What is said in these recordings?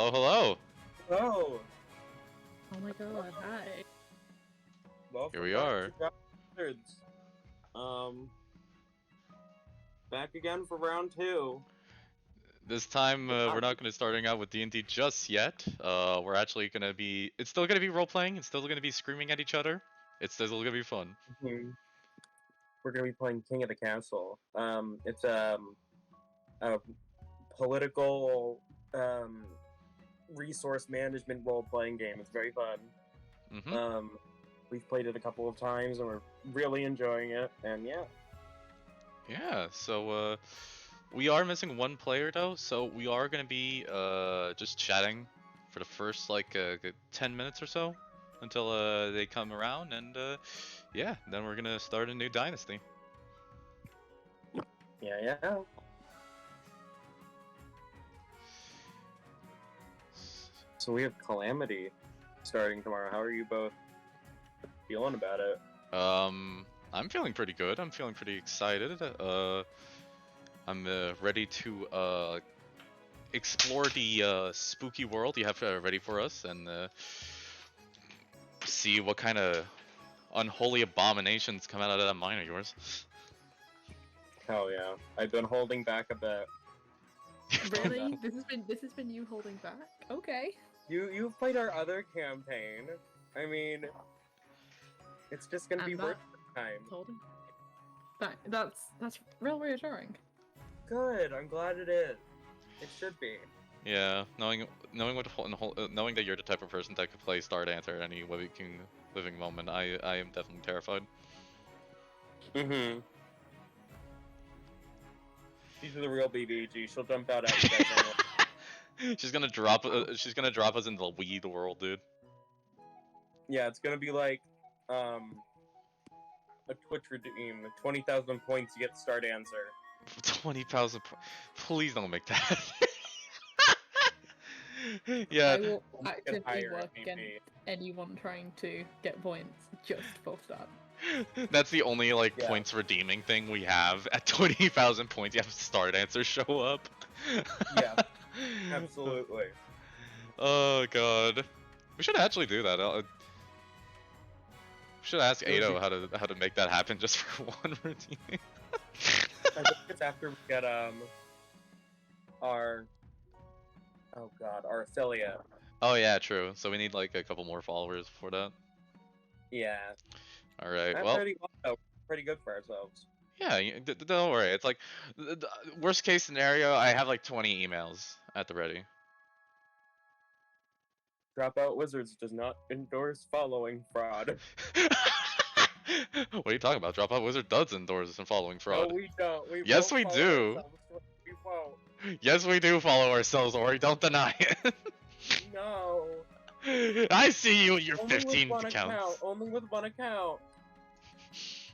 Hello, hello. Oh, Oh my god, hi. welcome Here we back are. to Dropout Wizards. Back again for round 2. This time we're not going to starting out with D&D just yet. We're actually going to be. It's still going to be role playing. It's still going to be screaming at each other. It's still going to be fun. We're gonna be playing King of the Castle. It's a political resource management role-playing game. It's very fun. Mm-hmm. We've played it a couple of times and we're really enjoying it. And yeah. Yeah. So we are missing one player though. So we are going to be just chatting for the first like good 10 minutes or so until they come around, and yeah, then we're gonna start a new dynasty. Yeah. So we have Calamity starting tomorrow. How are you both feeling about it? I'm feeling pretty good. I'm feeling pretty excited. I'm ready to explore the spooky world you have ready for us, and see what kind of unholy abominations come out of that mine of yours. Hell yeah! I've been holding back a bit. Really? This has been you holding back? Okay. You've played our other campaign. I mean, it's just gonna And be that- worth the time. Holding. That's real reassuring. Good. I'm glad it is. It should be. Yeah, knowing knowing that you're the type of person that could play Star Dancer at any living moment, I am definitely terrified. Mm-hmm. She's the real BBG. She'll jump out at you guys anyway. She's gonna drop us into the weed world, dude. Yeah, it's gonna be like a Twitch redeem. 20,000 points, you get Star Dancer. 20,000. Please don't make that. Yeah. I will Get actively higher work if need against be. anyone trying to get points just for that. That's the only like Yeah. points redeeming thing we have. At 20,000 points, you have Star Dancer show up. Yeah, absolutely. Oh god. We should actually do that. We should ask It would Ado how to make that happen just for one redeeming. I think it's after we get our affiliate. Oh yeah, true. So we need like a couple more followers for that. Yeah. All right. That's Well, pretty good for ourselves. yeah. Don't worry. It's like the worst case scenario. I have like 20 emails at the ready. Dropout Wizards does not endorse following fraud. What are you talking about? Dropout Wizard does endorse and following fraud. No, we don't. Yes, won't we follow do. ourselves. We won't. Yes, we do follow ourselves, Ori. Don't deny it. No. I see you and your Only with 15 one accounts. account. Only with one account.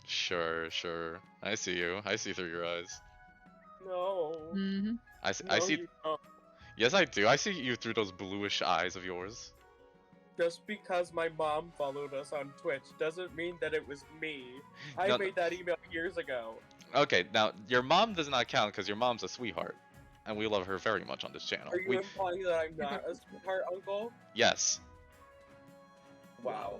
Sure. I see you. I see through your eyes. No. Mm-hmm. I No, see. you don't. Yes, I do. I see you through those bluish eyes of yours. Just because my mom followed us on Twitch doesn't mean that it was me. I No- made that email years ago. Okay, now your mom does not count because your mom's a sweetheart, and we love her very much on this channel. Are you implying that I'm not a sweetheart uncle? Yes. Wow.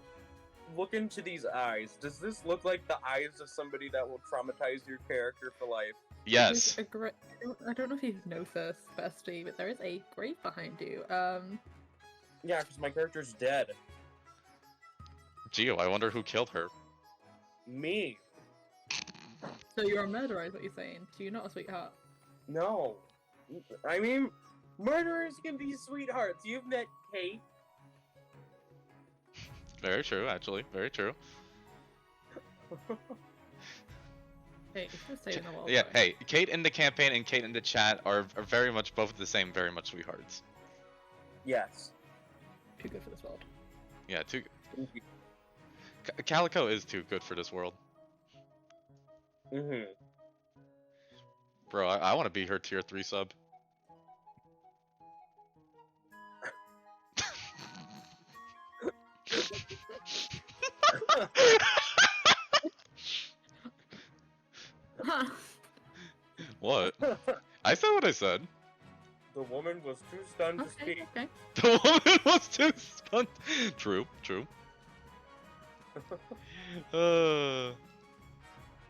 Look into these eyes. Does this look like the eyes of somebody that will traumatize your character for life? Yes. I don't know if you know this, Bestie, but there is a grave behind you. Yeah, because my character's dead. Geo, I wonder who killed her. Me. So you're a murderer, is what you're saying? So you're not a sweetheart. No. I mean, murderers can be sweethearts. You've met Kate. Very true, actually. Very true. Hey, it's just saying the world. Yeah, hey, Kate in the campaign and Kate in the chat are very much both the same, very much sweethearts. Yes. Too good for this world. Yeah, Calico is too good for this world. Mm-hmm. Bro, I want to be her tier 3 sub. What? I said what I said. The woman was too stunned to Okay, speak. okay. The woman was too stunned. True, true. Alright,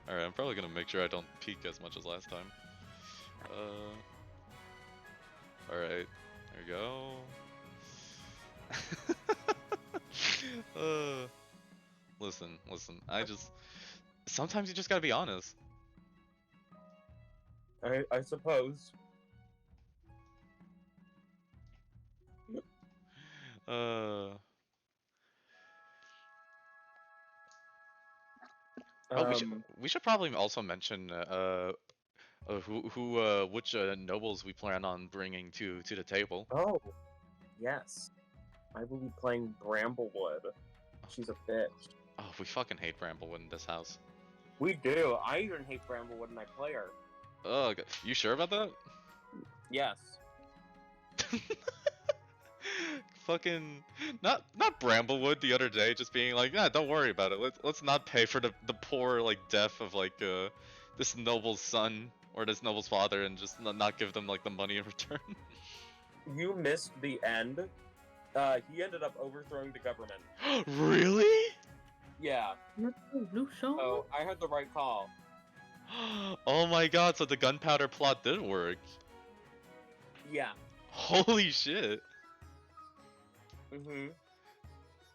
I'm probably gonna make sure I don't peek as much as last time. Alright, there we go. Listen, sometimes you just gotta be honest. I suppose. Oh, we should probably also mention which nobles we plan on bringing to the table. Oh, yes. I will be playing Bramblewood. She's a bitch. Oh, we fucking hate Bramblewood in this house. We do. I even hate Bramblewood and I play her. Oh, you sure about that? Yes. Fucking not Bramblewood the other day just being like, yeah, don't worry about it. Let's not pay for the poor like death of like this noble's son or this noble's father and just not give them like the money in return. You missed the end. He ended up overthrowing the government. Really? Yeah. Oh, I had the right call. Oh my god, so the gunpowder plot did work. Yeah. Holy shit. Mm-hmm.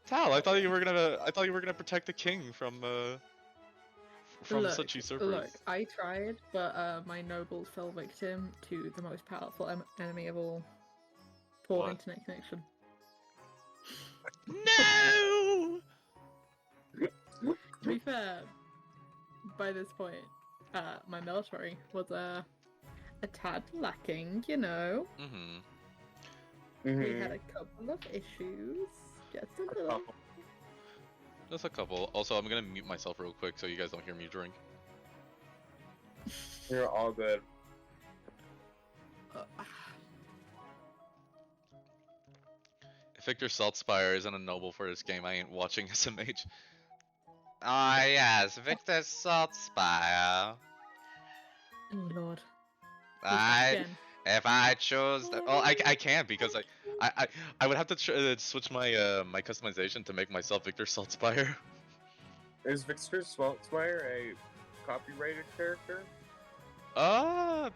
Tal, I thought you were gonna protect the king from such usurpers. Look, I tried, but my nobles fell victim to the most powerful enemy of all. Poor What? internet connection. No! To be fair, by this point, my military was a tad lacking, you know. Mm-hmm. We had a couple of issues, just a little. Just a couple. Also, I'm gonna mute myself real quick so you guys don't hear me drink. You're all good. If Victor Saltspire isn't a noble for this game, I ain't watching SMH. Ah yes, Victor Saltspire. Oh lord. If I chose, well, I can't because I would have to switch my my customization to make myself Victor Saltspire. Is Victor Saltspire a copyrighted character? Oh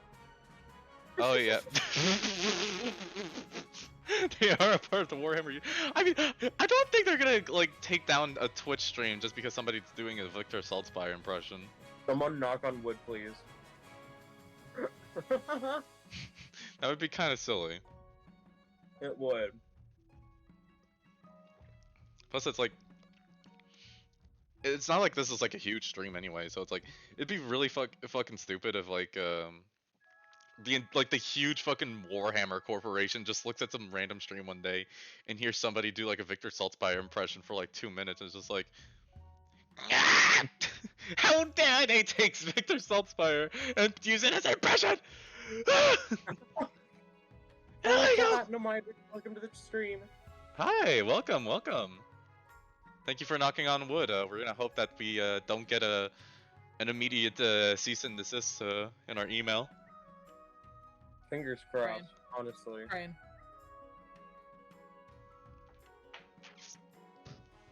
yeah. They are a part of the Warhammer. I mean, I don't think they're gonna like take down a Twitch stream just because somebody's doing a Victor Saltspire impression. Someone knock on wood, please. That would be kind of silly. It would. Plus, it's like, it's not like this is like a huge stream anyway, so it's like it'd be really fucking stupid if like the huge fucking Warhammer corporation just looks at some random stream one day and hears somebody do like a Victor Saltspire impression for like 2 minutes and it's just like, ah! How dare they take Victor Saltspire and use it as an impression? Welcome to the stream. Hi, welcome. Thank you for knocking on wood. We're gonna hope that we don't get an immediate cease and desist in our email. Fingers crossed, Brian. honestly. Brian.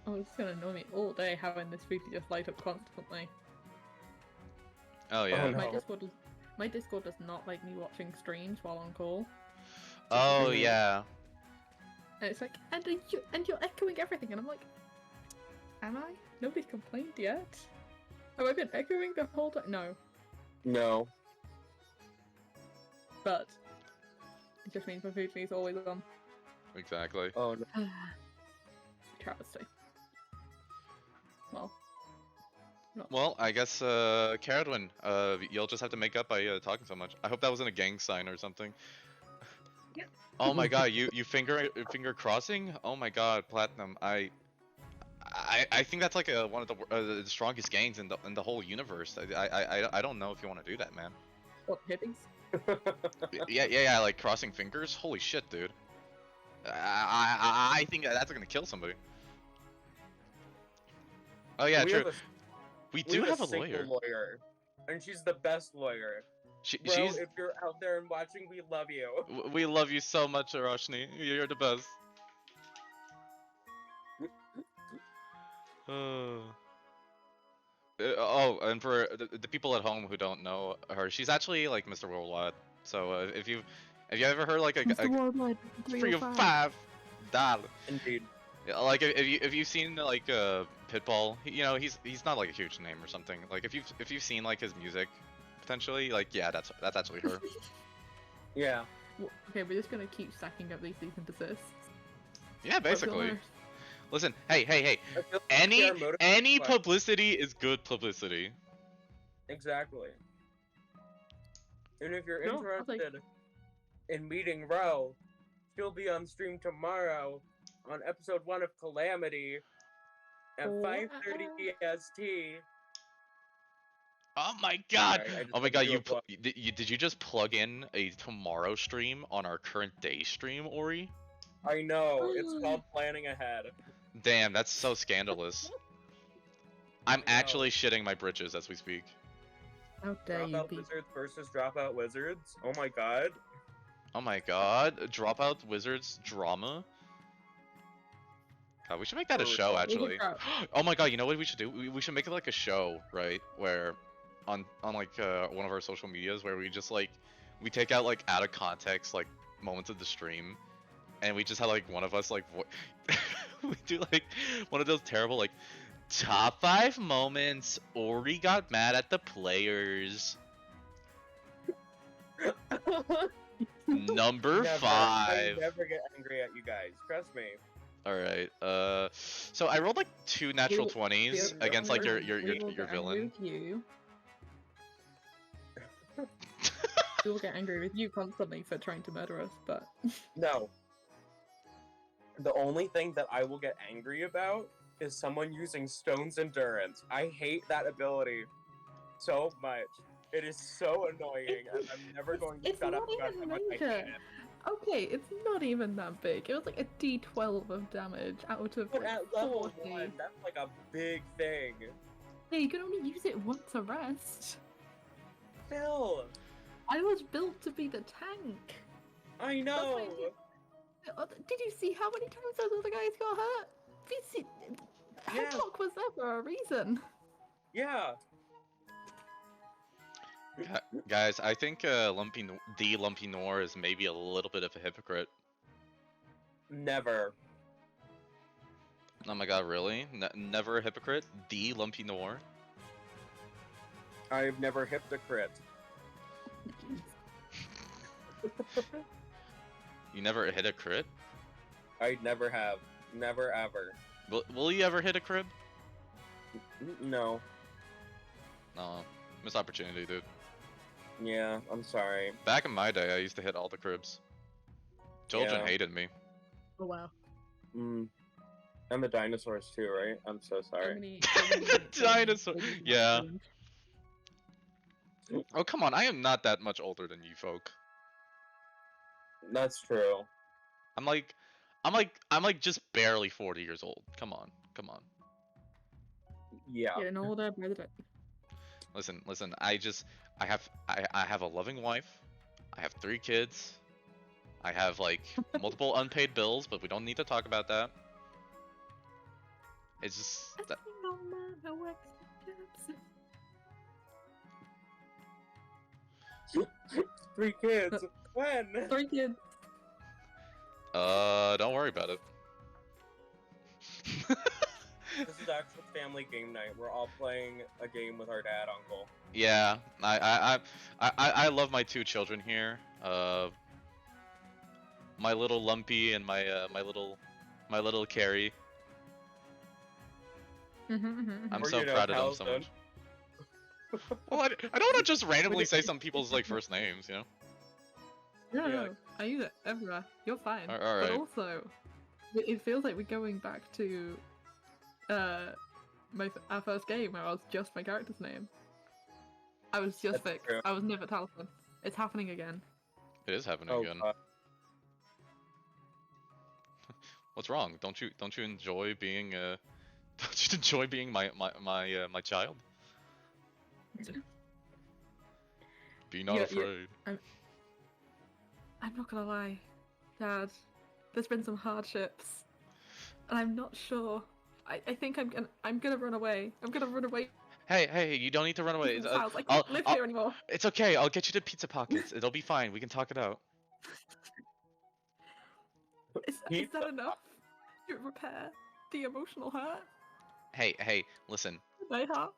Oh, it's gonna annoy me all day having this food just light up constantly. Oh yeah. Oh, no. My Discord does not like me watching streams while on call. Oh yeah. And it's like, and you're echoing everything, and I'm like, am I? Nobody's complained yet. Have I been echoing the whole time? No, No. but it just means my food is always on. Exactly. Oh no. Travesty. Well. Well, I guess Caradwin, you'll just have to make up by talking so much. I hope that wasn't a gang sign or something. Yeah. Oh my god, you finger crossing? Oh my god, Platinum. I think that's like one of the strongest gangs in the whole universe. I don't know if you want to do that, man. What, hippies? Yeah, like crossing fingers. Holy shit, dude. I think that's gonna kill somebody. Oh yeah, true. We do have a lawyer. lawyer, and she's the best lawyer. Bro, she's. if you're out there and watching, we love you. We love you so much, Roshni. You're the best. Oh, and for the people at home who don't know her, she's actually like Mr. Worldwide. So if you ever heard like Mr. a Worldwide, free of 305. $5, Indeed. yeah, like if you've seen like Pitbull, you know he's not like a huge name or something. Like if you've seen like his music, potentially like yeah that's actually her. Yeah. Well, okay, we're just gonna keep stacking up these cease and desists. Yeah, basically. Listen, hey, I feel like we any are motivated by- publicity is good publicity. Exactly. And if you're No, I was like- interested in meeting Ro, she'll be on stream tomorrow on episode 1 of Calamity at Oh, 5:30 EST. Oh my god! Sorry, I just Oh my had to god, do a plug. did you just plug in a tomorrow stream on our current day stream, Ori? I know, it's called planning ahead. Damn, that's so scandalous. I'm I know. actually shitting my britches as we speak. How dare you Dropout be? Wizards versus Dropout Wizards. Oh my god. Oh my god, Dropout Wizards drama? God, we should make that a For show, real. actually. drop- Oh my god, you know what we should do? We should make it like a show, right? Where, on like one of our social medias, where we just like, we take out like out of context like moments of the stream, and we just have like one of us like, we do like one of those terrible like, top 5 moments Ori got mad at the players. Number Never. 5. I never get angry at you guys. Trust me. Alright, so I rolled like 2 natural We'll- 20s we'll against like We will your get angry villain. with you. We will get angry with you constantly for trying to murder us, but No. The only thing that I will get angry about is someone using Stone's Endurance. I hate that ability so much. It is so annoying, and I'm never going to it's shut up not about even how much I hate major. it. Okay, it's not even that big. It was like a D12 of damage out of But like, at level 40. 1, that's like a big thing. Yeah, you can only use it once a rest. Phil, I was built to be the tank. I know. why Did you see how many times those other guys got hurt? Yes. Headlock was there for a reason. Yeah. Guys, I think Lumpy Noir is maybe a little bit of a hypocrite. Never. Oh my god, really? Never a hypocrite? The Lumpy Noir? I've never hit the crit. You never hit a crit? I never have. Never ever. Will you ever hit a crib? No. No. Missed opportunity, dude. Yeah, I'm sorry. Back in my day, I used to hit all the cribs. Children Yeah. hated me. Oh wow. And the dinosaurs too, right? I'm so sorry. Dinosaur- yeah. Oh, come on, I am not that much older than you folk. That's true. I'm like just barely 40 years old. Come on. Yeah. Getting older by the day. Listen, I have a loving wife. I have 3 kids. I have like multiple unpaid bills, but we don't need to talk about that. It's just that, No matter what steps. 3 kids. When? 3 kids. don't worry about it. This is actually family game night. We're all playing a game with our dad, uncle. Yeah, I love my 2 children here. My little Lumpy and my little Carrie. I'm Or, so you know, proud of them so Taliesin. much. Well, I don't want to just randomly say some people's like first names, you know. No, Yeah. no, I use it everywhere. You're fine. All But right. also, it feels like we're going back to our first game where I was just my character's name. I was just That's Vic. true. I was never Taliesin. It's happening again. It is happening Oh, again. God. What's wrong? Don't you enjoy being don't you enjoy being my child? Be not Yeah, afraid. I'm not gonna lie, Dad. There's been some hardships, and I'm not sure. I think I'm gonna run away. I'm gonna run away Hey, you don't need to run away. from this house. I I'll, can't live I'll, here anymore. it's okay. I'll get you to Pizza Pockets. It'll be fine. We can talk it out. Is Pizza that enough to repair the emotional hurt? Hey, listen. My heart.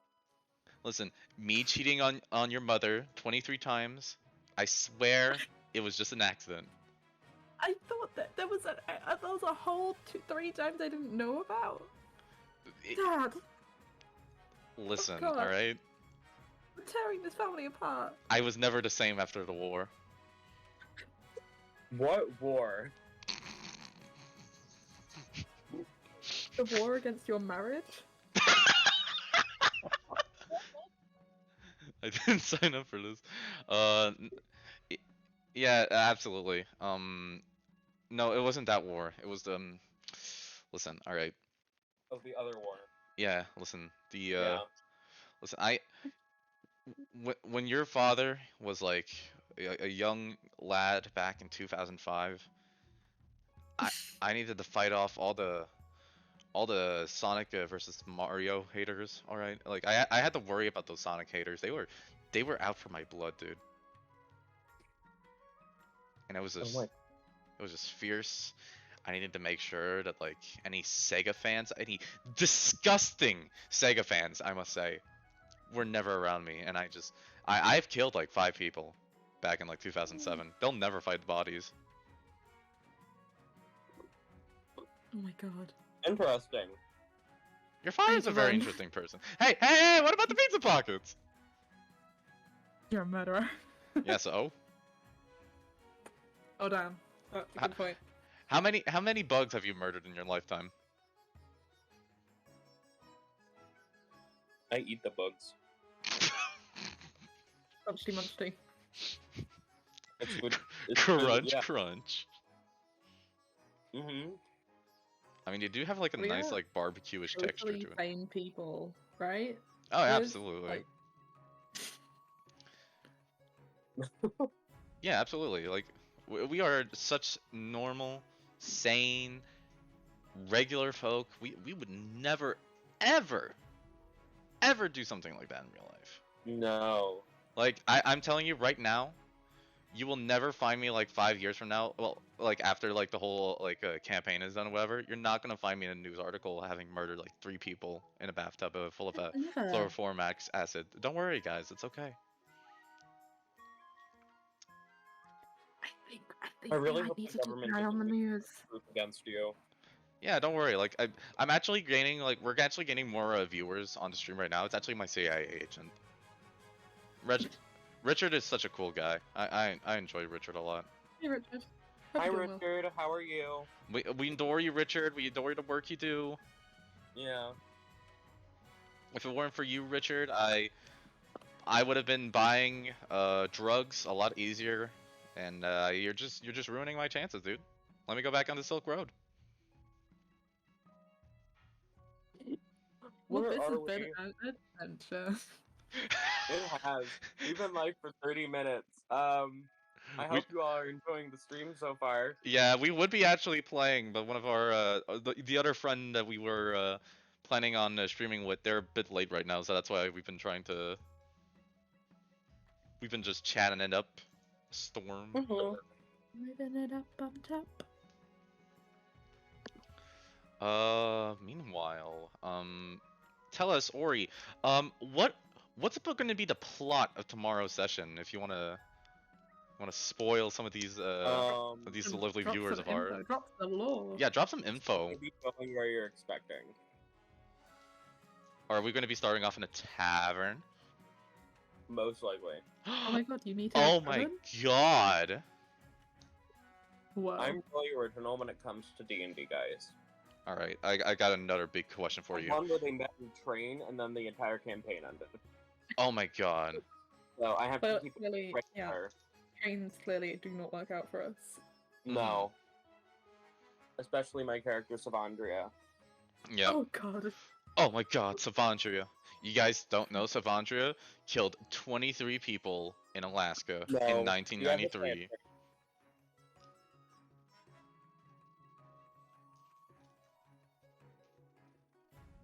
Listen, me cheating on your mother 23 times, I swear it was just an accident. I thought that there was a whole 3 times I didn't know about. Dad, Listen, God. alright? we're tearing this family apart. I was never the same after the war. What war? The war against your marriage? I didn't sign up for this. Yeah, absolutely. No, it wasn't that war. It was the. Listen, all right. Of the other war. Yeah, listen. Yeah. Listen. When your father was like a young lad back in 2005, I needed to fight off all the Sonic versus Mario haters. All right, like I had to worry about those Sonic haters. They were out for my blood, dude. And it was Oh just my. it was just fierce. I needed to make sure that like any Sega fans, any disgusting Sega fans, I must say, were never around me. And I've killed like 5 people back in like 2007. They'll never fight the bodies. Oh my god. Interesting. Your father's a Thanks, very Ron. interesting person. Hey, what about the pizza pockets? You're a murderer. Yeah, so Oh damn. That's a good point. how many bugs have you murdered in your lifetime? I eat the bugs. Munchy munchy. It's good. Crunch, Yeah. crunch. Mm-hmm. I mean, you do have like a We nice are like barbecue-ish texture to Totally it. sane people, right? Oh, Liz? absolutely. Like, Yeah, absolutely. Like, we are such normal, sane, regular folk. We would never, ever, ever do something like that in real life. No. Like, I'm telling you right now, you will never find me like 5 years from now. Well, like after like the whole like campaign is done, or whatever. You're not gonna find me in a news article having murdered like 3 people in a bathtub full of never. chloroformax acid. Don't worry, guys. It's okay. I think I really we hope might need the to keep government an eye on the doesn't news. proof against you. Yeah, don't worry. Like I'm actually gaining like we're actually gaining more viewers on the stream right now. It's actually my CIA agent. Richard is such a cool guy. I enjoy Richard a lot. Hey Richard. Hi, Hope you're doing well. Richard. How are you? We adore you, Richard. We adore the work you do. Yeah. If it weren't for you, Richard, I would have been buying drugs a lot easier. And you're just ruining my chances, dude. Let me go back on the Silk Road. Well, Where this are has we? been an adventure. It has. We've been live for 30 minutes. I hope you all are enjoying the stream so far. Yeah, we would be actually playing, but one of our the other friend that we were planning on streaming with, they're a bit late right now, so that's why we've been just chatting it up. Storm. Mm-hmm. Moving it up on top. Meanwhile, tell us, Ori, what's going to be the plot of tomorrow's session? If you wanna spoil some of these lovely Drop viewers some of ours. info, drop the lore. Yeah, drop some info. Maybe going where you're expecting. Are we going to be starting off in a tavern? Most likely. Oh my god, you meet Oh my god! Wow. I'm really original when it comes to D&D, guys. All right, I got another big question for you. One where they met in train and then the entire campaign ended. Oh my god. So I have to But keep it clearly, right yeah, there. trains clearly do not work out for us. No. Especially my character, Savandria. Yeah. Oh god. Oh my god, Savandria. You guys don't know Savandria killed 23 people in Alaska No, in you 1993. understand.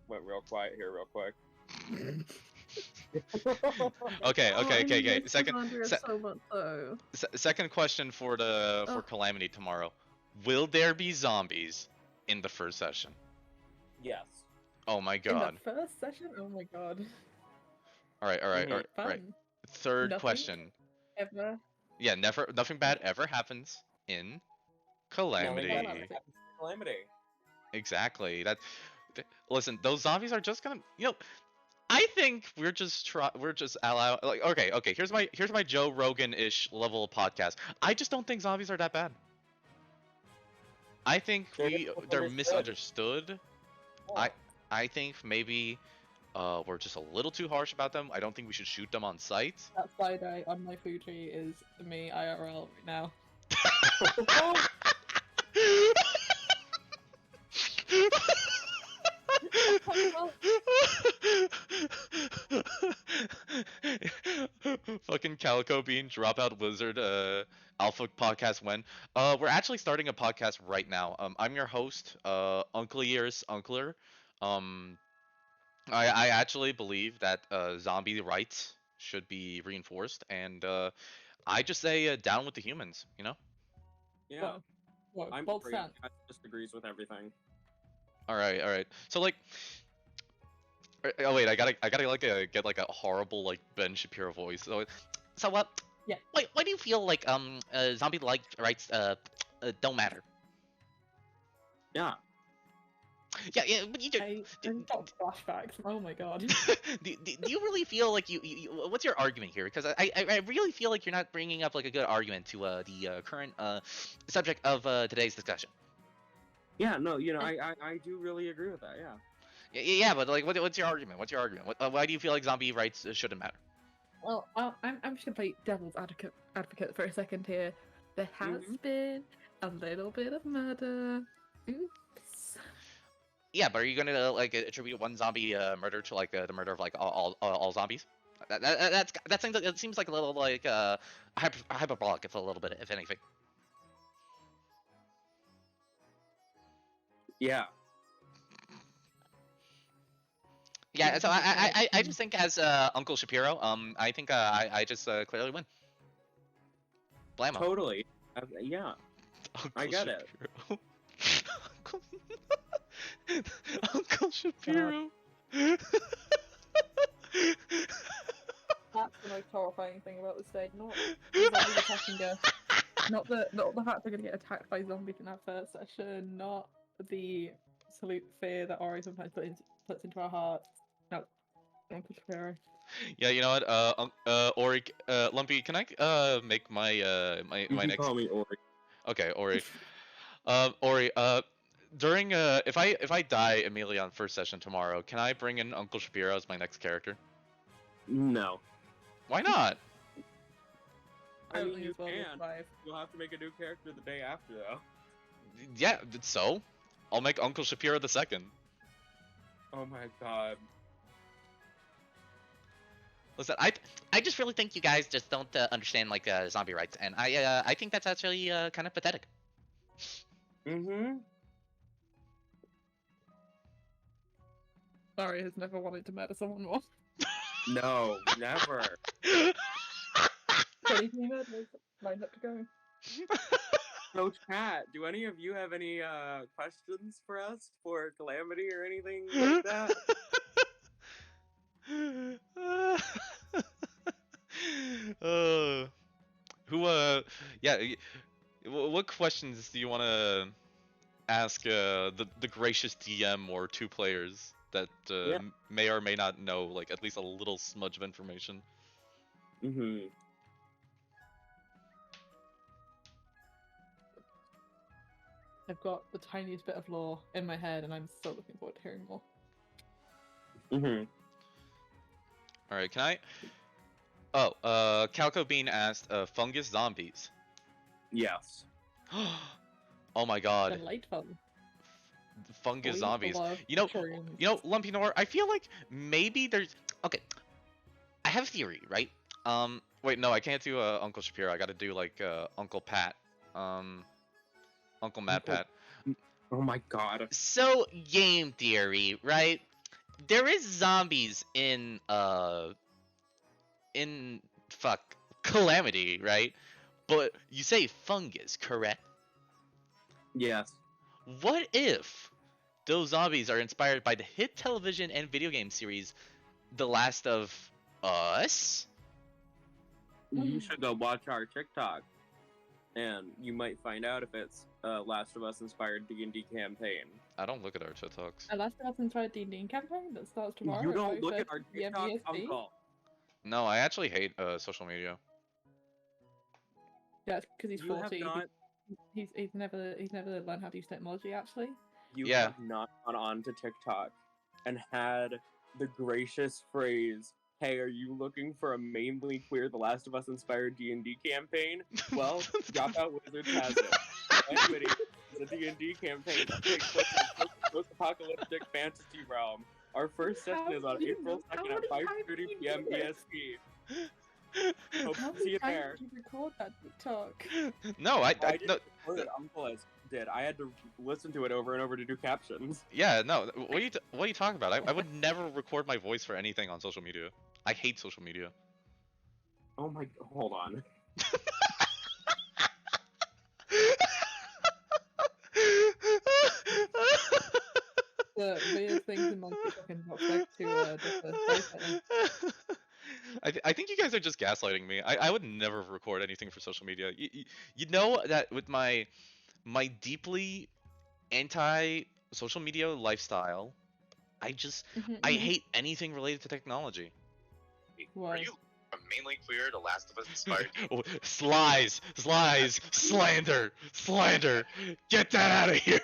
Went real quiet here, real quick. Okay, Oh, I okay. miss Second, Cassandra so much though. second question for Oh. Calamity tomorrow. Will there be zombies in the first session? Yes. Oh my In god. the first session? Oh my god. All right. Mhm. Right. Fun. Third Nothing question. ever. Yeah, nothing bad ever happens in Calamity. Calamity. Calamity. Exactly. Listen, those zombies are just gonna, I think we're just allow like okay, here's my Joe Rogan-ish level of podcast. I just don't think zombies are that bad. I think they're misunderstood. Yeah. I think maybe we're just a little too harsh about them. I don't think we should shoot them on sight. That side eye on my Fuji is me IRL right now. Fucking Calico Bean, Dropout Wizard, Alpha Podcast when. We're actually starting a podcast right now. I'm your host, Uncle Years Uncler. Um, I actually believe that zombie rights should be reinforced, and I just say down with the humans, you know? Yeah. What? I'm Bold free. stance. I disagrees with everything. All right. So like, oh wait, I gotta like get like a horrible like Ben Shapiro voice. So what? Yeah. Why do you feel like zombie like rights don't matter? Yeah. Yeah, but you I got flashbacks. Oh my god. do you really feel like you what's your argument here? Because I really feel like you're not bringing up like a good argument to the current subject of today's discussion. Yeah. No. I do really agree with that. Yeah. Yeah, but like, what's your argument? What's your argument? Why do you feel like zombie rights shouldn't matter? Well, I'm just gonna play devil's advocate for a second here. There has been a little bit of murder. Oops. Yeah, but are you gonna like attribute one zombie murder to like the murder of like all zombies? That seems like a little like hyperbolic, if a little bit, if anything. Yeah. Yeah, so I just think as Uncle Shapiro, I think I just clearly win. Blammo. Totally. Yeah. Uncle I get it. Uncle Shapiro. That's the most horrifying thing about this day. Not the zombies attacking us. Not the fact we're gonna get attacked by zombies in our first session. Not the absolute fear that Ori sometimes puts into our hearts. No, Uncle Shapiro. Yeah, you know what? Ori, Lumpy, can I make my my next? Call me Ori. Okay, Ori. Ori. During if I die immediately on first session tomorrow, can I bring in Uncle Shapiro as my next character? No. Why not? I mean, Only you as well as can. 5. You'll have to make a new character the day after, though. Yeah, so I'll make Uncle Shapiro the second. Oh my god. Listen, I just really think you guys just don't understand like zombie rights, and I think that's actually kind of pathetic. Ori has never wanted to murder someone more. No, never. 23 murders lined up to go. So, chat, do any of you have any questions for us for Calamity or anything like that? Yeah, what questions do you want to ask the gracious DM or two players that may or may not know like at least a little smudge of information? I've got the tiniest bit of lore in my head, and I'm so looking forward to hearing more. All right, can I? Oh, Calco Bean asked, fungus zombies. Yes. Oh my god. Delightful. Fungus We zombies. love You know, mushrooms. Lumpy Nor, I feel like maybe there's. Okay, I have a theory, right? Wait, no, I can't do Uncle Shapiro. I gotta do like Uncle Pat. Um, Uncle Mad Uncle- Pat. Oh my god. So game theory, right? There is zombies in fuck Calamity, right? But you say fungus, correct? Yes. What if those zombies are inspired by the hit television and video game series The Last of Us? You should go watch our TikTok, and you might find out if it's Last of Us inspired D&D campaign. I don't look at our TikToks. And that's the entire D&D campaign that starts tomorrow. You at don't look at 5:30 our PM TikTok, EST. uncle. No, I actually hate social media. Yeah, because he's You have 40. not. He's never learned how to use technology actually. You Yeah. have not gone on to TikTok and had the gracious phrase, "Hey, are you looking for a mainly queer The Last of Us inspired D&D campaign?" Well, Dropout Wizards has it. Calamity is a D&D campaign that takes place in a post-apocalyptic fantasy realm. Our first session is on April 2nd at 5:30 p.m. EST. Hope How to see many you times there. did you record that TikTok? No, I no, didn't record it, Uncle did. I had to listen to it over and over to do captions. yeah, no. What are you talking about? I would never record my voice for anything on social media. I hate social media. Oh my, hold on. The weird things in my TikTok inbox back to Dr. I think you guys are just gaslighting me. I would never record anything for social media. You know that with my deeply anti social media lifestyle, I hate anything related to technology. Why? Are you mainly queer, The Last of Us inspired? Oh, lies, slander. Get that out of here.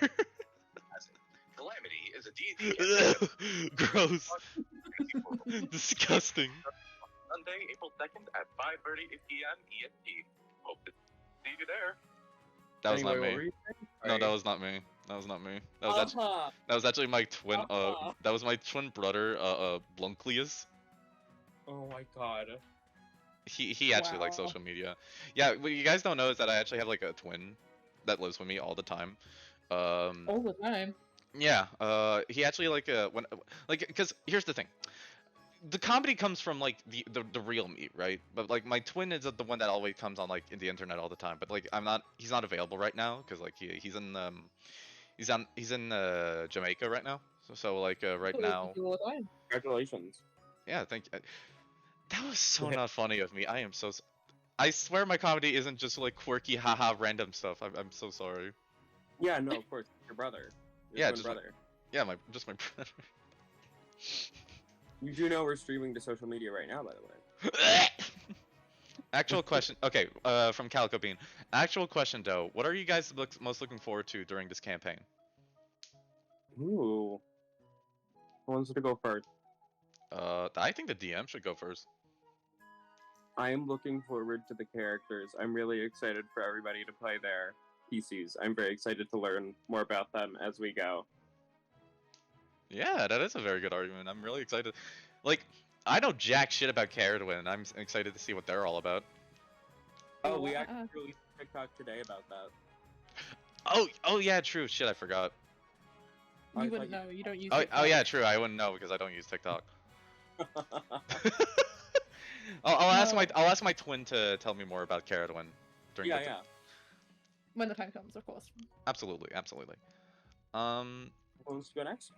Calamity is a D&D campaign Gross. Disgusting. Sunday, April 2nd at 5:30 p.m. EST. Hope to see you there. That was Anyway, not what me. were you saying? No, Sorry. that was not me. That was not me. That was actually my twin. That was my twin brother. Blunklius. Oh my god. He actually likes Wow. social media. Yeah, what you guys don't know is that I actually have like a twin that lives with me all the time. All the time. Yeah. He actually because here's the thing. The comedy comes from like the real me, right? But like my twin is the one that always comes on like in the internet all the time. But like he's not available right now because like he's in Jamaica right now. So like right now, All the time. Congratulations. yeah. That was so not funny of me. I am so. I swear my comedy isn't just like quirky, haha, random stuff. I'm so sorry. Yeah, no, of course. Your brother. Your Yeah, twin just brother. Yeah, my brother. You do know we're streaming to social media right now, by the way. Actual question. Okay, from Calico Bean. Actual question though. What are you guys most looking forward to during this campaign? Ooh. Who wants to go first? I think the DM should go first. I am looking forward to the characters. I'm really excited for everybody to play their PCs. I'm very excited to learn more about them as we go. Yeah, that is a very good argument. I'm really excited. Like, I know jack shit about Caradwin, and I'm excited to see what they're all about. Oh, we Wow. actually released a TikTok today about that. Oh yeah, true. Shit, I forgot. I You thought wouldn't know. You don't use. Oh TikTok. yeah, true. I wouldn't know because I don't use TikTok. I'll ask my twin to tell me more about Caradwin during Yeah, the yeah. When the time comes, of course. Absolutely. Who wants to go next?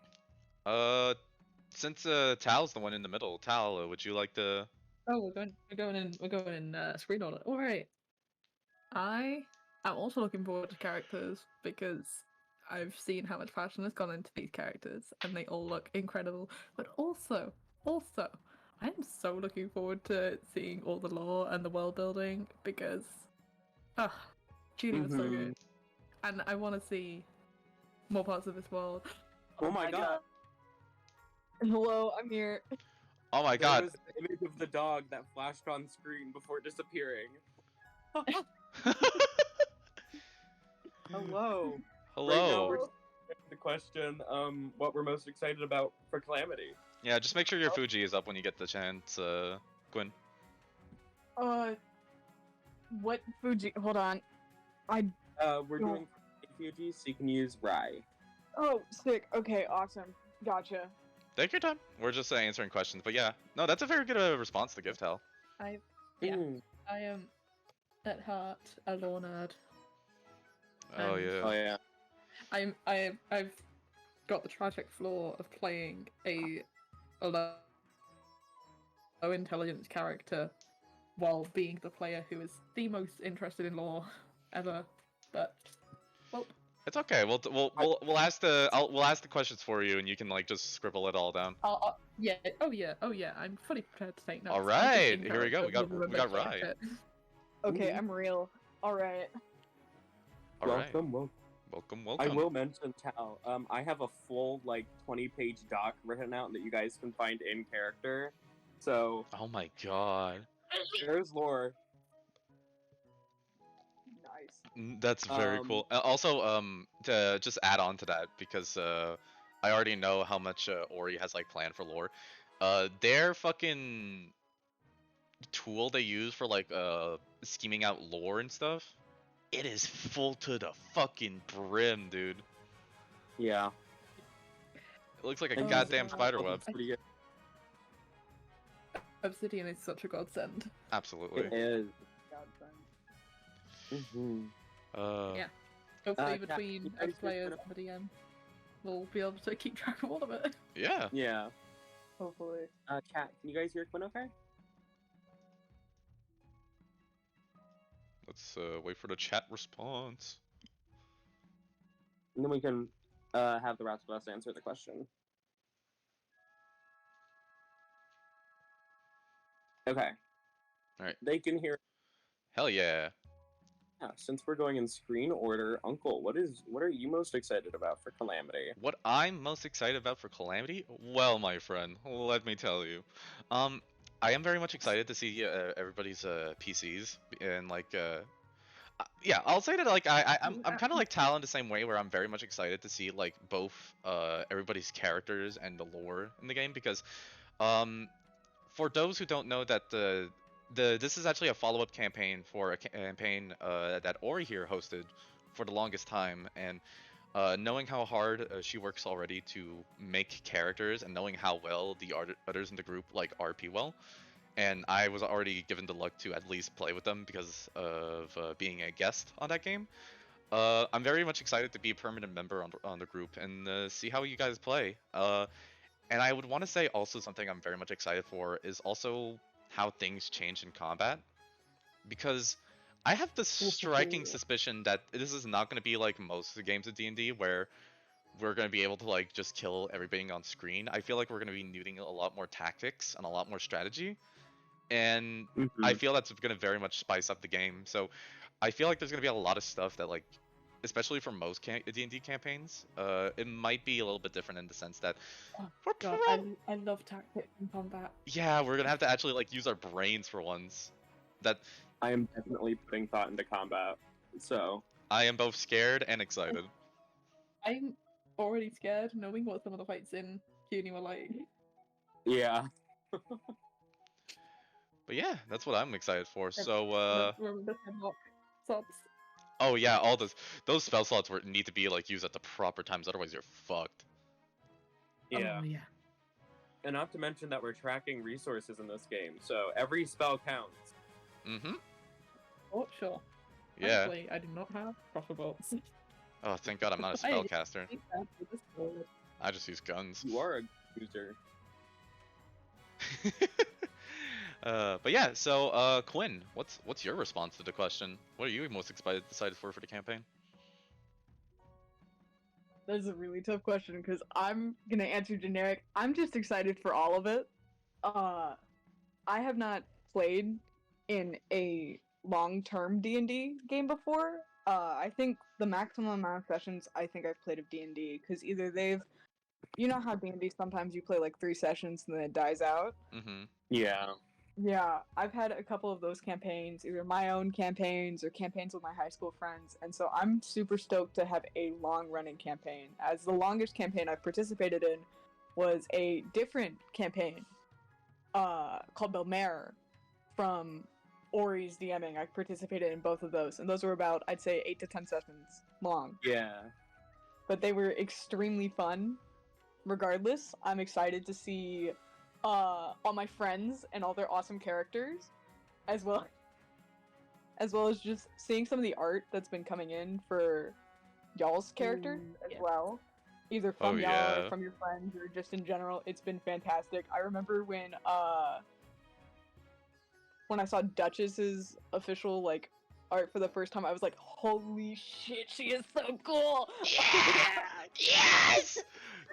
Since Tal's the one in the middle, Tal, would you like to? Oh, we're going in screen order. All right. I am also looking forward to characters because I've seen how much passion has gone into these characters, and they all look incredible. But also, I am so looking forward to seeing all the lore and the world building because, Julie was so good, and I want to see more parts of this world. Oh my god. Hello, I'm here. Oh my There god. was an image of the dog that flashed on screen before disappearing. Hello. Right now Hello. we're the question, what we're most excited about for Calamity. Yeah, just make sure your Fuji is up when you get the chance, Quinn. What Fuji? Hold on. We're doing Fuji, so you can use Rai. Oh, sick. Okay, awesome. Gotcha. Take your time. We're just answering questions, but yeah, no, that's a very good response to give, Tal. Yeah. Mm. I am at heart a law nerd. Oh And- Oh yeah. yeah. I've got the tragic flaw of playing a low intelligence character while being the player who is the most interested in law ever. But well, It's okay. We'll ask we'll ask the questions for you, and you can like just scribble it all down. yeah. Oh yeah. I'm fully prepared to take notes. All I'm just right, in here we go. character We with got the Rai. shit. Okay, Mhm. I'm real. All right. All right. Welcome. Welcome. I will mention, Tal. I have a full 20-page doc written out that you guys can find in character. So Oh my god. there's lore. Nice. That's very cool. Also, to just add on to that, because I already know how much Ori has like planned for lore. Their fucking tool they use for like scheming out lore and stuff, it is full to the fucking brim, dude. Yeah. It looks like a And goddamn using spider web. It's pretty good. Obsidian is such a godsend. Absolutely. It is. Godsend. Mm-hmm. Yeah. Hopefully, Kat, between you us guys players just and the DM, we'll be able to keep track of all of it. Yeah. Yeah. Hopefully. Kat, can you guys hear Quinn okay? Let's wait for the chat response. And then we can have the rest of us answer the question. Okay. Alright. They can hear. Hell yeah. Yeah, since we're going in screen order, Uncle, what are you most excited about for Calamity? What I'm most excited about for Calamity? Well, my friend, let me tell you. I am very much excited to see everybody's PCs and like yeah, I'll say that like I'm kind of like Tal in the same way where I'm very much excited to see like both everybody's characters and the lore in the game because for those who don't know that this is actually a follow-up campaign for a campaign that Ori here hosted for the longest time, and knowing how hard she works already to make characters and knowing how well the others in the group like RP well, and I was already given the luck to at least play with them because of being a guest on that game. I'm very much excited to be a permanent member on the group and see how you guys play. And I would want to say also something I'm very much excited for is also how things change in combat. Because I have the striking suspicion that this is not going to be like most of the games of D&D where we're going to be able to like just kill everything on screen. I feel like we're going to be needing a lot more tactics and a lot more strategy. And I feel that's going to very much spice up the game. So I feel like there's going to be a lot of stuff that like especially for most D&D campaigns, it might be a little bit different in the sense that God, I love tactics in combat. yeah, we're gonna have to actually like use our brains for once. That I am definitely putting thought into combat, so I am both scared and excited. I'm already scared knowing what some of the fights in Uni were like. yeah. But yeah, that's what I'm excited for. So Remember the hemlock sods? oh yeah, all those spell slots need to be like used at the proper times, otherwise you're fucked. Yeah. Oh, yeah. And not to mention that we're tracking resources in this game, so every spell counts. Mm-hmm. Oh, sure. Yeah. Thankfully, I do not have crossbows. Oh, thank God I'm not a I spellcaster. think that's for this sword. I just use guns. You are a user. But yeah, so Quinn, what's your response to the question? What are you most excited for the campaign? That's a really tough question because I'm gonna answer generic. I'm just excited for all of it. I have not played in a long-term D&D game before. I think the maximum amount of sessions I think I've played of D&D because either you know how D&D sometimes you play like 3 sessions and then it dies out. Mm-hmm. Yeah. Yeah, I've had a couple of those campaigns, either my own campaigns or campaigns with my high school friends, and so I'm super stoked to have a long-running campaign, as the longest campaign I've participated in was a different campaign called Belmare from Ori's DMing. I participated in both of those, and those were about, I'd say, 8 to 10 sessions long. Yeah. But they were extremely fun. Regardless, I'm excited to see all my friends and all their awesome characters, as well as just seeing some of the art that's been coming in for y'all's character as yeah. well. Either Oh, from y'all yeah. or from your friends or just in general. It's been fantastic. I remember when I saw Duchess's official like art for the first time, I was like, holy shit, she is so cool. Yes!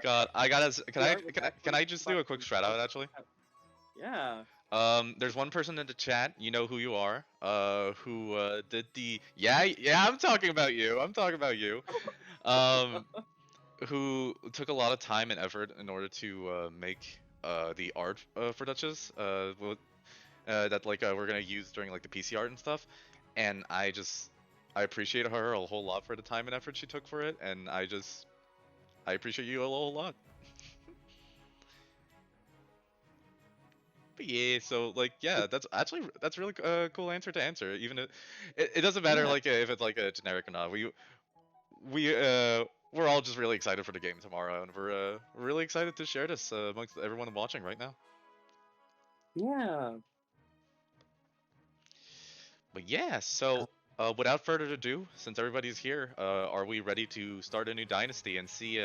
God, I gotta. Can The I? art was Can I just do a quick actually shout out actually? Yeah. There's one person in the chat, you know who you are, who did the yeah, I'm talking about you. I'm talking about you. Um, who took a lot of time and effort in order to make the art for Duchess, that like we're gonna use during like the PC art and stuff, and I appreciate her a whole lot for the time and effort she took for it, and I appreciate you a whole lot. But yeah, so like yeah, that's really cool answer to answer. Even it doesn't matter Yeah. like if it's like a generic or not. We're all just really excited for the game tomorrow, and we're really excited to share this amongst everyone watching right now. Yeah. But yeah, so without further ado, since everybody's here, are we ready to start a new dynasty and see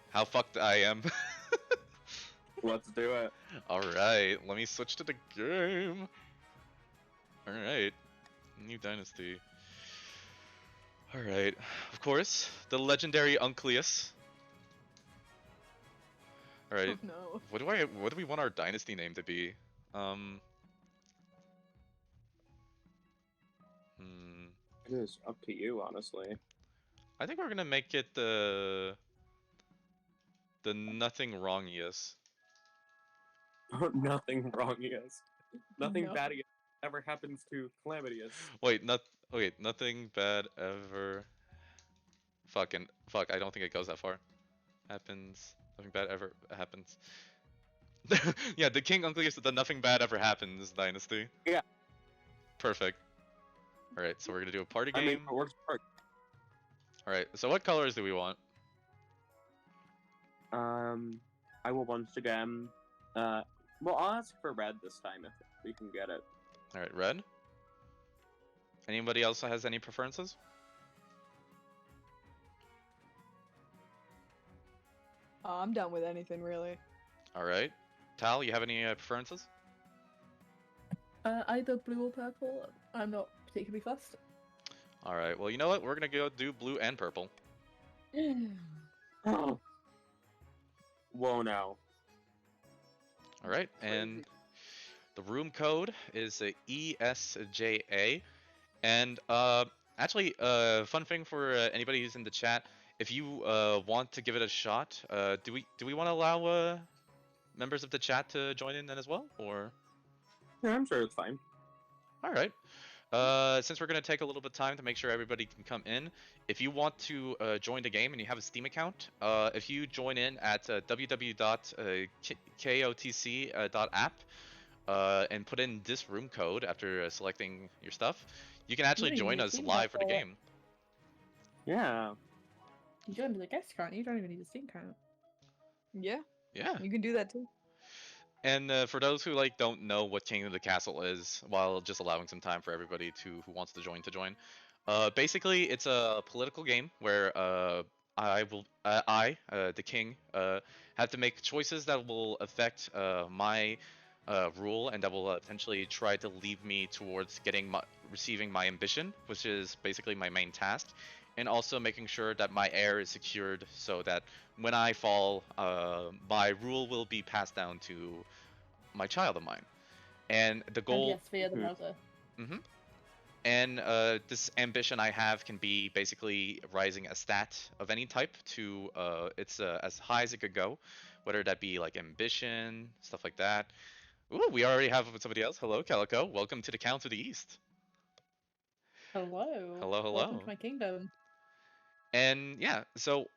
how fucked I am? Let's do it. Alright, let me switch to the game. Alright, new dynasty. Alright, of course, the legendary Uncleus. Alright, Oh no. what do we want our dynasty name to be? Hmm. It is up to you, honestly. I think we're gonna make it the nothing wrongiest. Nothing wrong, yes. Nothing No. bad ever happens to Calamity. Wait, nothing bad ever. Fuck, I don't think it goes that far. Happens. Nothing bad ever happens. Yeah, the King Uncleus, the nothing bad ever happens dynasty. Yeah. Perfect. Alright, so we're gonna do a party I game. mean, it works perfect. Alright, so what colors do we want? I will once again, well, I'll ask for red this time if we can get it. Alright, red. Anybody else has any preferences? I'm done with anything really. Alright. Tal, you have any preferences? Either blue or purple. I'm not particularly fussed. Alright, well, you know what? We're gonna go do blue and purple. Oh. Whoa, now. Alright, and the room code is ESJA. And actually, fun thing for anybody who's in the chat, if you want to give it a shot, do we want to allow members of the chat to join in then as well, or? Yeah, I'm sure it's fine. All right. Since we're gonna take a little bit of time to make sure everybody can come in, if you want to join the game and you have a Steam account, if you join in at www.kotc.app and put in this room code after selecting your stuff, you can actually You don't even join need a us Steam live for the account. game. Yeah. You joined as a guest account. You don't even need a Steam account. Yeah, Yeah. you can do that too. And for those who like don't know what King of the Castle is, while just allowing some time for everybody who wants to join, basically it's a political game where the king, have to make choices that will affect my rule and that will potentially try to lead me towards receiving my ambition, which is basically my main task, and also making sure that my heir is secured so that when I fall, my rule will be passed down to my child of mine. And the And goal, yes, via the Mhm. browser. and this ambition I have can be basically rising a stat of any type to it's as high as it could go, whether that be like ambition, stuff like that. Ooh, we already have somebody else. Hello, Calico. Welcome to the Count of the East. Hello. Hello, hello. Welcome to my kingdom. And yeah, so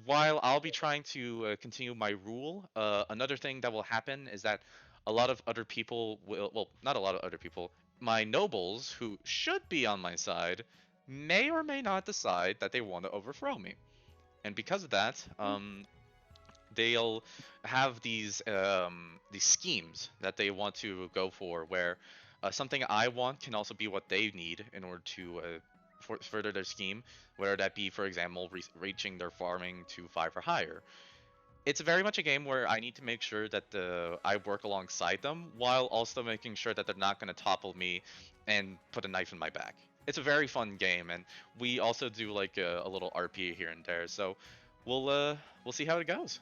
while I'll be trying to continue my rule, another thing that will happen is that a lot of other people will, well, not a lot of other people, my nobles, who should be on my side, may or may not decide that they want to overthrow me. And because of that, they'll have these schemes that they want to go for, where something I want can also be what they need in order to further their scheme, whether that be, for example, reaching their farming to 5 or higher. It's very much a game where I need to make sure that I work alongside them, while also making sure that they're not going to topple me and put a knife in my back. It's a very fun game, and we also do like a little RP here and there. So we'll see how it goes.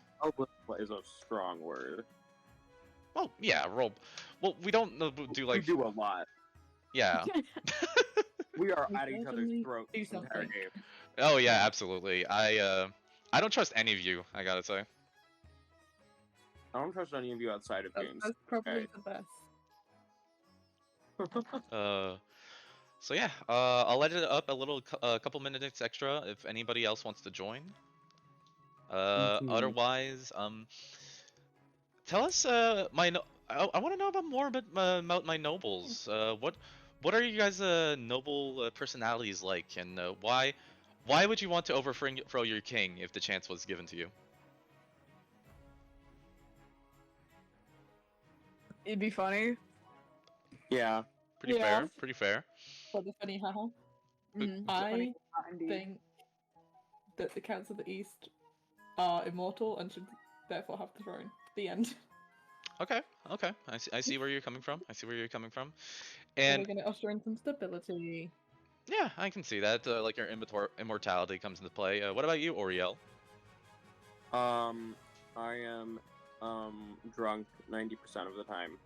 Is a strong word. Well, yeah, roll. Well, we don't do We like do a lot. yeah. We are We at each other's definitely throats do this entire something. game. Oh yeah, absolutely. I don't trust any of you. I gotta say. I don't trust any of you outside of games. That's probably Okay. the best. So yeah, I'll let it up a couple minutes extra if anybody else wants to join. Mhm. Otherwise, tell us, I want to know more about my nobles. What are you guys' noble personalities like, and why would you want to overthrow your king if the chance was given to you? It'd be funny. Yeah. Pretty Yeah. fair, pretty fair. For the funny haha. Mhm, I funny, indeed. think that the Counts of the East are immortal and should therefore have the throne. The end. Okay, okay. I see where you're coming from. I see where you're coming from. So And we're gonna usher in some stability. yeah, I can see that. Like your immortality comes into play. What about you, Oriel? I am drunk 90% of the time.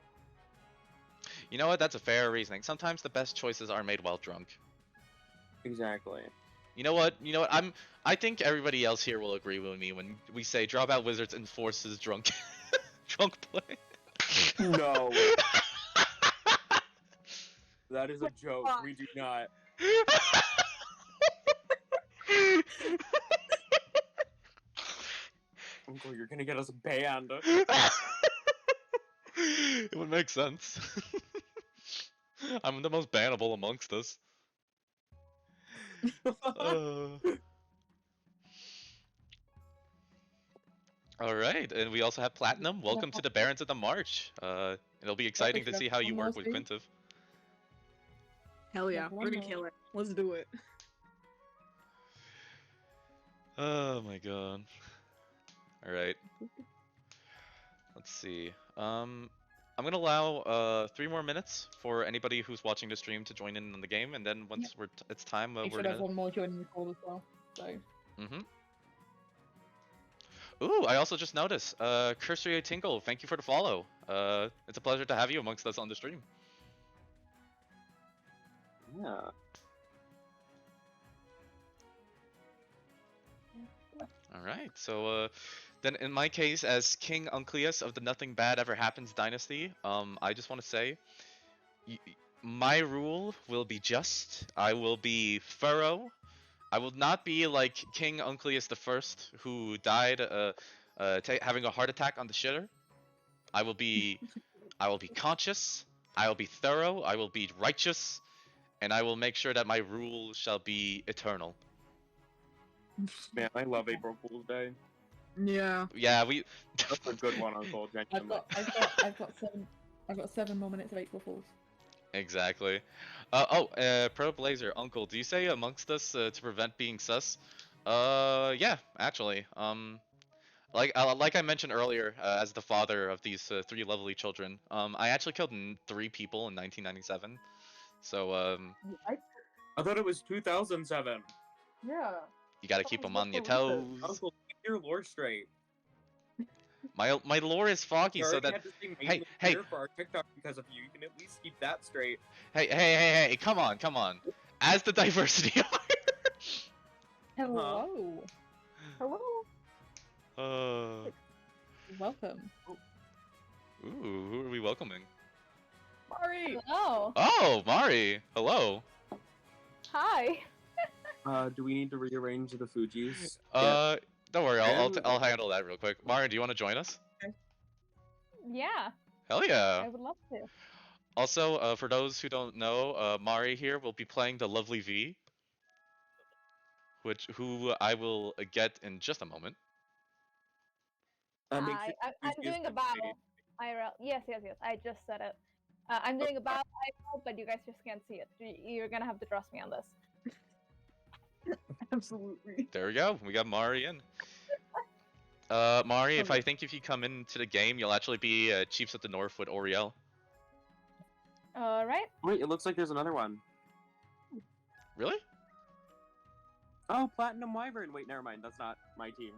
You know what? That's a fair reasoning. Sometimes the best choices are made while drunk. Exactly. You know what? You know what? I think everybody else here will agree with me when we say Dropout Wizards enforces drunk drunk play. No. That is a joke. We do not. Uncle, you're gonna get us banned. It would make sense. I'm the most bannable amongst us. All right, and we also have Platinum. Welcome to the Barons of the March. It'll be exciting to see how you work with Quintiv. Hell yeah, we're gonna kill it. Let's do it. Oh my god. All right. Let's see. I'm gonna allow 3 more minutes for anybody who's watching the stream to join in on the game, and then once it's time, We we're should gonna. have one more joining the call as well. So. Ooh, I also just noticed. Cursory Tinkle, thank you for the follow. It's a pleasure to have you amongst us on the stream. Yeah. All right, so then in my case, as King Uncleus of the Nothing Bad Ever Happens dynasty, I just want to say, my rule will be just. I will be thorough. I will not be like King Uncleus the First, who died having a heart attack on the shitter. I will be conscious. I will be thorough. I will be righteous, and I will make sure that my rule shall be eternal. Man, I love April Fool's Day. Yeah. Yeah, we. That's a good one, Uncle. Genuinely. I've got 7 more minutes of April Fools. Exactly. Pro Blazer, Uncle, do you say amongst us to prevent being sus? Yeah, actually. Like I mentioned earlier, as the father of these 3 lovely children, I actually killed 3 people in 1997. So I thought it was 2007. Yeah. you gotta keep them on your toes. Uncle, keep your lore straight. My lore is foggy, so that. Hey, for our TikTok because of you. You can at least keep that straight. Hey, come on. As the diversity. Hello. Hello. Welcome. Ooh, who are we welcoming? Mari. Oh, Oh, Mari. Hello. hi. Do we need to rearrange the Fujis? Don't worry. I'll handle that real quick. Mari, do you want to join us? Yeah, Hell yeah. I would love to. Also, for those who don't know, Mari here will be playing the lovely V, who I will get in just a moment. Make sure I'm you doing a use battle. IRL. Yes. I just said it. I'm doing a battle IRL, but you guys just can't see it. You're gonna have to trust me on this. Absolutely. There we go. We got Mari in. Mari, if Okay. I think if you come into the game, you'll actually be Chiefs of the North with Oriel. All right. Wait, it looks like there's another one. Really? Oh, Platinum Wyvern. Wait, never mind. That's not my team.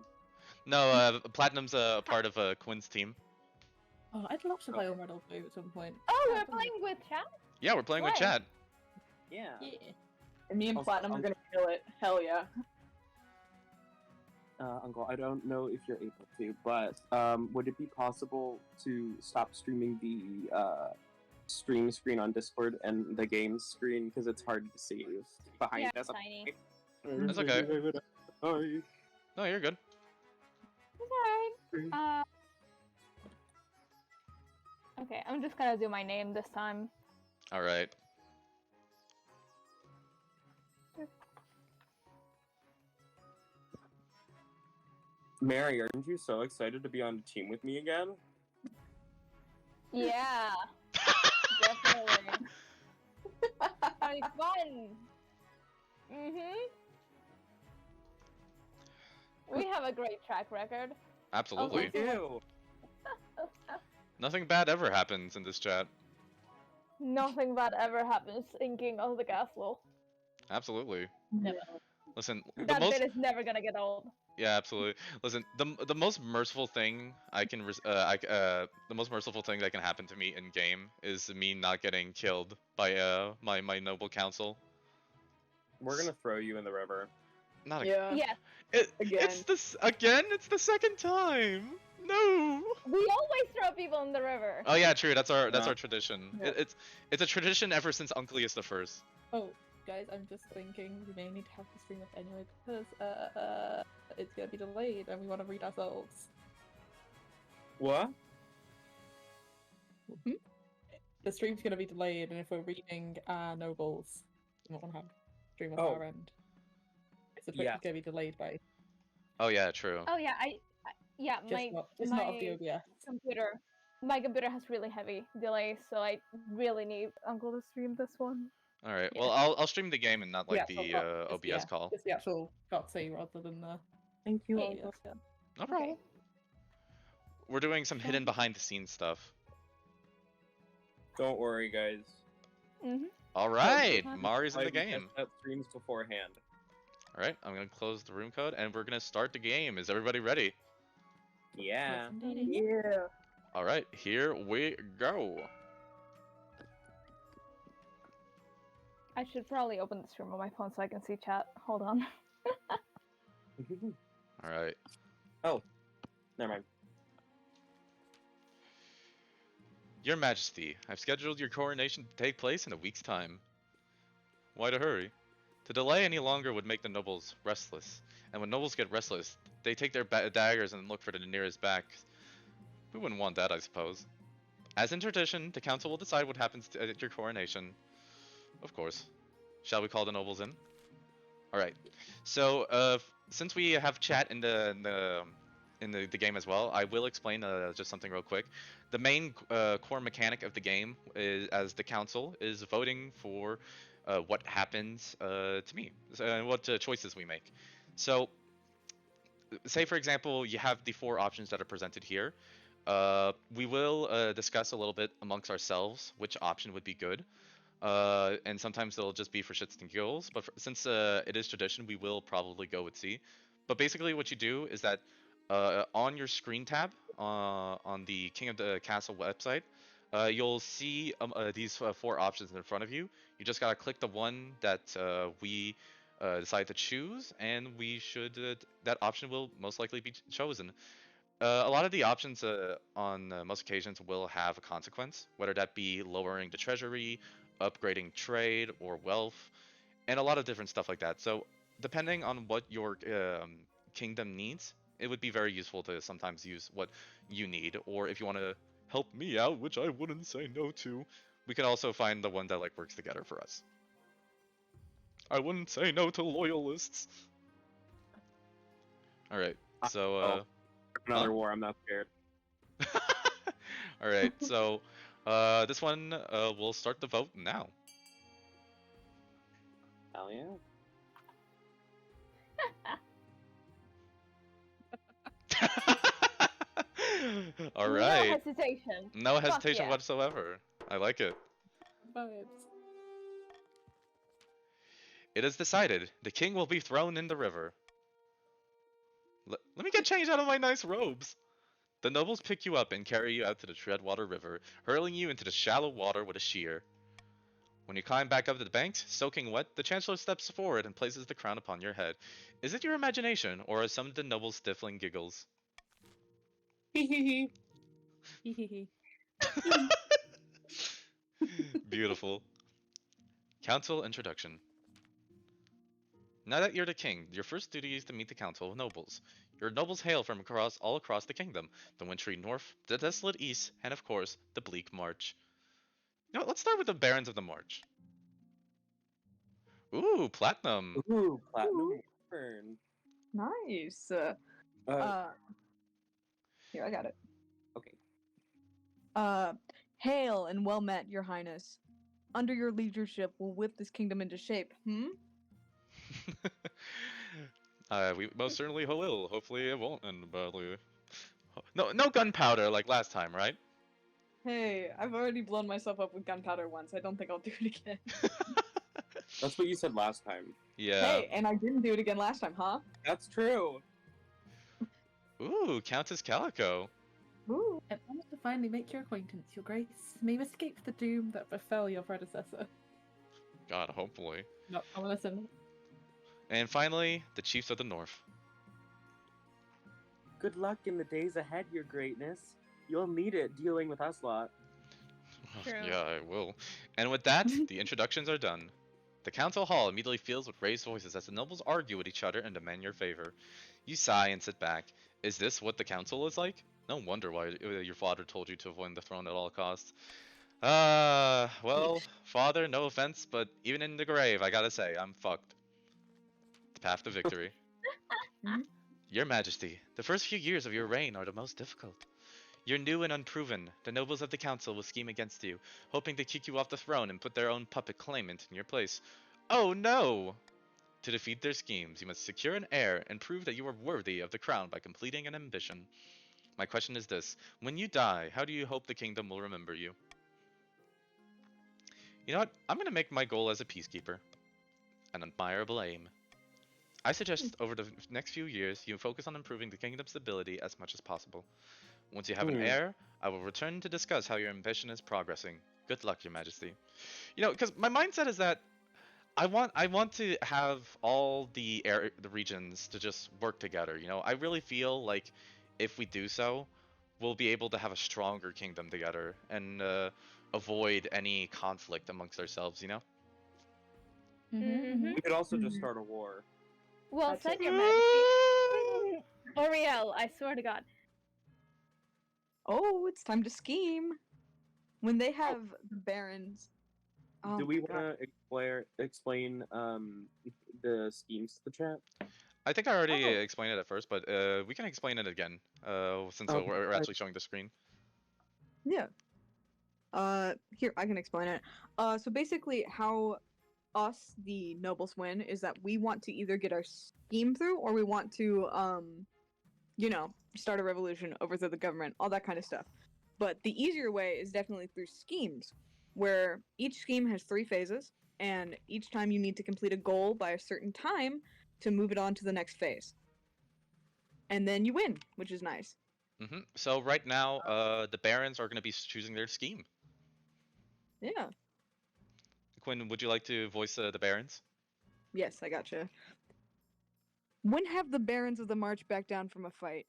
No, Platinum's a part of Quinn's team. Oh, I'd love to play on Red Old Blue at some point. Oh, Yeah, we're something- playing with chat. Yeah, we're playing with Play. Chad. Yeah. Yeah. And me and Also, Platinum are gonna kill it. Hell yeah. Uncle, I don't know if you're able to, but would it be possible to stop streaming the stream screen on Discord and the game screen because it's hard to see behind Yeah, us? tiny. That's okay. Sorry. No, you're good. It's alright. Okay, I'm just gonna do my name this time. All right. Mary, aren't you so excited to be on the team with me again? Yeah, definitely. Very fun. We have a great track record. Absolutely. Okay. Ew. Nothing bad ever happens in this chat. Nothing bad ever happens thinking of the castle. Absolutely. Never. Listen, the That most bit is never gonna get old. yeah, absolutely. Listen, the most merciful thing I can the most merciful thing that can happen to me in game is me not getting killed by my noble council. We're gonna throw you in the river. Not Yeah. Yes, It's this again. It's the second time. No. we always throw people in the river. Oh yeah, true. That's our Yeah. tradition. Yeah. It's a tradition ever since Uncleus the First. Oh, guys, I'm just thinking we may need to have the stream up anyway because it's gonna be delayed and we want to read ourselves. What? The stream's gonna be delayed, and if we're reading our nobles, we don't want to have stream on Oh. our end. So Twitch Yeah. is gonna be delayed by Oh yeah, true. Oh yeah, yeah, just not of the OBS. computer. My computer has really heavy delays, so I really need Uncle to stream this one. All right. Yeah. Well, I'll stream the game and not like actual the just- OBS yeah, call. Just the actual Gotsy rather than the Thank you. Yeah. OBS. Yeah. No problem. We're doing some hidden behind the scenes stuff. Don't worry, guys. All right, fun. Mari's in the We test game. out streams beforehand. All right, I'm gonna close the room code and we're gonna start the game. Is everybody ready? Yeah. Yes, indeed. Yeah. All right, here we go. I should probably open this room on my phone so I can see chat. Hold on. All right. Never mind. Your Majesty, I've scheduled your coronation to take place in a week's time. Why to hurry? To delay any longer would make the nobles restless, and when nobles get restless, they take their daggers and look for the nearest back. We wouldn't want that, I suppose. As in tradition, the council will decide what happens at your coronation. Of course. Shall we call the nobles in? All right. So, since we have chat in the game as well, I will explain just something real quick. The main core mechanic of the game is, as the council, is voting for what happens to me, and what choices we make. So, say for example, you have the 4 options that are presented here. We will discuss a little bit amongst ourselves which option would be good. And sometimes it'll just be for shits and giggles, but since it is tradition, we will probably go with C. But basically what you do is that on your screen tab on the King of the Castle website, you'll see these 4 options in front of you. You just gotta click the one that we decide to choose, and we should that option will most likely be chosen. A lot of the options on most occasions will have a consequence, whether that be lowering the treasury, upgrading trade or wealth, and a lot of different stuff like that. So depending on what your kingdom needs, it would be very useful to sometimes use what you need, or if you want to help me out, which I wouldn't say no to, we could also find the one that like works together for us. I wouldn't say no to loyalists. All right, so Another huh? war. I'm not scared. All right, so this one we'll start the vote now. Hell yeah. All No right, hesitation. no Fuck hesitation yeah. whatsoever. I like it. Vibes. It is decided. The king will be thrown in the river. Let me get changed out of my nice robes. The nobles pick you up and carry you out to the Treadwater River, hurling you into the shallow water with a sheer. When you climb back up to the banks, soaking wet, the Chancellor steps forward and places the crown upon your head. Is it your imagination, or are some of the nobles stifling giggles? Hehehe. Beautiful. Council introduction. Now that you're the king, your first duty is to meet the council of nobles. Your nobles hail from all across the kingdom, the wintry north, the desolate east, and of course, the bleak march. You know what, let's start with the barons of the march. Ooh, platinum. Ooh, platinum burn. Nice. Uh, Here, I got it. okay. Hail and well met, your highness. Under your leadership, we'll whip this kingdom into shape. We most certainly will. Hopefully it won't end badly. No gunpowder like last time, right? Hey, I've already blown myself up with gunpowder once. I don't think I'll do it again. That's what you said last time. Yeah. Hey, and I didn't do it again last time, huh? That's true. Ooh, Countess Calico. Ooh. And honest to finally make your acquaintance, your grace may escape the doom that befell your predecessor. God, hopefully. No, I'm listen. And finally, the chiefs of the north. Good luck in the days ahead, your greatness. You'll need it dealing with us lot. True. Yeah, I will. And with that, the introductions are done. The council hall immediately fills with raised voices as the nobles argue with each other and demand your favor. You sigh and sit back. Is this what the council is like? No wonder why your father told you to avoid the throne at all costs. Well, father, no offense, but even in the grave, I gotta say, I'm fucked. The path to victory. Your Majesty, the first few years of your reign are the most difficult. You're new and unproven. The nobles of the council will scheme against you, hoping to kick you off the throne and put their own puppet claimant in your place. Oh no! To defeat their schemes, you must secure an heir and prove that you are worthy of the crown by completing an ambition. My question is this: when you die, how do you hope the kingdom will remember you? You know what? I'm gonna make my goal as a peacekeeper. An admirable aim. I suggest over the next few years, you focus on improving the kingdom's stability as much as possible. Once you have an heir, I will return to discuss how your ambition is progressing. Good luck, Your Majesty. You know, because my mindset is that I want to have all the regions to just work together. You know, I really feel like if we do so, we'll be able to have a stronger kingdom together and avoid any conflict amongst ourselves. You know. Mhm. We could also just start a war. Well That's said, it. Your Majesty. Oriel, I swear to God. Oh, it's time to scheme. When they have the barons. Oh Do we my God. want to explain the schemes to the chat? I think I already Oh. explained it at first, but we can explain it again since Okay. we're actually showing the screen. Yeah. Here, I can explain it. So basically, how us, the nobles, win is that we want to either get our scheme through or we want to, start a revolution, overthrow the government, all that kind of stuff. But the easier way is definitely through schemes, where each scheme has 3 phases, and each time you need to complete a goal by a certain time to move it on to the next phase. And then you win, which is nice. So right now, the barons are going to be choosing their scheme. Yeah. Quinn, would you like to voice the barons? Yes, I gotcha. When have the barons of the march back down from a fight?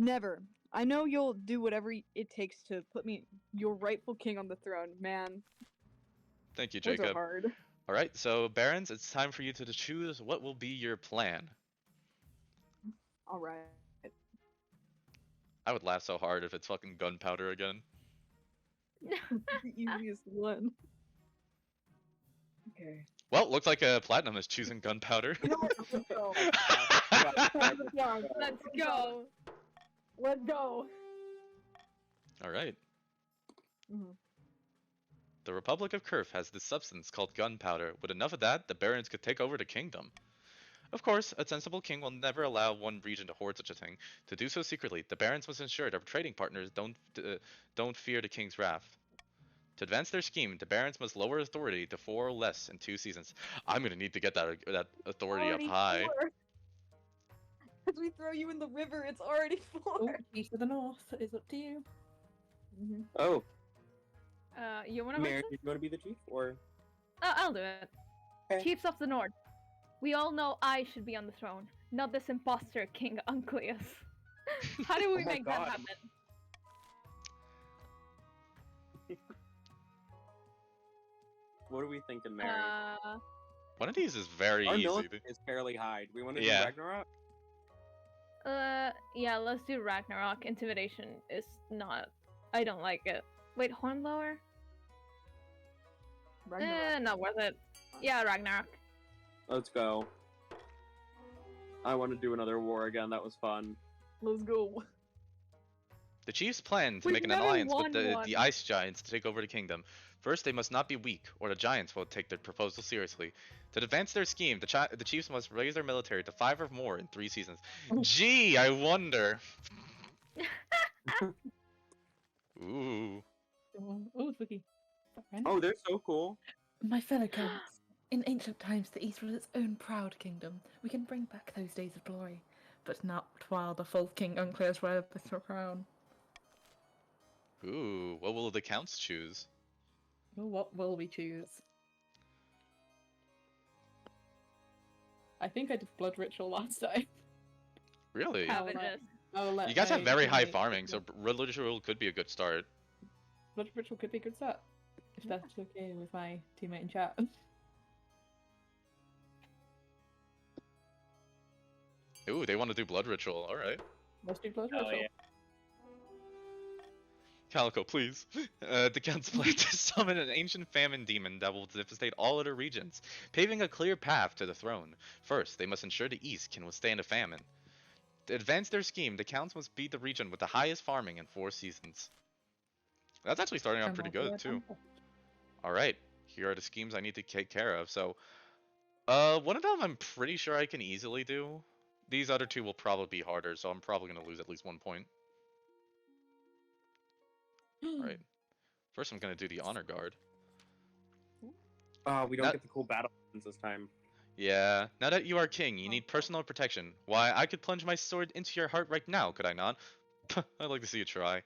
Never. I know you'll do whatever it takes to put me your rightful king on the throne, man. Thank you, Those are Jacob. hard. All right, so barons, it's time for you to choose what will be your plan. All right. I would laugh so hard if it's fucking gunpowder again. The easiest one. Okay. Well, looks like Platinum is choosing gunpowder. You know what? Let's go. Let's go. Let's go. All right. Mhm. The Republic of Kurf has this substance called gunpowder. With enough of that, the barons could take over the kingdom. Of course, a sensible king will never allow one region to hoard such a thing. To do so secretly, the barons must ensure their trading partners don't fear the king's wrath. To advance their scheme, the barons must lower authority to 4 or less in 2 seasons. I'm gonna need to get that authority up Already high. 4. As we throw you in the river, it's already 4. Oh, Chief of the North is up to you. Mhm. Oh, You wanna Mary, mention? did you want to be the chief or? I'll do it. Okay. Chiefs of the North. We all know I should be on the throne, not this imposter King Uncleus. How do we Oh my make that God. happen? What are we thinking, Mary? One of these is very Our easy. military is fairly high. Do we want to Yeah. do Ragnarok? Yeah, let's do Ragnarok. Intimidation is not. I don't like it. Wait, Hornblower? Ragnarok. Not worth it. Yeah, Ragnarok. Let's go. I want to do another war again. That was fun. Let's go. The chiefs plan to We've make an never alliance with won the one. ice giants to take over the kingdom. First, they must not be weak, or the giants will take their proposal seriously. To advance their scheme, the chiefs must raise their military to 5 or more in 3 seasons. Gee, I wonder. Ooh. Oh, spooky. Oh, they're so cool. My fellow counts, in ancient times the East was its own proud kingdom. We can bring back those days of glory, but not while the false King Uncleus wears the crown. Ooh, what will the counts choose? Oh, what will we choose? I think I did blood ritual last time. Really? How- Savages. I'll let You guys have my very high teammate farming, pick so one. blood ritual could be a good start. Blood ritual could be a good start. If that's okay with my teammate in chat. Ooh, they want to do blood ritual. All right. Let's do blood Hell ritual. yeah. Calico, please. The counts plan to summon an ancient famine demon that will devastate all other regions, paving a clear path to the throne. First, they must ensure the East can withstand a famine. To advance their scheme, the counts must beat the region with the highest farming in 4 seasons. That's actually starting out And pretty we'll do good, it too. on- Alright, here are the schemes I need to take care of. So, one of them I'm pretty sure I can easily do. These other 2 will probably be harder, so I'm probably going to lose at least 1 point. Alright. First, I'm going to do the Honor Guard. We don't That- get the cool battle weapons this time. Yeah, now that you are king, you need personal protection. Why, I could plunge my sword into your heart right now, could I not? I'd like to see you try.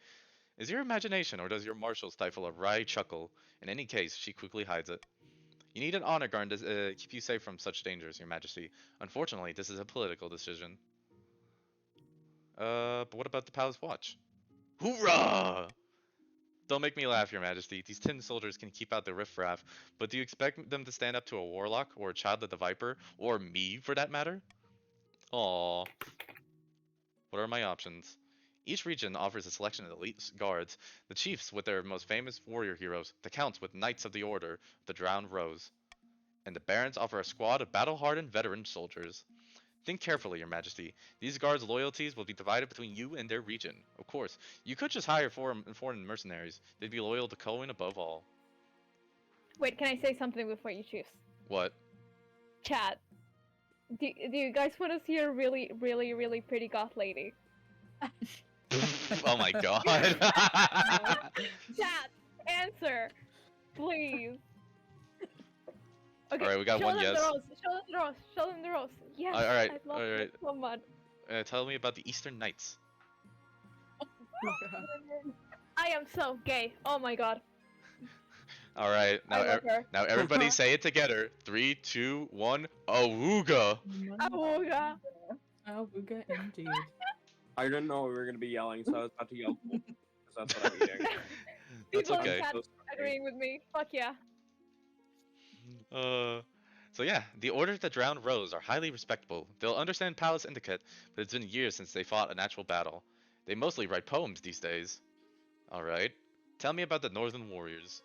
Is your imagination, or does your marshal stifle a wry chuckle? In any case, she quickly hides it. You need an honor guard to keep you safe from such dangers, your majesty. Unfortunately, this is a political decision. But what about the Palace Watch? Hoorah! Don't make me laugh, your majesty. These tin soldiers can keep out the riffraff, but do you expect them to stand up to a warlock, or a child of the viper, or me, for that matter? Aww. What are my options? Each region offers a selection of elite guards, the chiefs with their most famous warrior heroes, the counts with knights of the order, the drowned rose, and the barons offer a squad of battle-hardened veteran soldiers. Think carefully, your majesty. These guards' loyalties will be divided between you and their region. Of course, you could just hire foreign mercenaries. They'd be loyal to Cohen above all. Wait, can I say something before you choose? What? Chat. Do you guys want to see a really, really, really pretty goth lady? Oh my god. Chat, answer, please. Okay, Alright, we got show one them yes. The rose. Show them the rose. Show them the rose. Yes. Alright, I love alright. it so much. Tell me about the Eastern Knights. I am so gay. Oh my god. Alright, I love her. now everybody say it together. 3, 2, 1. Awooga! Awooga. Awooga indeed. I didn't know we were gonna be yelling, so I was about to yell because that's what I'm eating. That's People okay. in chat So sorry. agreeing with me. Fuck yeah. So yeah, the Order of the Drowned Rose are highly respectable. They'll understand Palace Indicate, but it's been years since they fought an actual battle. They mostly write poems these days. Alright. Tell me about the Northern Warriors.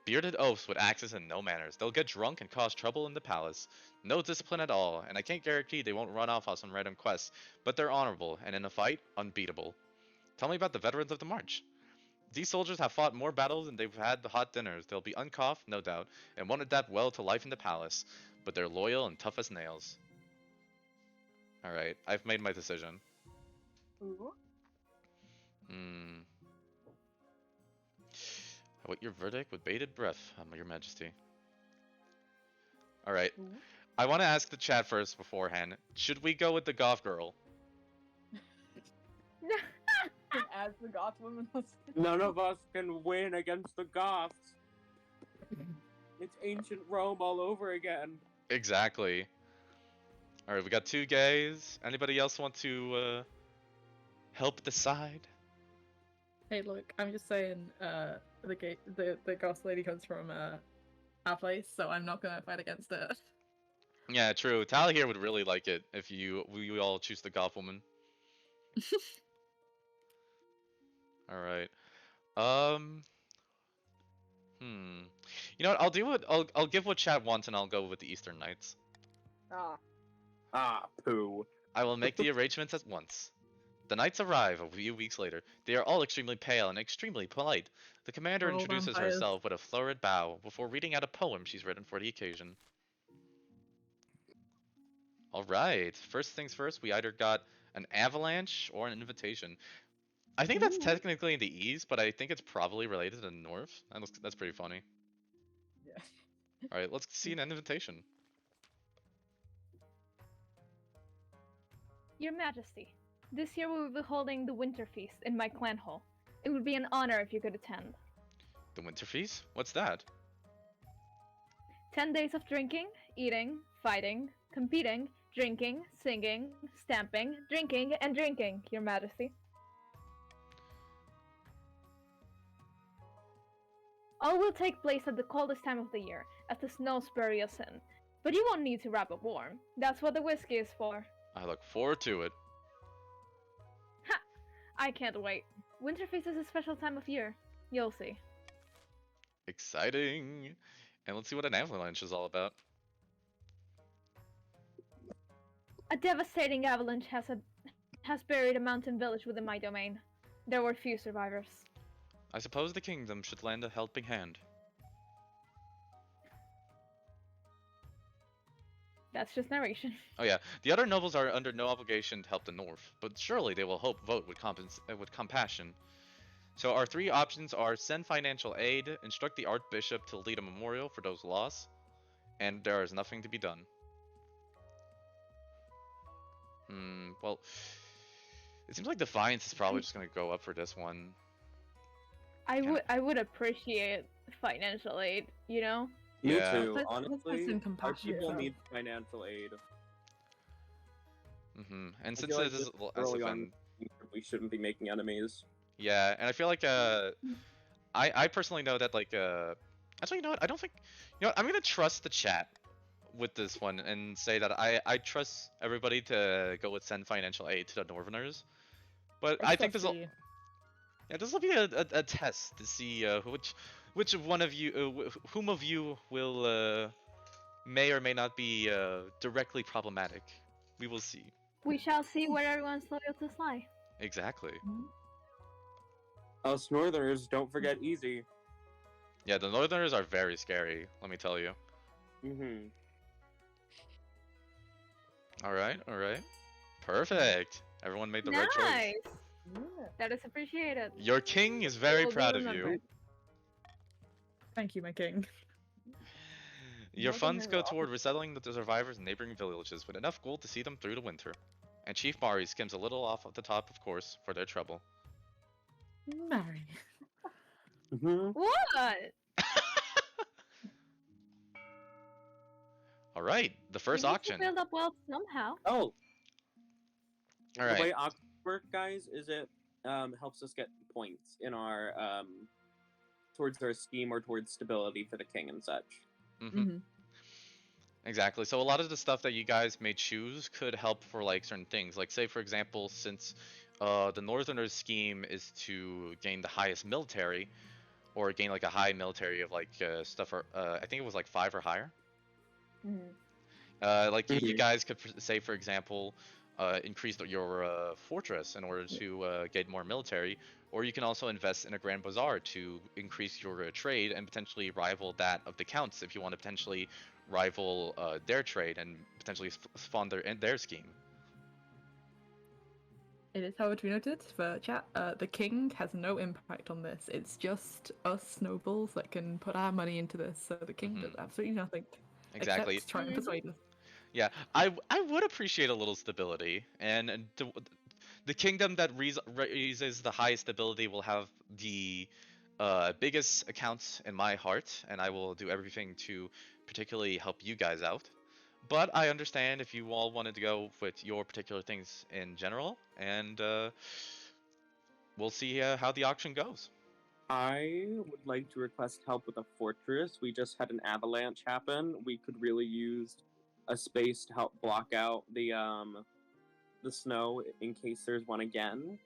Bearded oafs with axes and no manners. They'll get drunk and cause trouble in the palace. No discipline at all, and I can't guarantee they won't run off on some random quests, but they're honorable, and in a fight, unbeatable. Tell me about the veterans of the March. These soldiers have fought more battles than they've had the hot dinners. They'll be uncoughed, no doubt, and won't adapt well to life in the palace, but they're loyal and tough as nails. Alright, I've made my decision. Ooh. Hmm. I await your verdict with bated breath, Your Majesty. Alright. Ooh. I want to ask the chat first beforehand. Should we go with the goth girl? As the goth woman was. None of us can win against the Goths. It's ancient Rome all over again. Exactly. Alright, we got 2 gays. Anybody else want to help decide? Hey, look, I'm just saying, the ghost lady comes from our place, so I'm not gonna fight against it. Yeah, true. Tally here would really like it if we all choose the goth woman. Alright. You know what? I'll do what I'll give what chat wants, and I'll go with the Eastern Knights. Ah, poo. I will make the arrangements at once. The knights arrive a few weeks later. They are all extremely pale and extremely polite. The commander We're all introduces vampires. herself with a florid bow before reading out a poem she's written for the occasion. Alright, first things first, we either got an avalanche or an invitation. I think that's Ooh. technically in the east, but I think it's probably related to the north. That's pretty funny. Yeah. Alright, let's see an invitation. Your Majesty, this year we will be holding the Winter Feast in my clan hall. It would be an honor if you could attend. The Winter Feast? What's that? 10 days of drinking, eating, fighting, competing, drinking, singing, stamping, drinking, and drinking, Your Majesty. All will take place at the coldest time of the year, as the snows bury us in. But you won't need to wrap up warm. That's what the whiskey is for. I look forward to it. Ha! I can't wait. Winterfeast is a special time of year. You'll see. Exciting! And let's see what an avalanche is all about. A devastating avalanche has buried a mountain village within my domain. There were few survivors. I suppose the kingdom should lend a helping hand. That's just narration. Oh yeah, the other nobles are under no obligation to help the north, but surely they will vote with compassion. So our 3 options are send financial aid, instruct the archbishop to lead a memorial for those lost, and there is nothing to be done. Well, it seems like Defiance is probably just gonna go up for this one. I would appreciate financial aid, you know? Me Yeah. too. Let's Honestly, listen our compassionate people for- need financial aid. And I since feel like this is this as early if on, we shouldn't be making enemies. yeah, and I feel like I personally know that like actually you know what, I don't think, you know what, I'm gonna trust the chat with this one and say that I trust everybody to go with send financial aid to the Northerners, but I think this will, yeah, this will be a test to see which one of you whom of you will may or may not be directly problematic. We will see. We shall see where everyone's loyalties lie. Exactly. Us Northerners don't forget easy. Yeah, the Northerners are very scary, let me tell you. Mm-hmm. Alright. Perfect. Everyone made the right choice. Nice! Yeah. That is appreciated. Your king is very Will do proud of remember. you. Thank you, my king. Your funds Northerners go are toward resettling the survivors in neighboring villages with enough gold to see them through the winter. And Chief Mari skims a little off of the top, of course, for their trouble. Mary. Mm-hmm. What? Alright, the first We need auction. to build up wealth somehow. Oh, the way Alright, auctions work, guys, is it helps us get points in our towards our scheme or towards stability for the king and such. exactly. So a lot of the stuff that you guys may choose could help for like certain things. Like say for example, since the Northerners' scheme is to gain the highest military, or gain like a high military of like stuff, or I think it was like 5 or higher. Like you Mhm. guys could say, for example, increase your fortress in order to get more military, or you can also invest in a grand bazaar to increase your trade and potentially rival that of the counts if you want to potentially rival their trade and potentially spawn their scheme. It is, however, to be noted for chat, the king has no impact on this. It's just us nobles that can put our money into this, so the king does absolutely nothing. Exactly. Except try and persuade us. Yeah, I would appreciate a little stability, and the kingdom that raises the highest stability will have the biggest accounts in my heart, and I will do everything to particularly help you guys out. But I understand if you all wanted to go with your particular things in general, and we'll see how the auction goes. I would like to request help with a fortress. We just had an avalanche happen. We could really use a space to help block out the snow in case there's one again.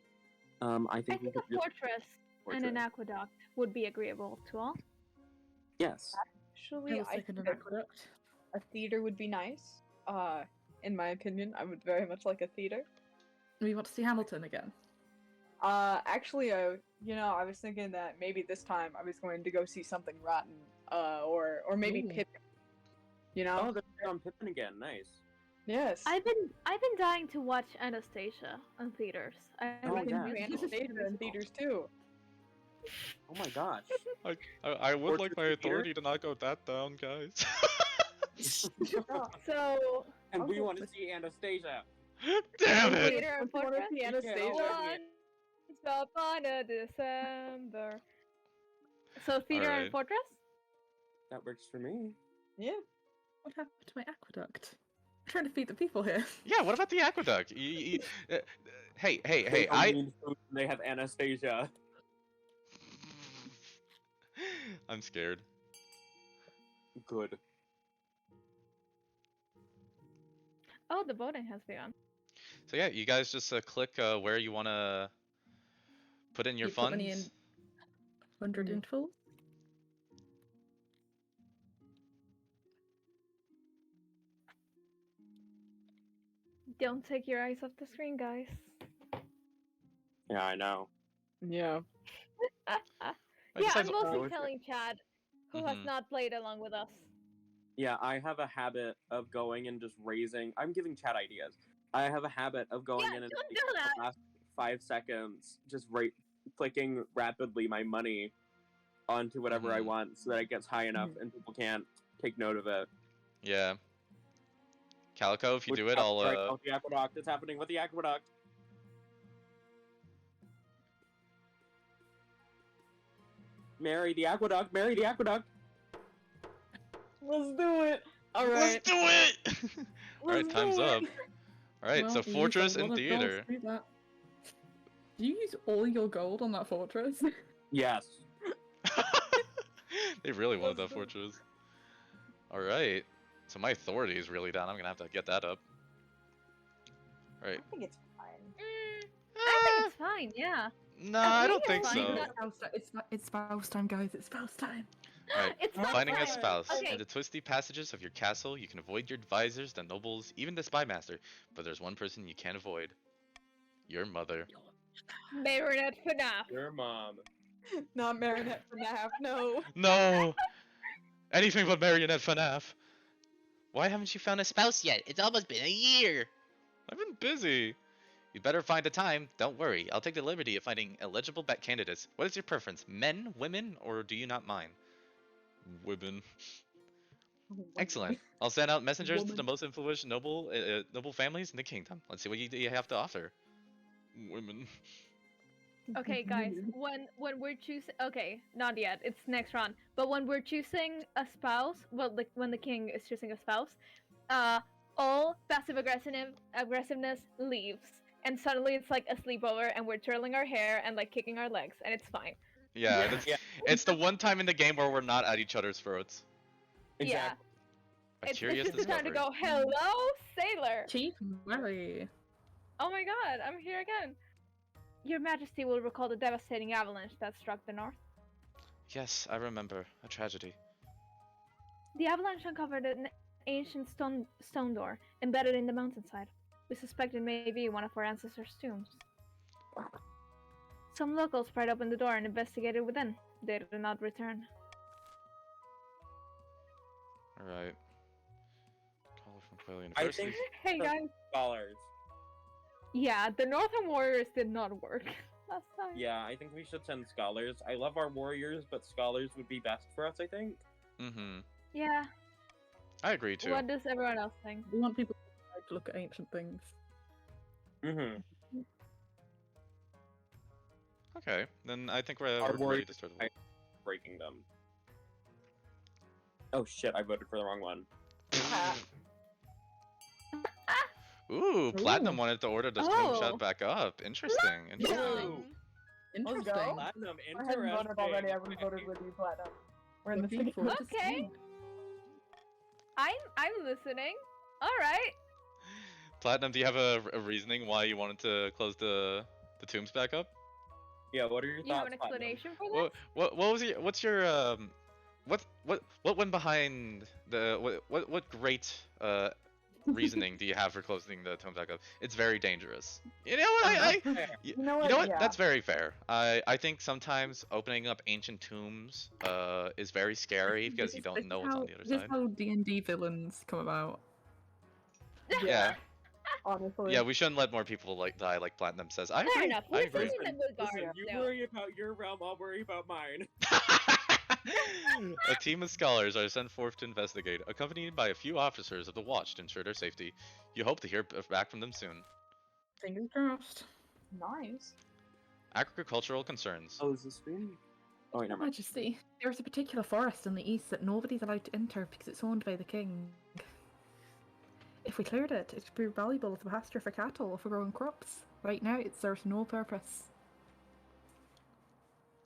I I think we think could a just fortress and an aqueduct would be agreeable to all. Yes. Actually, was I thinking think of aqueduct. a theater would be nice. In my opinion, I would very much like a theater. We want to see Hamilton again. Actually, I was thinking that maybe this time I was going to go see something rotten, or maybe Ooh. Pippin. You know? Oh, they're on Pippin again. Nice. Yes. I've been dying to watch Anastasia on theaters. I Oh, like yeah. the musical. Anastasia in theaters too. Oh my gosh. I would like my Fortress theater? authority to not go that down, guys. So And we Oh, want to see Anastasia. Damn it! theater and Don't you want to fortress. see Yeah, Anastasia? I'll Once upon a December. So theater Alright. and fortress. That works for me. Yeah. What happened to my aqueduct? I'm trying to feed the people here. Yeah, what about the aqueduct? Hey, They don't need food, they have Anastasia. I'm scared. Good. Oh, the voting has begun. So yeah, you guys just click where you want to put in your You put money funds. in 100 intervals. Don't take your eyes off the screen, guys. Yeah, I know. Yeah. Yeah, Besides- I'm mostly Okay. telling Chad, who has Mhm. not played along with us. Yeah, I have a habit of going and just raising. I'm giving chat ideas. I have a habit of going Yeah, in and don't like, do that. the last 5 seconds just clicking rapidly my money onto whatever I Mhm. want so that it gets high enough and people can't take note of it. Yeah. Calico, if you Which do it, happens right I'll now with the aqueduct. It's happening with the aqueduct. Marry the aqueduct. Marry the aqueduct. Let's do it. All Let's right. do it! Alright, Let's time's do up. it. Alright, Well, so you used a fortress lot and of gold theater. to do that. Do you use all your gold on that fortress? Yes. They really wanted that Let's do it. fortress. Alright. So my authority is really down. I'm gonna have to get that up. Alright. I think it's fine. I think it's fine, yeah. Nah, I don't think think it's so. fine. It's spouse time, guys. It's spouse time. Alright. It's not Finding a fine. spouse. Okay. In the twisty passages of your castle, you can avoid your advisors, the nobles, even the spy master. But there's one person you can't avoid. Your mother. Marinette FNAF. Your mom. Not Marinette FNAF, no. No! Anything but Marionette FNAF. Why haven't you found a spouse yet? It's almost been a year! I've been busy. You better find a time. Don't worry. I'll take the liberty of finding eligible candidates. What is your preference? Men, women, or do you not mind? Women. Excellent. I'll send out messengers to the most influential noble families in the kingdom. Let's see what you have to offer. Women. Okay, guys. When we're choosing, okay, not yet. It's next round. But when we're choosing a spouse, well, like when the king is choosing a spouse, all passive aggressiveness leaves, and suddenly it's like a sleepover, and we're twirling our hair and like kicking our legs, and it's fine. Yeah, Yeah. it's the one time in the game where we're not at each other's throats. Exactly. A It's curious just the time to discovery. go, hello, sailor. Chief Mary. Oh my god, I'm here again. Your Majesty will recall the devastating avalanche that struck the north. Yes, I remember. A tragedy. The avalanche uncovered an ancient stone door embedded in the mountainside. We suspect it may be one of our ancestors' tombs. Some locals pried open the door and investigated within. They did not return. Alright. Caller from Quail I University. think Hey guys. scholars. Yeah, the Northern Warriors did not work last time. Yeah, I think we should send scholars. I love our warriors, but scholars would be best for us, I think. Mm-hmm. Yeah. I agree too. What does everyone else think? We want people to look at ancient things. Mm-hmm. Okay, then I think Our we're ready warriors to start. I- breaking them. Oh shit, I voted for the wrong one. Ooh, Platinum wanted to order the stream Oh. chat back up. Interesting. Interesting. Ooh. Interesting. Platinum, I hadn't voted already. I would have interesting. voted with you, Platinum. We're in the Looking same forward to Okay. seeing. I'm listening. All right. Platinum, do you have a reasoning why you wanted to close the tombs back up? Yeah, what are your You have thoughts, an Platinum? explanation for this? What was your what went behind the what great reasoning do you have for closing the tombs back up? It's very dangerous. You know what You know you know what? Yeah. That's very fair. I think sometimes opening up ancient tombs is very scary because you don't know what's on the other This side. is how D&D villains come about. Yeah. Honestly. Yeah, we shouldn't let more people like die like Platinum says. I Fair agree. enough. I We're agree. thinking the good guard. Listen, you now. worry about your realm, I'll worry about mine. A team of scholars are sent forth to investigate, accompanied by a few officers of the watch to ensure their safety. You hope to hear back from them soon. Fingers crossed. Nice. Agricultural concerns. Oh, is this stream? Oh, wait, never mind. Majesty, there's a particular forest in the east that nobody's allowed to enter because it's owned by the king. If we cleared it, it would be valuable as a pasture for cattle or for growing crops. Right now, it serves no purpose.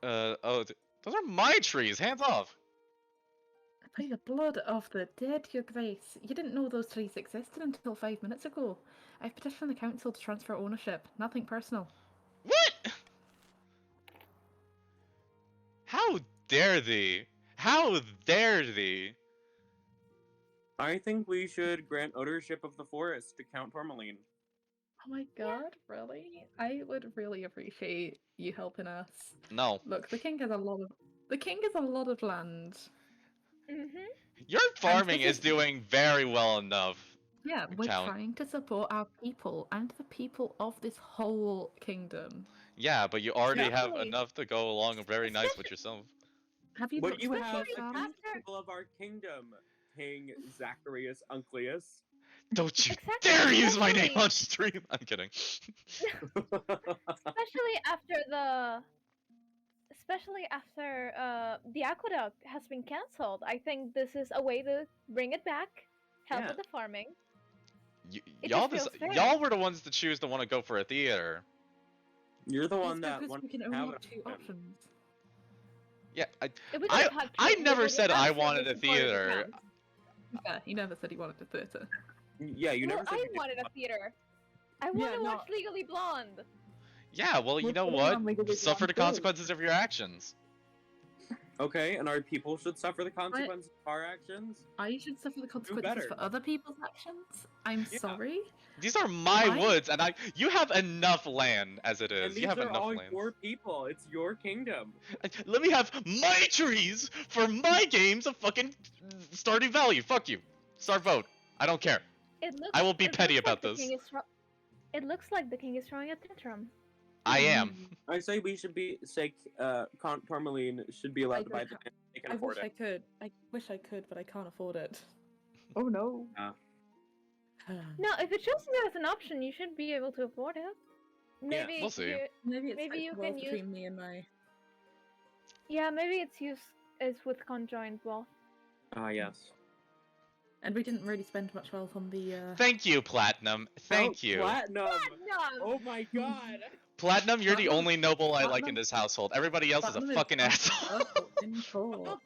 Those are my trees. Hands off. By the blood of the dead, your grace, you didn't know those trees existed until 5 minutes ago. I've petitioned the council to transfer ownership. Nothing personal. What? How dare thee? How dare thee? I think we should grant ownership of the forest to Count Tourmaline. Oh my god, really? I would really appreciate you helping us. No. Look, the king has a lot of land. Mhm. Your farming this is is- doing very well enough. Yeah, we're Count. trying to support our people and the people of this whole kingdom. Yeah, but you already have Exactly. enough to go along very nice with yourself. Have you What looked you at have your Especially farm? against the people of our kingdom, King Zacharias Uncleus. Don't you Exactly, dare use my name especially- on stream! I'm kidding. Especially after the aqueduct has been cancelled. I think this is a way to bring it back, help Yeah. with the farming. It Y'all, just feels fair. y'all were the ones to choose to want to go for a theater. You're the It's one that because wants we can to only have have a 2 kingdom. options. Yeah, If we I could've had I two, never we would said have I absolutely wanted a supported the theater. count. Yeah, he never said he wanted a theatre. Yeah, you Well, never said I you didn't wanted a want- theater. I want Yeah, to no. watch Legally Blonde. Yeah, well, you We're know putting what? on Legally Suffer the Blonde too. consequences of your actions. Okay, and our people should suffer the consequences of our actions? I should suffer the consequences better. for other people's actions? I'm Yeah. sorry. These are my I- woods, and you have enough land as it And is. these You have are enough all land. your people. It's your kingdom. Let me have my trees for my games of fucking Stardew Valley. Fuck you. Start vote. I don't care. It looks. I will be it petty looks like about the this. king is it looks like the king is throwing a tantrum. I am. I say we should say Count Tourmaline should be allowed to buy the land. They can I afford wish I it. could. I wish I could, but I can't afford it. Oh no. No, if it shows you as an option, you should be able to afford it. Maybe we'll see. Maybe it's Maybe you wealth can use- between me and my. yeah, maybe it's used as with conjoined wealth. Ah, yes. And we didn't really spend much wealth on the. Thank you, Platinum. Thank you. Platinum! No. Oh my god! Platinum, you're the Platinum- only noble I like in Platinum- this household. Everybody else is a Platinum fucking is asshole. purple in court.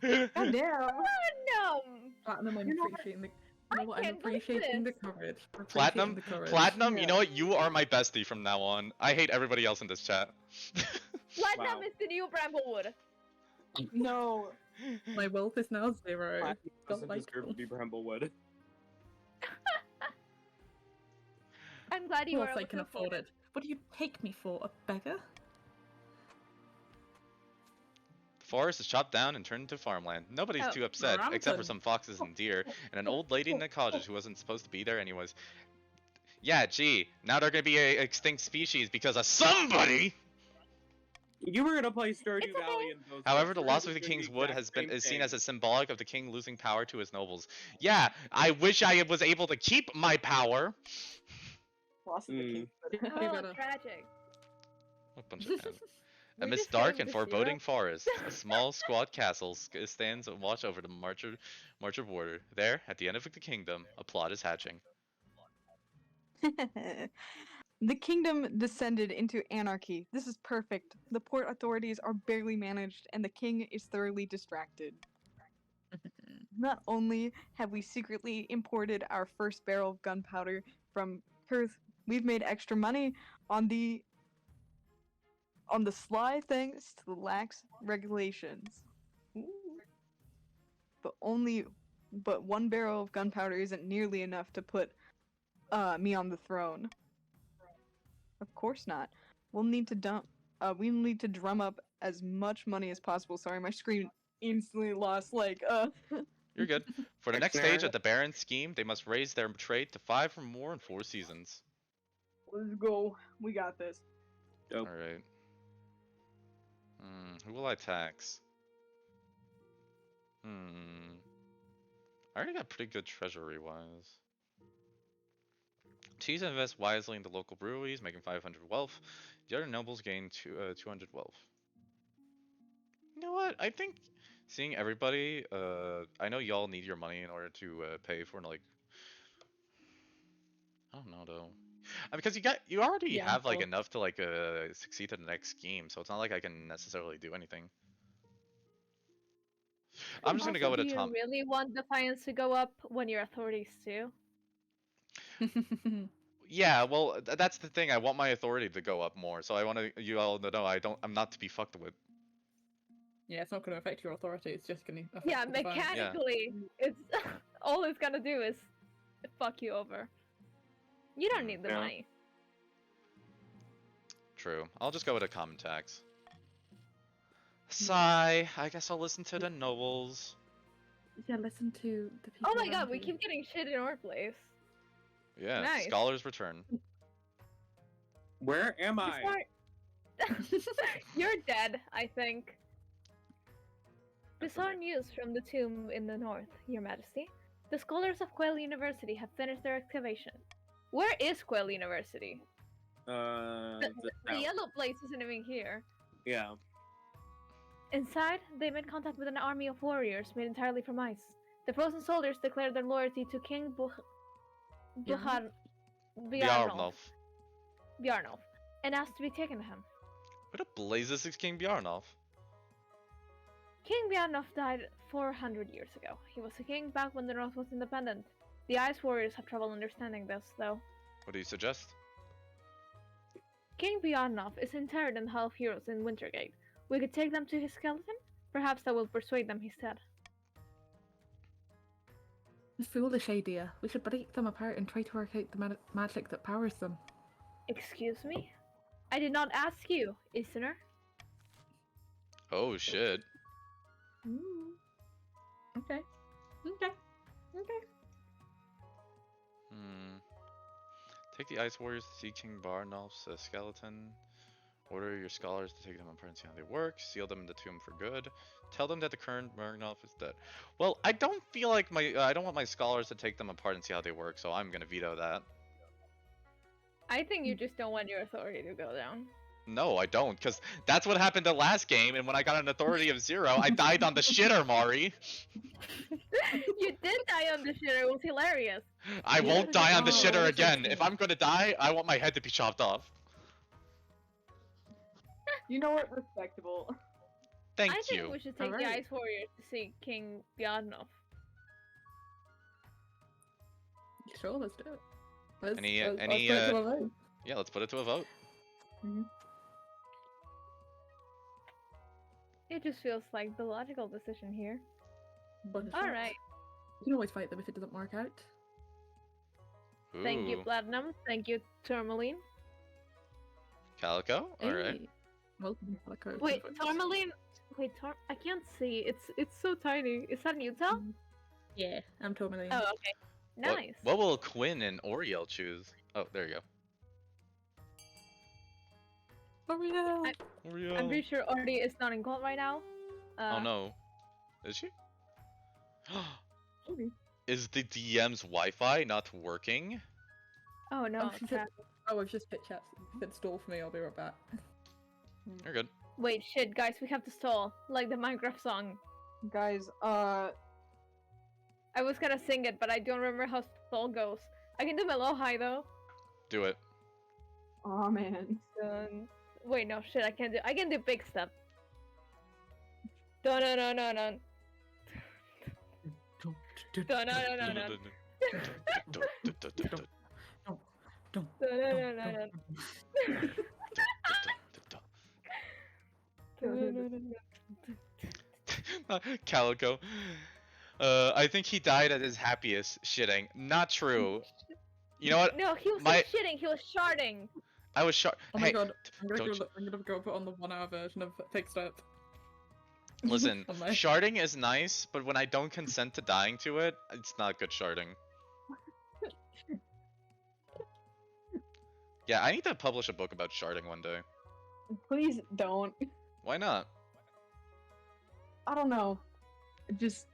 God damn. No. Platinum, I'm You know what? appreciating the. I You know what? I'm can't believe appreciating the this. courage. I'm Platinum, appreciating the courage. Platinum, you Yeah. know what? You are my bestie from now on. I hate everybody else in this chat. Platinum Wow. is the new Bramblewood. No. My wealth is now 0. He doesn't Don't like deserve to me. be Bramblewood. I'm glad you Of were course I able can to afford it. What do you take me for, a beggar? The forest is chopped down and turned into farmland. Nobody's Oh, too upset, except for rampant. some foxes and deer, and an old lady in the cottage who wasn't supposed to be there anyways. Yeah, gee, now they're gonna be a extinct species because of somebody! You were gonna play Stardew It's okay. Valley in those. However, games. the You're loss gonna of the be doing king's wood exact has been same is seen thing. as a symbolic of the king losing power to his nobles. Yeah, I wish I was able to keep my power. Lost the king. Oh, better. tragic. What bunch of men. We Amidst just dark came and to zero. foreboding forests, a small squat castle stands and watch over the Marcher border. There, at the end of the kingdom, a plot is hatching. The kingdom descended into anarchy. This is perfect. The port authorities are barely managed, and the king is thoroughly distracted. Not only have we secretly imported our first barrel of gunpowder from Perth, we've made extra money on the sly thanks to the lax regulations. Ooh. But one barrel of gunpowder isn't nearly enough to put me on the throne. Of course not. We'll need to drum up as much money as possible. Sorry, my screen instantly lost You're good. For the next Dictionary. stage of the Baron's scheme, they must raise their trade to 5 or more in 4 seasons. Let's go. We got this. Dope. Alright. Who will I tax? I already got pretty good treasury-wise. Cheese invests wisely into local breweries, making 500 wealth. The other nobles gain 200 wealth. You know what? I think seeing everybody, I know y'all need your money in order to pay for like, I don't know though. Because you already Yeah, have like both. enough to like succeed in the next scheme, so it's not like I can necessarily do anything. I'm just gonna go Also, with do a you Tom. really want defiance to go up when your authorities too? Yeah, well, that's the thing. I want my authority to go up more, so I want you all to know I'm not to be fucked with. Yeah, it's not going to affect your authority, it's just going to affect Yeah, the defiance. mechanically, it's all it's gonna do is fuck you over. You don't need the Yeah. money. True. I'll just go with a common tax. Sigh. I guess I'll listen to the nobles. Yeah, listen to the people. Oh my around god, we you. keep getting shit in our place. Yeah, Nice. scholars return. Where am I? You're dead, I think. We saw news from the tomb in the north, Your Majesty. The scholars of Quell University have finished their excavation. Where is Quell University? The The yellow place isn't even here. Yeah. Inside, they made contact with an army of warriors made entirely from ice. The frozen soldiers declared their loyalty to King Bjarnolf and asked to be taken to him. What a blazes is King Bjarnolf? King Bjarnolf died 400 years ago. He was a king back when the North was independent. The Ice Warriors have trouble understanding this, though. What do you suggest? King Bjarnolf is interred in the Hall of Heroes in Wintergate. We could take them to his skeleton? Perhaps that will persuade them he's dead. A foolish idea. We should break them apart and try to work out the magic that powers them. Excuse me? I did not ask you, listener. Oh shit. Okay. Okay. Okay. Take the Ice Warriors to see King Bjarnolf's skeleton. Order your scholars to take them apart and see how they work. Seal them in the tomb for good. Tell them that the current Bjarnolf is dead. Well, I don't feel like I don't want my scholars to take them apart and see how they work, so I'm gonna veto that. I think you just don't want your authority to go down. No, I don't, because that's what happened the last game, and when I got an authority of 0, I died on the shitter, Mari. You did die on the shitter, it was hilarious. I won't die on the Oh, shitter that's again. okay. If I'm gonna die, I want my head to be chopped off. You know what? Respectable. Thank I think you. we should take the Alright. Ice Warriors to see King Bjarnolf. Sure, let's do it. Let's, Any, let's any, put it to a vote. Yeah, let's put it to a vote. It just feels like the logical decision here. But All right. You can always fight them if it doesn't work out. Thank you, Ooh. Platinum. Thank you, Tourmaline. Calico? Alright. Hey. Welcome, Calico. Wait, Tourmaline. Wait, I can't see. It's so tiny. Is that Utah? Yeah, I'm Tourmaline. Oh, okay. Nice. What will Quinn and Oriel choose? Oh, there you go. Oriel! Oriel. I'm pretty sure Artie is not in gold right now. Oh no. Is she? Maybe. Is the DM's Wi-Fi not working? Oh no. Oh, she crap. Oh, I've just hit chat. If it's stall for me, I'll be right back. You're good. Wait, shit, guys, we have to stall. Like the Minecraft song. Guys, I was gonna sing it, but I don't remember how stall goes. I can do mellow high though. Do it. oh man. Wait, no, shit, I can't do. I can do big step. Dun dun dun dun dun. Dun dun dun dun dun. Dun dun dun dun dun. Calico. I think he died at his happiest shitting. Not true. You know what? No, he was My- not shitting, he was sharding. I was sure. Oh my Hey, god, I'm gonna, don't go, I'm gonna go put on the 1 hour version of Fixed Up. listen, On my- sharding is nice, but when I don't consent to dying to it, it's not good sharding. Yeah, I need to publish a book about sharding one day. Please don't. Why not? I don't know. Just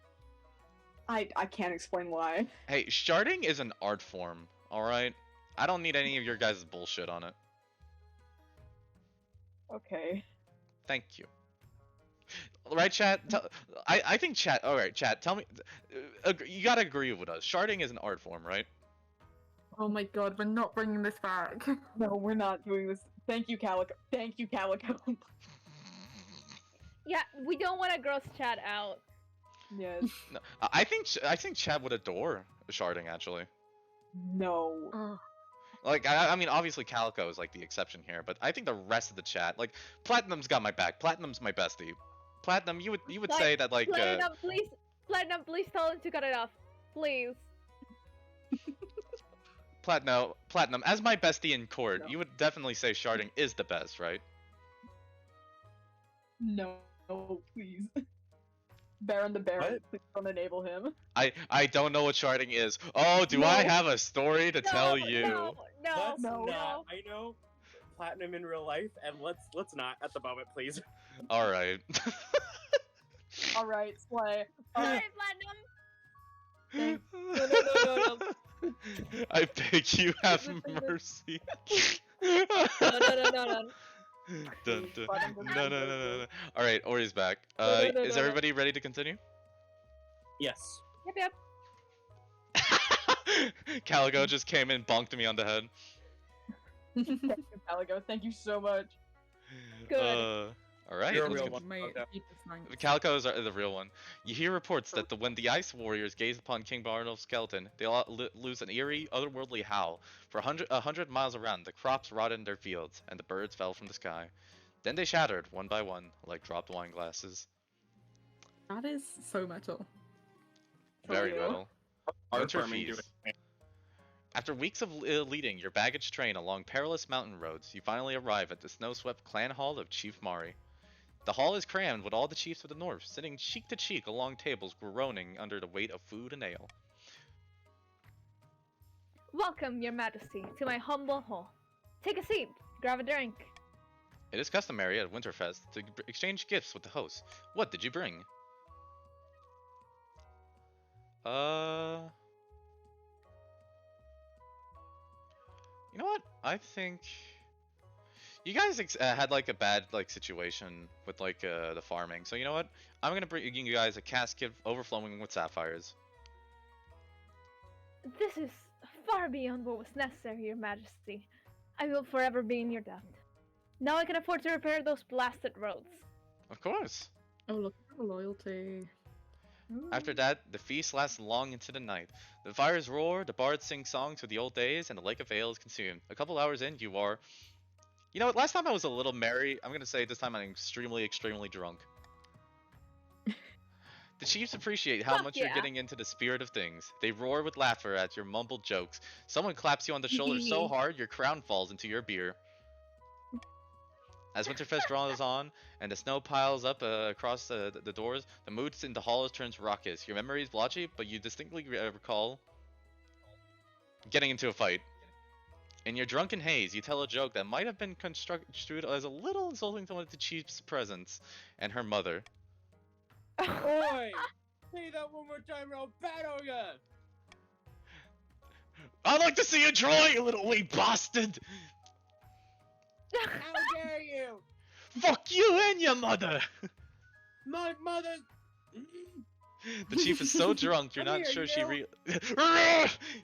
I can't explain why. Hey, sharding is an art form, alright? I don't need any of your guys' bullshit on it. Okay. Thank you. Right, chat? I think chat... Alright, chat, tell me... you gotta agree with us. Sharding is an art form, right? Oh my god, we're not bringing this back. No, we're not doing this. Thank you, Calico. Thank you, Calico. Yeah, we don't want to gross chat out. yes. No, I think chat would adore sharding, actually. No. Oh, Like, I mean, obviously Calico is, like, the exception here, but I think the rest of the chat... Like, Platinum's got my back. Platinum's my bestie. Platinum, you would say that, like... Platinum, please tell him to cut it off. Please. Platinum, as my bestie in court, No. you would definitely say sharding is the best, right? No, please. Baron the Baron, What? please don't enable him. I don't know what sharding is. Oh, do I No. have a story to tell you? No, Let's no, not. I know Platinum in real life, and let's not at the moment, please. Alright. Alright, Slay. Sorry, Platinum. No. I beg you, have mercy. No. Dun, dun. Platinum doesn't No. Alright, Ori's back. No. Is everybody ready to continue? Yes. Yep. Calico just came in, bonked me on the head. Thank you, Calico. Thank you so much. Good. Alright, You're a let's real continue. one. my Okay. deepest thanks. Calico is the real one. You hear reports that when the Ice Warriors gaze upon King Barnol's skeleton, they lose an eerie, otherworldly howl. For a hundred miles around, the crops rotted in their fields, and the birds fell from the sky. Then they shattered, one by one, like dropped wine glasses. That is so metal. Very you. metal. Art Winter farming feast. doing- After weeks of leading your baggage train along perilous mountain roads, you finally arrive at the snow-swept clan hall of Chief Mari. The hall is crammed with all the chiefs of the north, sitting cheek to cheek along tables, groaning under the weight of food and ale. Welcome, Your Majesty, to my humble hall. Take a seat. Grab a drink. It is customary at Winterfest to exchange gifts with the host. What did you bring? You know what? I think you guys had like a bad situation with like the farming. So you know what? I'm gonna bring you guys a casket overflowing with sapphires. This is far beyond what was necessary, Your Majesty. I will forever be in your debt. Now I can afford to repair those blasted roads. Of course. Oh look at the loyalty. After that, the feast lasts long into the night. The fires roar, the bards sing songs of the old days, and the lake of ale is consumed. A couple hours in, you are... You know what, last time I was a little merry. I'm gonna say this time I'm extremely, extremely drunk. The chiefs appreciate how Fuck much you're yeah. getting into the spirit of things. They roar with laughter at your mumbled jokes. Someone claps you on the shoulder so hard your crown falls into your beer. As Winterfest draws on and the snow piles up across the doors, the mood in the halls turns raucous. Your memory is blotchy, but you distinctly recall getting into a fight. In your drunken haze, you tell a joke that might have been construed as a little insulting to one of the chief's presence and her mother. Oi! Say that one more time or I'll battle ya! I'd like to see you draw, you little wee bastard! How dare you! Fuck you and your mother! My mother! The chief is so drunk you're Come not here, sure you.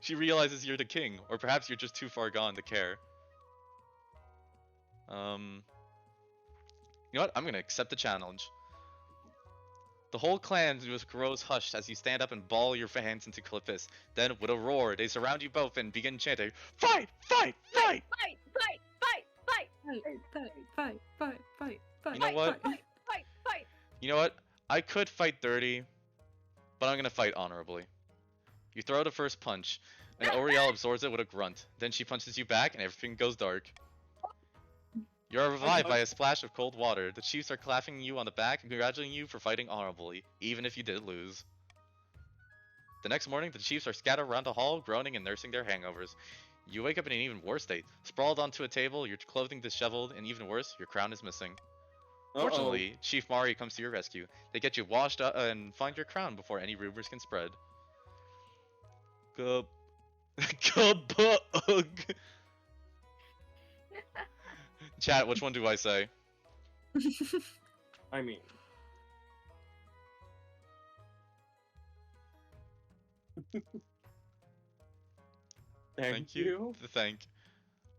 she realizes you're the king, or perhaps you're just too far gone to care. You know what? I'm gonna accept the challenge. The whole clan just grows hushed as you stand up and ball your hands into Clippus. Then, with a roar, they surround you both and begin chanting, "Fight! Fight! Fight!" Fight! Fight! Fight! Fight! Fight. You know what? Fight! Fight! Fight! You know what? I could fight dirty, but I'm gonna fight honorably. You throw the first punch, and Oriel absorbs it with a grunt. Then she punches you back, and everything goes dark. You're revived by a splash of cold water. The chiefs are clapping you on the back and congratulating you for fighting honorably, even if you did lose. The next morning, the chiefs are scattered around the hall, groaning and nursing their hangovers. You wake up in an even worse state. Sprawled onto a table, your clothing disheveled, and even worse, your crown is missing. Fortunately, Chief Mari comes to your rescue. They get you washed up and find your crown before any rumors can spread. Kabug. Chat, which one do I say? I mean... Thank you. Thank.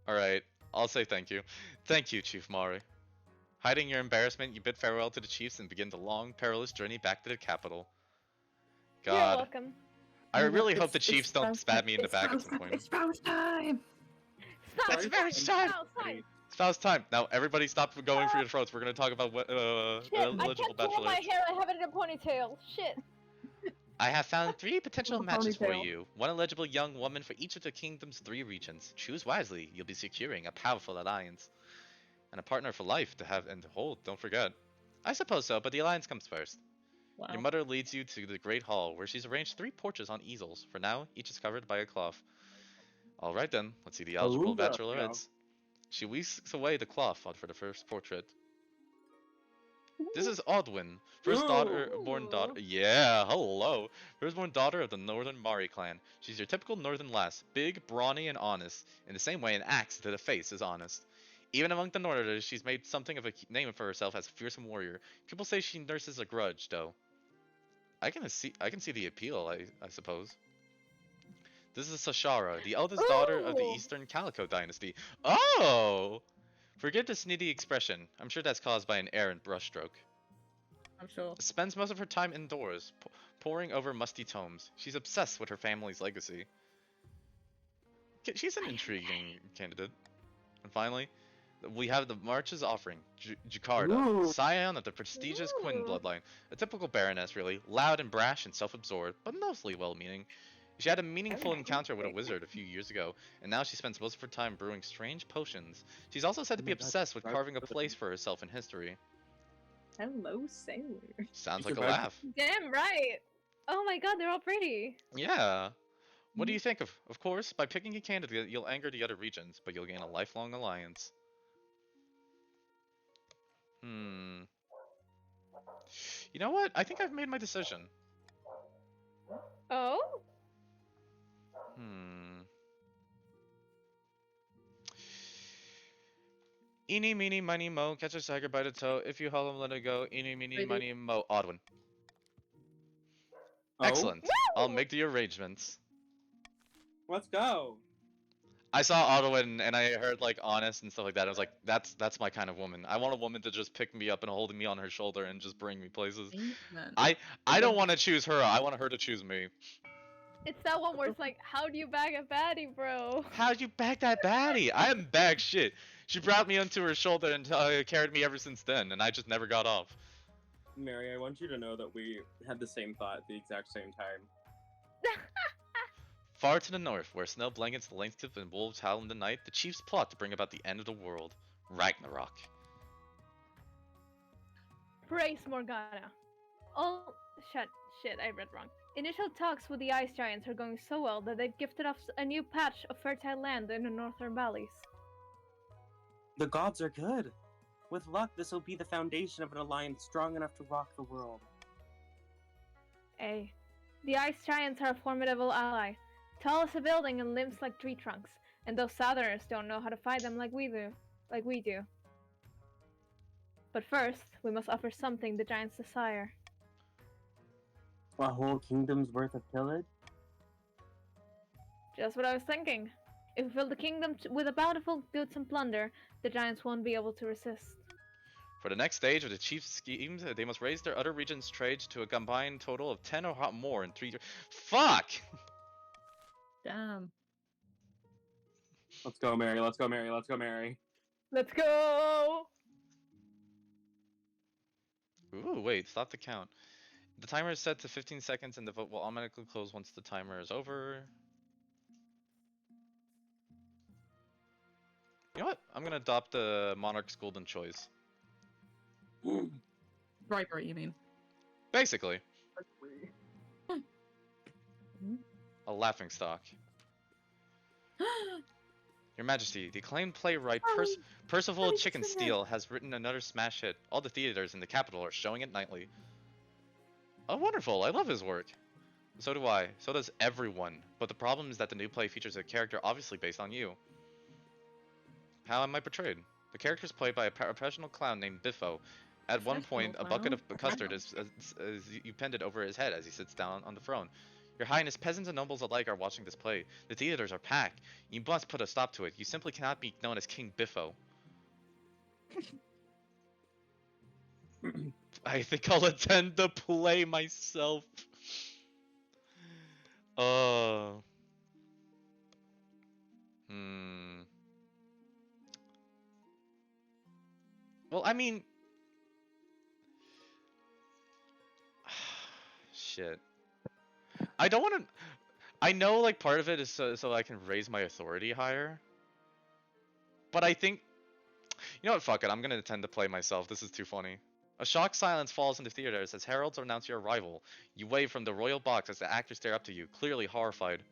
Alright, I'll say thank you. Thank you, Chief Mari. Hiding your embarrassment, you bid farewell to the chiefs and begin the long, perilous journey back to the capital. You're God. welcome. I really hope the chiefs don't stab me in the back at some point. It's spouse time! It's marriage time! Time. Spouse time! Now, everybody stop going for your throats. We're gonna talk about what, Shit, I eligible can't pull my bachelor. hair. I have it in a ponytail. Shit. I have found 3 potential Little matches for ponytail. you. 1 eligible young woman for each of the kingdom's 3 regions. Choose wisely. You'll be securing a powerful alliance. And a partner for life to have and to hold, don't forget. I suppose so, but the alliance comes first. Wow. Your mother leads you to the Great Hall, where she's arranged 3 porches on easels. For now, each is covered by a cloth. Alright then, let's see the eligible Beluga, bachelorettes. She whisks away the cloth for the first portrait. This is Odwin, firstborn daughter. Yeah, hello. Firstborn daughter of the Northern Mari clan. She's your typical northern lass, big, brawny, and honest. In the same way an axe to the face is honest. Even among the Northerners, she's made something of a name for herself as a fearsome warrior. People say she nurses a grudge, though. I can see the appeal, I suppose. This is Sashara, the eldest daughter of the Ooh. Eastern Calico dynasty. Oh! Forgive the sniddy expression. I'm sure that's caused by an errant brushstroke. I'm sure. Spends most of her time indoors, poring over musty tomes. She's obsessed with her family's legacy. She's an intriguing candidate. And finally, we have the March's offering, Jakarta, Ooh. scion of the prestigious Quinn Ooh. bloodline. A typical baroness, really. Loud and brash and self-absorbed, but mostly well-meaning. She had a meaningful encounter with a wizard a few years ago, and now she spends most of her time brewing strange potions. She's also said to be obsessed with carving a place for herself in history. Hello, sailor. Sounds She's like a about- laugh. Damn right. Oh my god, they're all pretty. Yeah. What do you think of? Of course, by picking a candidate, you'll anger the other regions, but you'll gain a lifelong alliance. You know what? I think I've made my decision. Oh? Eeny, meeny, miny, mo. Catch a tiger by the toe. If you hold him, let it go. Eeny, meeny, Ready? miny, mo. Odwin. Oh, Excellent. I'll make the arrangements. let's go. I saw Odwin and I heard like honest and stuff like that. I was like, that's my kind of woman. I want a woman to just pick me up and hold me on her shoulder and just bring me places. Man. I don't want to choose her. I want her to choose me. It's that one where it's like, how do you bag a baddie, bro? How'd you bag that baddie? I haven't bagged shit. She brought me onto her shoulder and carried me ever since then, and I just never got off. Mary, I want you to know that we had the same thought at the exact same time. Far to the north, where snow blankets the landscape and wolves howl in the night, the chiefs plot to bring about the end of the world. Ragnarok. Praise Morgana. Oh, shit, I read wrong. Initial talks with the ice giants are going so well that they've gifted us a new patch of fertile land in the northern valleys. The gods are good. With luck, this will be the foundation of an alliance strong enough to rock the world. Hey, the ice giants are a formidable ally. Tall as a building and limbs like tree trunks, and those southerners don't know how to fight them like we do. But first, we must offer something the giants desire. A whole kingdom's worth of pillage? Just what I was thinking. If we fill the kingdom with a bountiful goods and plunder, the giants won't be able to resist. For the next stage of the chief's schemes, they must raise their other region's trade to a combined total of 10 or more in 3 years. Fuck! Damn. Let's go, Mary. Let's go, Mary. Let's go, Mary. Let's go! Ooh, wait, stop the count. The timer is set to 15 seconds and the vote will automatically close once the timer is over. You know what? I'm gonna adopt the Monarch's Golden Choice. Bribery, you mean? Basically. A laughingstock. Your Majesty, the acclaimed playwright Percival Chickensteel has written another smash hit. All the theaters in the capital are showing it nightly. Oh, wonderful. I love his work. So do I. So does everyone. But the problem is that the new play features a character obviously based on you. How am I portrayed? The character is played by a professional clown named Biffo. At one point, a bucket of custard is appended over his head as he sits down on the throne. Your Highness, peasants and nobles alike are watching this play. The theaters are packed. You must put a stop to it. You simply cannot be known as King Biffo. I think I'll attend the play myself. Well, I mean... Shit. I don't want to... I know, like, part of it is so I can raise my authority higher. But I think... You know what, fuck it, I'm gonna attend the play myself. This is too funny. A shocked silence falls in the theaters as heralds announce your arrival. You wave from the royal box as the actors stare up to you, clearly horrified.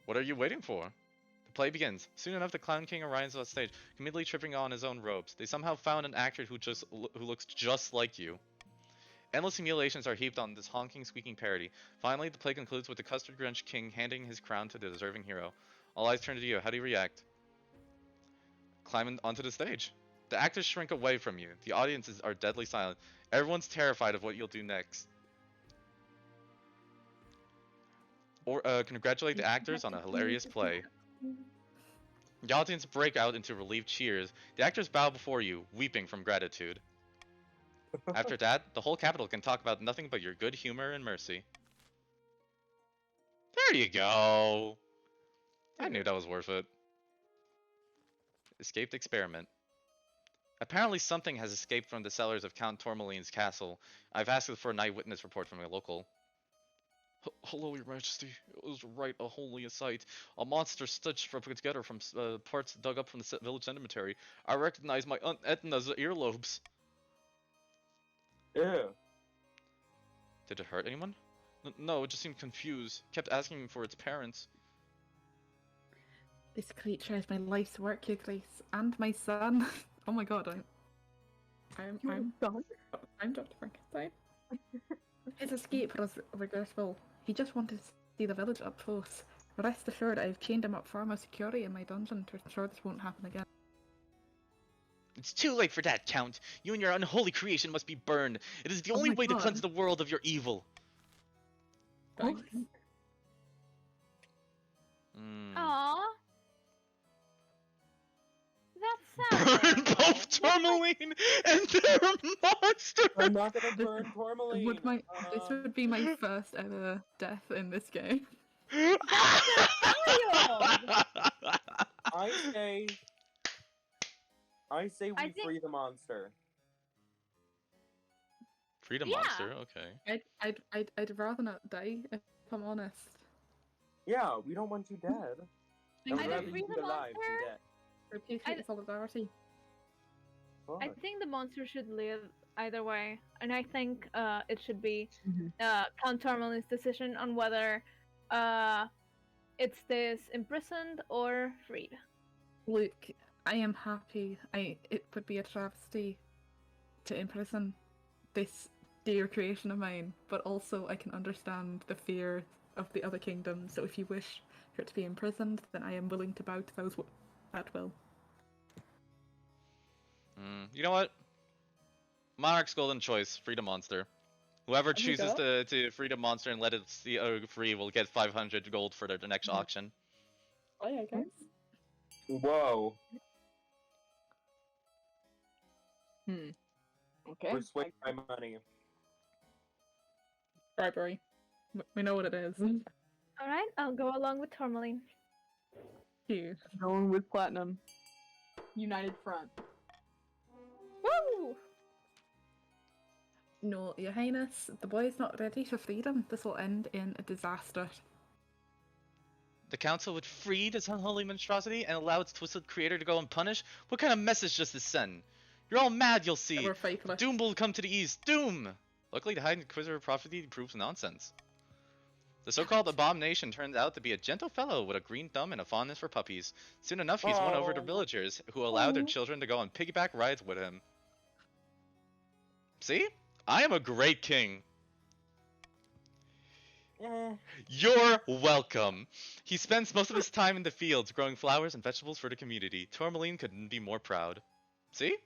What are you waiting for? The play begins. Soon enough, the Clown King arrives on stage, immediately tripping on his own robes. They somehow found an actor who looks just like you. Endless humiliations are heaped on this honking, squeaking parody. Finally, the play concludes with the custard-drenched king handing his crown to the deserving hero. All eyes turn to you. How do you react? Climb onto the stage. The actors shrink away from you. The audiences are deadly silent. Everyone's terrified of what you'll do next. Or congratulate the actors on a hilarious play. The audience break out into relieved cheers. The actors bow before you, weeping from gratitude. After that, the whole capital can talk about nothing but your good humor and mercy. There you go! I knew that was worth it. Escaped experiment. Apparently something has escaped from the cellars of Count Tourmaline's castle. I've asked for an eyewitness report from a local. Hello, Your Majesty. It was right, a holy sight. A monster stitched together from parts dug up from the village cemetery. I recognize my Aunt Edna's earlobes. Ew. Did it hurt anyone? No, it just seemed confused. Kept asking for its parents. This creature is my life's work, Your Grace, and my son. Oh my god, I'm Dr. Frankenstein. His escape was regrettable. He just wanted to see the village up close. Rest assured, I've chained him up far more securely in my dungeon to ensure this won't happen again. It's too late for that, Count. You and your unholy creation must be burned. It is the only way to cleanse the world of your evil. Thanks. Aww. That's sad. Burn both Tourmaline and their monster! I'm not gonna burn Tourmaline! This would be my first ever death in this game. I say we free the monster. Freedom Yeah. monster. Okay. I'd rather not die, if I'm honest. Yeah, we don't want you dead. Thank I'd Either rather you. you freedom be alive than monster. dead. I appreciate the solidarity. I Fuck. think the monster should live either way, and I think it should be Mhm. Count Tourmaline's decision on whether it stays imprisoned or freed. Look, I am happy. It would be a travesty to imprison this dear creation of mine, but also I can understand the fear of the other kingdom. So if you wish for it to be imprisoned, then I am willing to bow to those at will. You know what? Monarch's golden choice, freedom monster. Whoever There we chooses go. to freedom monster and let it see free will get 500 gold for their next Mhm. auction. Oh yeah, guys. Whoa. Okay. We're swayed by money. Bribery. We know what it is. All right, I'll go along with Tourmaline. Here. Going with platinum. United front. Woo! No, Your Highness, the boy is not ready for freedom. This will end in a disaster. The council would free this unholy monstrosity and allow its twisted creator to go unpunished? What kind of message does this send? You're all mad, you'll see. We're faithless. Doom will come to the east. Doom! Luckily, the High Inquisitor prophecy proves nonsense. The so-called abomination turns out to be a gentle fellow with a green thumb and a fondness for puppies. Soon enough, he's won over the Oh. villagers, who allow their Oh. children to go on piggyback rides with him. See? I am a great king. You're welcome. He spends most of his time in the fields growing flowers and vegetables for the community. Tourmaline couldn't be more proud. See?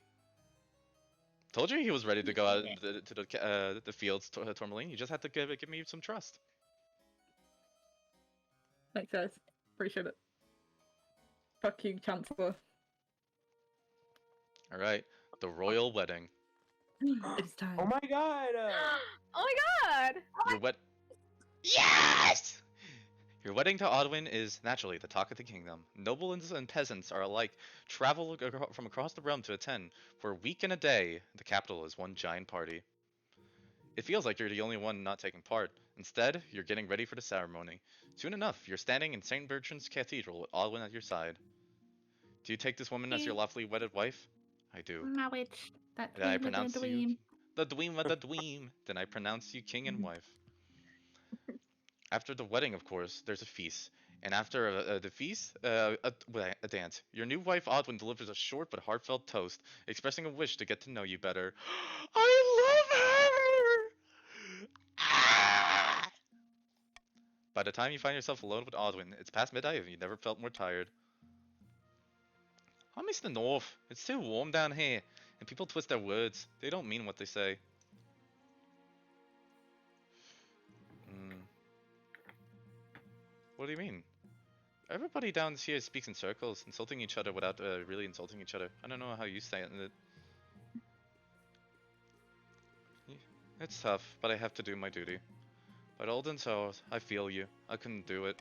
Told you he was ready to go out to the fields, Tourmaline. You just had to give me some trust. Thanks, guys. Appreciate it. Fuck you, Chancellor. Alright, the royal wedding. It is time. Oh my god! Oh my god! Your wed- Yes! Your wedding to Odwin is naturally the talk of the kingdom. Nobles and peasants are alike travel from across the realm to attend. For a week and a day, the capital is one giant party. It feels like you're the only one not taking part. Instead, you're getting ready for the ceremony. Soon enough, you're standing in St. Bertrand's Cathedral with Odwin at your side. Do you take this woman as your lawfully wedded wife? I do. Marriage. That Then I dream pronounce within a you dream. the dweem of the dweem. Then I pronounce you king and wife. After the wedding, of course, there's a feast. And after the feast, a dance. Your new wife, Odwin, delivers a short but heartfelt toast, expressing a wish to get to know you better. I love her! Ah! By the time you find yourself alone with Odwin, it's past midnight and you never felt more tired. I miss the north. It's too warm down here, and people twist their words. They don't mean what they say. What do you mean? Everybody down here speaks in circles, insulting each other without really insulting each other. I don't know how you say it. It's tough, but I have to do my duty. But Olden, so I feel you. I couldn't do it.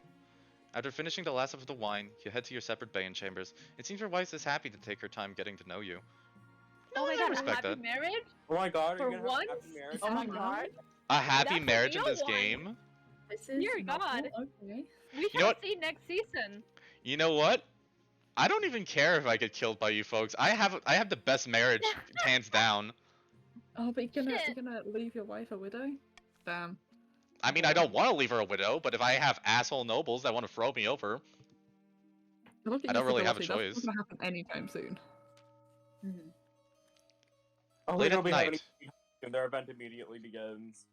After finishing the last of the wine, you head to your separate bane chambers. It seems your wife is happy to take her time getting to know you. Oh my I god, a respect happy that. marriage? Oh my god, For are you gonna have a once? happy marriage? Oh my god. A happy That's a marriage in real this one. game? This is Dear not God. okay. We know shall what? see next season. You know what? I don't even care if I get killed by you folks. I have the best marriage, hands down. Oh, but you're Shit. gonna leave your wife a widow? Damn. I mean, I don't want to leave her a widow, but if I have asshole nobles that want to throw me over, Look at I your don't really have a stability, that's choice. not gonna happen anytime soon. Oh, Late they'll at be having night. and their event immediately begins.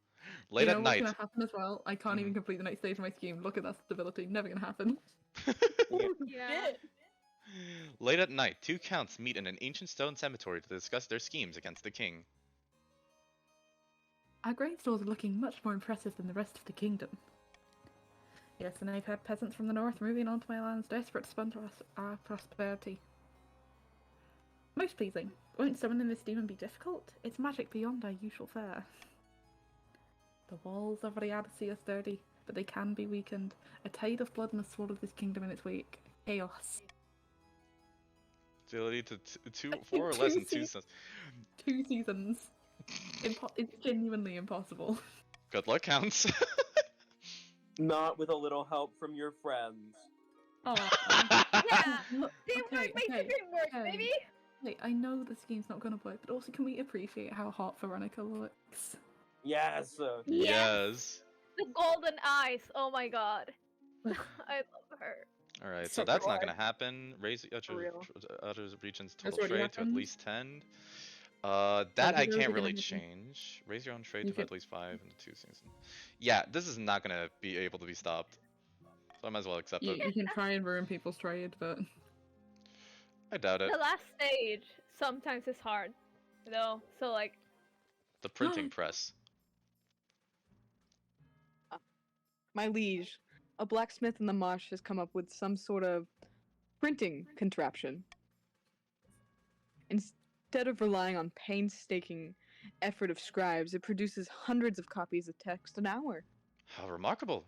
Late You know at what's night. gonna happen as well? I can't even complete the next stage of my scheme. Look at that stability. Never gonna happen. Yeah. Late at night, two counts meet in an ancient stone cemetery to discuss their schemes against the king. Our grain stores are looking much more impressive than the rest of the kingdom. Yes, and I've had peasants from the north moving onto my lands desperate to spend our prosperity. Most pleasing. Won't summoning this demon be difficult? It's magic beyond our usual fare. The walls of Riyadh see us dirty, but they can be weakened. A tide of blood must swallow this kingdom in its wake. Chaos. Ability to 4 or less in 2 seasons. 2 seasons. It's genuinely impossible. Good luck, counts. Not with a little help from your friends. Oh, Yeah, look, teamwork makes the dream work, baby. Wait, I know this game's not gonna work, but also can we appreciate how hot Veronica looks? Yes. Yes. The golden eyes. Oh my god. I love her. Alright, so So that's do not I. gonna happen. Raise For real. other regions That's total already trade to at happened. least 10. That Like, I those are can't gonna really happen. change. Raise your own trade You to at least 5 in the 2 seasons. Yeah, this is not gonna be able to be stopped. So I might as well accept it. You can try and ruin people's trade, but I doubt it. The last stage sometimes is hard, though. So like, The printing press. My liege, a blacksmith in the marsh has come up with some sort of printing contraption. Instead of relying on painstaking effort of scribes, it produces hundreds of copies of text an hour. How remarkable.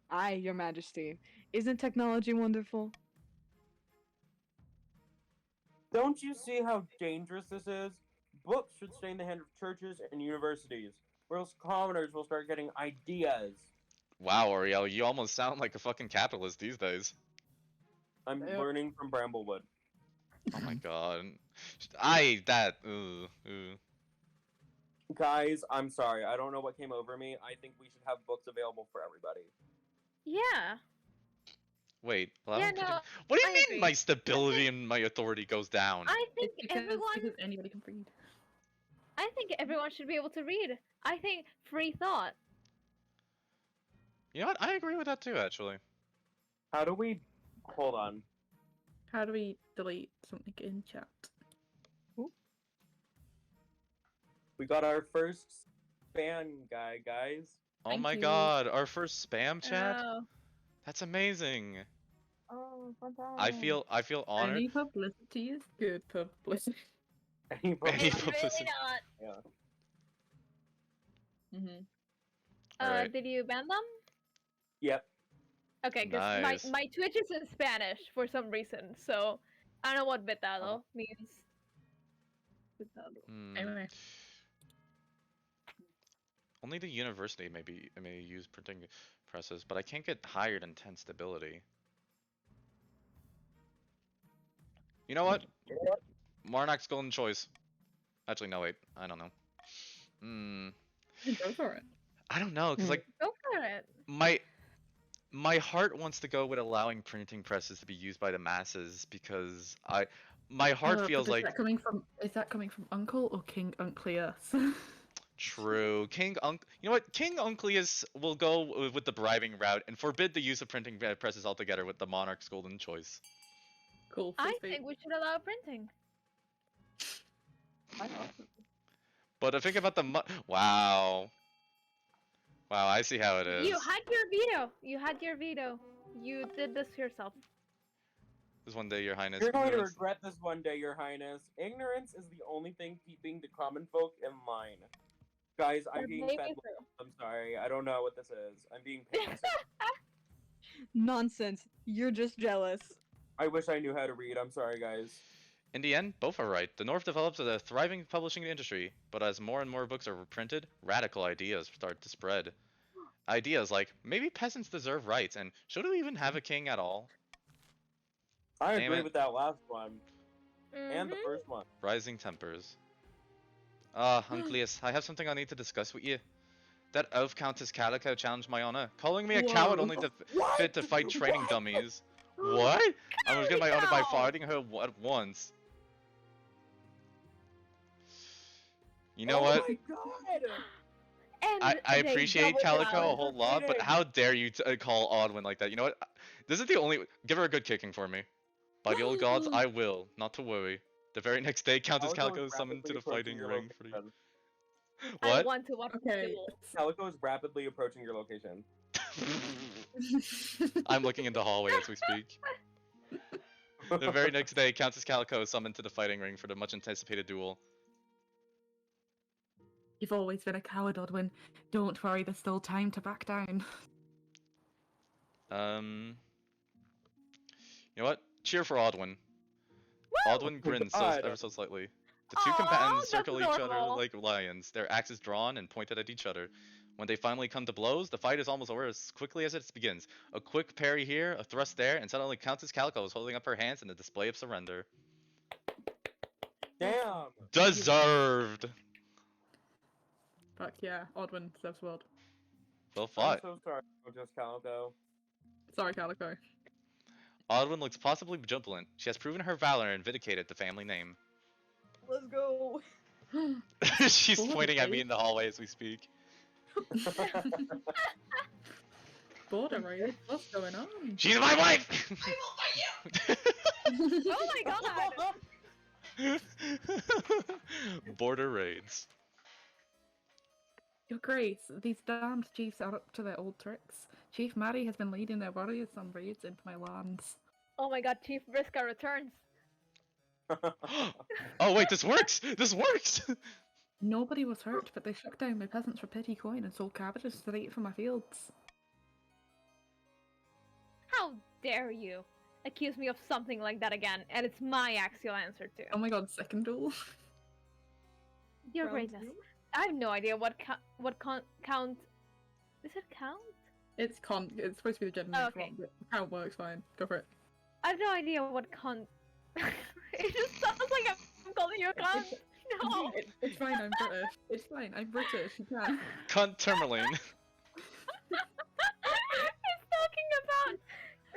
Aye, your majesty. Isn't technology wonderful? Don't you see how dangerous this is? Books should stay in the hands of churches and universities, or else commoners will start getting ideas. Wow, Ariel, you almost sound like a fucking capitalist these days. I'm Yep. learning from Bramblewood. Oh my god. Ooh. Guys, I'm sorry. I don't know what came over me. I think we should have books available for everybody. yeah. Wait, Yeah, allowing printing- no, What do you I mean agree. my stability and my authority goes down? I think it's because everyone. anybody can read. I think everyone should be able to read. I think free thought. You know what? I agree with that too, actually. How do we... Hold on. How do we delete something in chat? We got our first fan guy, guys. Oh Thank my you. god, our first spam chat? Oh. That's amazing. Oh, I feel honored. Any publicity is good publicity. Any Any It's publicity. really not. Mm-hmm. Alright. Did you ban them? Yep. Okay, because Nice. my Twitch is in Spanish for some reason, so I don't know what vetado means. Hmm. Anyway, Only the university may use printing presses, but I can't get higher than 10 stability. You know what? Marnak's golden choice. Actually, no, wait. I don't know. go for it. I don't know, because like Go for it. my heart wants to go with allowing printing presses to be used by the masses because my heart But feels is like that coming from Uncle or King Uncleus? true. You know what? King Uncleus will go with the bribing route and forbid the use of printing presses altogether with the monarch's golden choice. Cool. I think we should allow printing. But think about the wow. Wow, I see how it is. You had your veto. You had your veto. You did this yourself. This one day, Your Highness. You're going to ignorance- regret this one day, Your Highness. Ignorance is the only thing keeping the common folk in line. Guys, I'm That being may fed. be true. I'm sorry. I don't know what this is. I'm being paid. Nonsense. You're just jealous. I wish I knew how to read. I'm sorry, guys. In the end, both are right. The North develops a thriving publishing industry, but as more and more books are printed, radical ideas start to spread. Ideas like, maybe peasants deserve rights, and should we even have a king at all? I Damn agree it. with that last one. And the Mhm. first one. Rising tempers. Uncleus, I have something I need to discuss with you. That elf Countess Calico challenged my honor, calling me a coward only to What? fit to fight training What? dummies. What? I was getting my honor by Calico! fighting her at once. You know Oh what? my god! And I they appreciate doubled Calico down. a whole lot, but Kidding. how dare you call Odwin like that? You know what? This is the only. Give her a good kicking for me. By the old gods, I will. Not to worry. The very next day, Countess Calico is summoned to the fighting ring for the. I What? want to watch Okay. the duel. Calico is rapidly approaching your location. I'm looking in the hallway as we speak. The very next day, Countess Calico is summoned to the fighting ring for the much anticipated duel. You've always been a coward, Odwin. Don't worry, there's still time to back down. You know what? Cheer for Odwin. Odwin grins God. ever so slightly. The two Aw, combatants that's circle each other adorable. like lions, their axes drawn and pointed at each other. When they finally come to blows, the fight is almost over as quickly as it begins. A quick parry here, a thrust there, and suddenly Countess Calico is holding up her hands in a display of surrender. Damn. Deserved! Fuck yeah, Odwin deserves world. Well I'm fought. so sorry, just Calico. Sorry, Calico. Odwin looks possibly jubilant. She has proven her valor and vindicated the family name. Let's go. She's Border pointing at me raid? in the hallway as we speak. Border raid? What's going on? She's my wife! Oh my god! Border raids. Your Grace, these damned chiefs are up to their old tricks. Chief Mary has been leading their warriors on raids into my lands. Oh my god, Chief Briska returns. Oh wait, this works! This works! Nobody was hurt, but they shook down my peasants for petty coin and sold cabbages straight from my fields. How dare you accuse me of something like that again, and it's my axe you'll answer to. Oh my god, second duel. Your Round Greatness. two? I have no idea what count. Is it count? It's supposed to be the general Okay. one, but count works fine. Go for it. I have no idea what cunt. It just sounds like I'm calling you a cunt. No. It's fine, I'm British. It's fine, I'm British. You can. Cunt Tourmaline. It's talking about.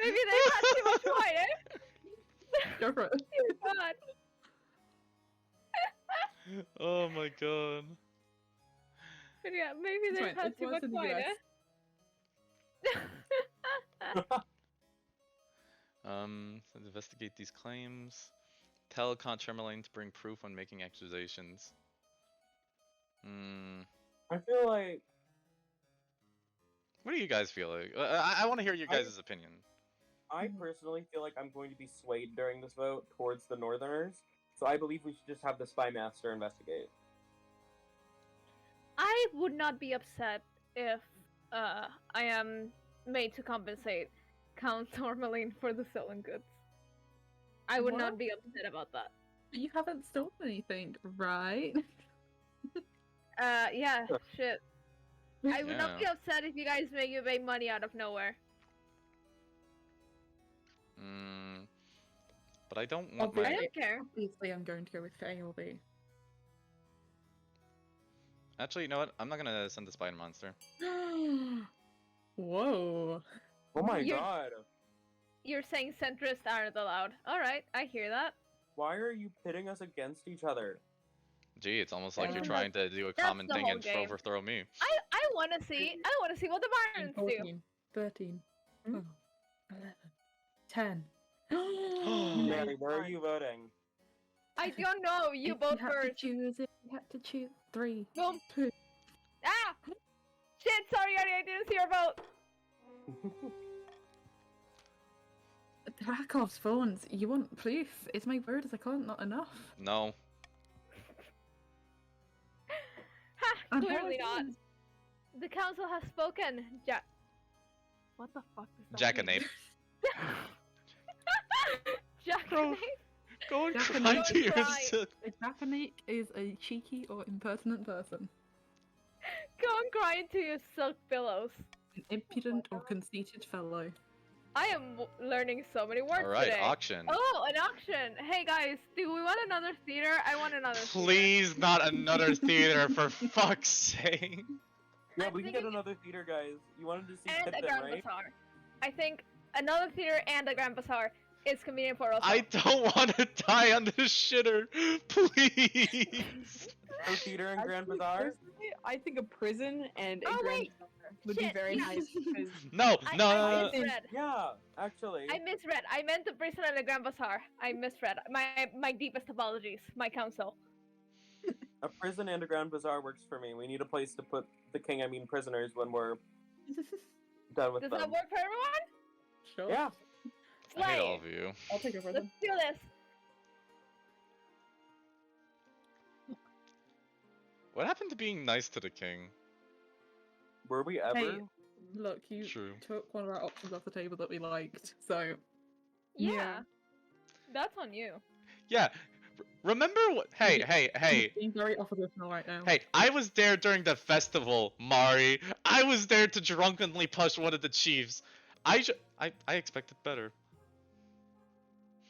Maybe they've had too much wine, eh? Go for it. Dear God. Oh my god. But yeah, maybe It's they've fine, had it's too worse much in the wine, US. Let's investigate these claims. Tell Count Tourmaline to bring proof when making accusations. I feel like What do you guys feel like? I want to hear your guys' opinion. I personally feel like I'm going to be swayed during this vote towards the Northerners, so I believe we should just have the Spy Master investigate. I would not be upset if I am made to compensate Count Tourmaline for the stolen goods. I would not What? be upset about that. You haven't stolen anything, right? Yeah, shit. I would not be Yeah. upset if you guys make money out of nowhere. But I don't want I my... don't care. Obviously, I'm going to go with ALB. Actually, you know what? I'm not gonna send the spider monster. Whoa. Oh my You're- god! You're saying centrists aren't allowed. Alright, I hear that. Why are you pitting us against each other? Gee, it's almost like you're Yeah. trying to do a That's common the thing whole and game. overthrow me. I wanna see what the Barons do. 14, 13, 12, 11, 10. Mary, where are you voting? I don't know, you If both had to first. choose, if you had to choose 3, Boom. 2. Ah! Shit, sorry, I didn't see your vote. Dracov's phones. You want proof? Is my word as a cunt not enough? No. Ha! And Clearly how not. is The council has spoken. What the fuck does that Jackanape. mean? Jackanape? Go and Jack cry and to cry. yourself. A Japanese is a cheeky or impertinent person. Go and cry into your silk pillows. An impudent or conceited fellow. I am learning so many words Alright, today. auction. Oh, an auction! Hey guys, do we want another theater? I want another theater. Please, not another theater, for fuck's sake. Yeah, I'm we can get thinking- another theater, guys. You wanted to see And a Pippin, Grand right? Bazaar. I think another theater and a Grand Bazaar is convenient for us. I don't want to die on this shitter. Please. No theater and Grand Actually, Bazaar? personally, I think a prison and a Oh, grand wait. bazaar would be Shit, very yeah. nice because No, I no. misread. Yeah, actually. I misread. I meant the prison and the Grand Bazaar. I misread. My deepest apologies, my counsel. A prison and a Grand Bazaar works for me. We need a place to put the king, I mean prisoners, when we're done with Does them. that work for everyone? Sure. Yeah. I hate Slay. all of you. I'll take it for Let's them. do this. What happened to being nice to the king? Were we ever? Hey, look, you True. took one of our options off the table that we liked, so Yeah. Yeah. That's on you. Yeah, Remember what? Hey. Being very oppositional right now. Hey, I was there during the festival, Mari. I was there to drunkenly push one of the chiefs. I expected better.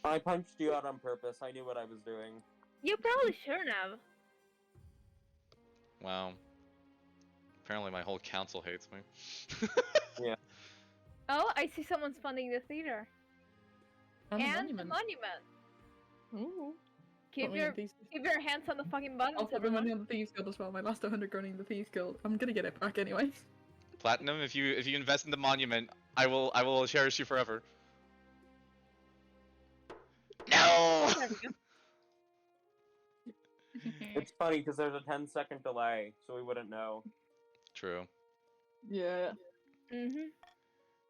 I punched you out on purpose. I knew what I was doing. You probably shouldn't have. Wow. Apparently my whole council hates me. Oh, I see someone's funding the theater. And the And monument. the monument. Ooh. Keep Put me your in thieves- keep your hands on the fucking buttons, I'll put my money everyone. on the Thieves Guild as well. My last 100 going in the Thieves Guild. I'm gonna get it back anyway. Platinum, if you invest in the monument, I will cherish you forever. No! There we go. It's funny because there's a 10-second delay, so we wouldn't know. True. Yeah. Mhm.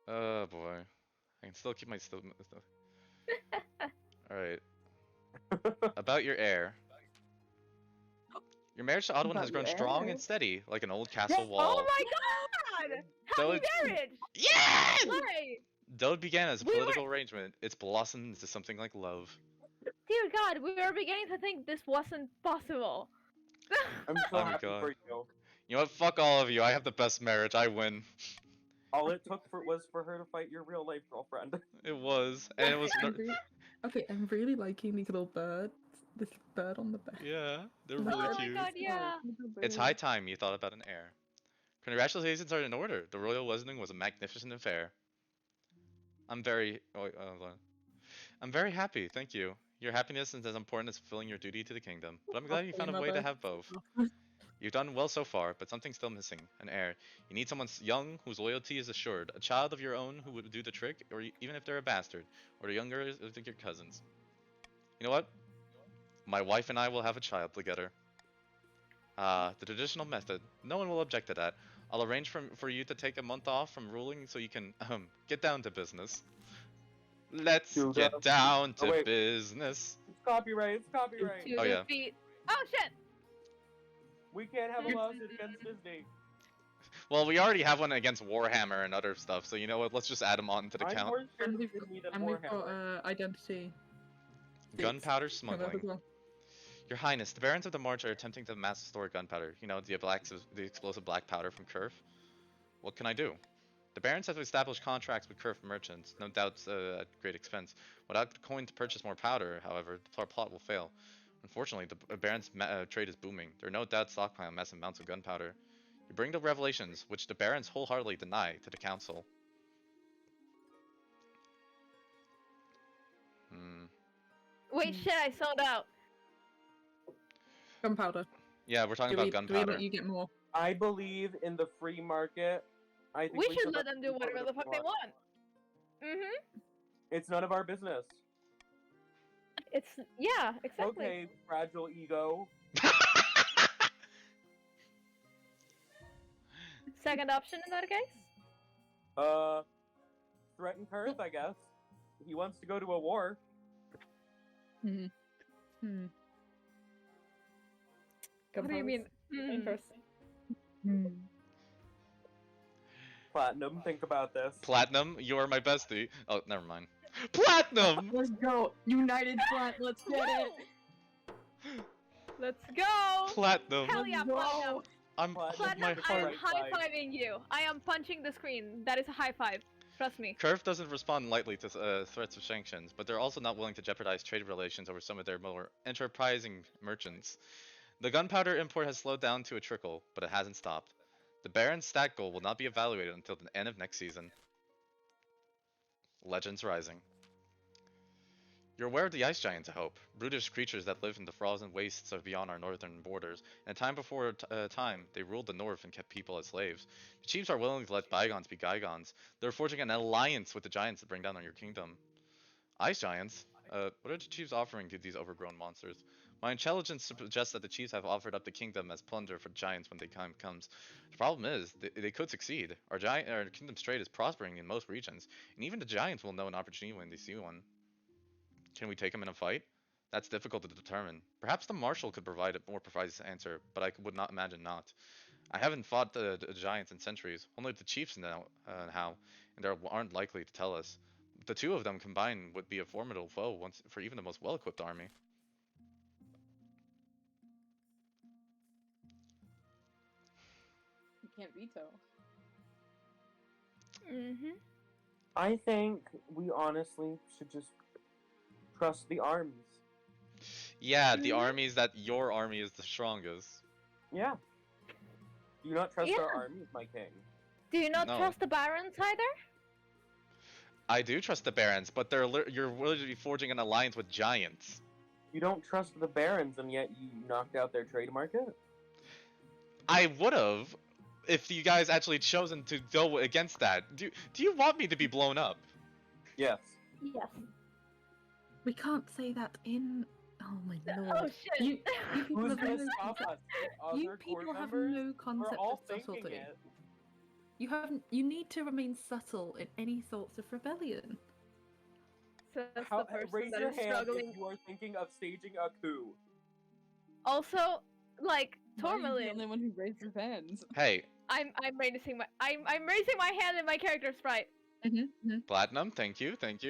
Oh boy. I can still keep my stuff. Alright. About your heir. Your marriage to Audwin has About grown your strong heir? and steady, like an old castle wall. Oh my god! Though Happy it- marriage! Yeah! Why? Though it began as a We were- political arrangement, it's blossomed into something like love. Dear God, we were beginning to think this wasn't possible. I'm so Oh my happy God. for you. You know what? Fuck all of you. I have the best marriage. I win. All it took was for her to fight your real life girlfriend. It was, and it was. Okay, I'm really liking these little birds. This bird on the back. Yeah, they're Oh really oh my cute. god, yeah. It's high time you thought about an heir. Congratulations are in order. The royal wedding was a magnificent affair. I'm very. Oh, wait, hold on. I'm very happy. Thank you. Your happiness is as important as fulfilling your duty to the kingdom. But I'm glad you found a way to have both. You've done well so far, but something's still missing. An heir. You need someone young whose loyalty is assured. A child of your own who would do the trick, or even if they're a bastard. Or the younger of your cousins. You know what? My wife and I will have a child together. The traditional method. No one will object to that. I'll arrange for you to take a month off from ruling so you can, get down to business. Let's To get the- down Oh, to wait. business. It's copyright, it's copyright. To Oh, the yeah. feet. Oh shit! We can't have a lawsuit against Disney. Well, we already have one against Warhammer and other stuff, so you know what? Let's just add them on to the I'm count. more scared And of we've Disney than And we've got Warhammer. identity. Gunpowder Come up smuggling. as well. Your Highness, the Barons of the March are attempting to mass store gunpowder. You know, the explosive black powder from Curve. What can I do? The Barons have established contracts with Curve merchants, no doubt at great expense. Without the coin to purchase more powder, however, the plot will fail. Unfortunately, the Barons' trade is booming. There are no doubt stockpile massive amounts of gunpowder. You bring the revelations, which the Barons wholeheartedly deny, to the Council. Wait, shit, I sold out. Gunpowder. Yeah, we're talking Do about we gunpowder. let you get more? I believe in the free market. I think We should let them do people whatever the fuck they want. Mhm. It's none of our business. It's yeah, exactly. Okay, fragile ego. Second option in that case. Threaten Kurth, I guess. He wants to go to a war. Hmm. What do you mean? Interesting. Platinum, think about this. Platinum, you are my bestie. Oh, never mind. Platinum! Let's go. United front. Let's get it. Let's go! Platinum! Hell yeah, Let's go. Platinum! I'm Platinum, my Platinum, I am heart. high-fiving you. I am punching the screen. That is a high five. Trust me. Curve doesn't respond lightly to threats of sanctions, but they're also not willing to jeopardize trade relations over some of their more enterprising merchants. The gunpowder import has slowed down to a trickle, but it hasn't stopped. The Baron's stat goal will not be evaluated until the end of next season. Legends Rising. You're aware of the ice giants, I hope. Brutish creatures that live in the frozen wastes of beyond our northern borders. In a time before time, they ruled the north and kept people as slaves. The chiefs are willing to let bygones be bygones. They're forging an alliance with the giants to bring down on your kingdom. Ice giants? What are the chiefs offering to these overgrown monsters? My intelligence suggests that the chiefs have offered up the kingdom as plunder for the giants when the time comes. The problem is, they could succeed. Our kingdom's trade is prospering in most regions, and even the giants will know an opportunity when they see one. Can we take them in a fight? That's difficult to determine. Perhaps the marshal could provide a more precise answer, but I would not imagine not. I haven't fought the giants in centuries. Only the chiefs know how, and they aren't likely to tell us. The two of them combined would be a formidable foe for even the most well-equipped army. can't veto. Mm-hmm. I think we honestly should just trust the armies. Yeah, the Mhm. armies that your army is the strongest. Yeah. Do you not trust our Yeah. armies, my king? Do you not No. trust the barons either? I do trust the barons, but you're literally forging an alliance with giants. You don't trust the barons, and yet you knocked out their trade market? I would've, if you guys actually chosen to go against that. Do you want me to be blown up? Yes. Yes. We can't say that in. Oh my Oh lord. shit. You people Who's have gonna no stop concept. us? The You other people court have members? no We're concept all of thinking subtlety. it. You haven't. You need to remain subtle in any thoughts of rebellion. Says How, the person raise that your is hand struggling. if you are thinking of staging a coup. Also, like Why are you the Tourmaline, only one who raised his hands? Hey, I'm raising my I'm raising my hand in my character sprite. Platinum, thank you. Think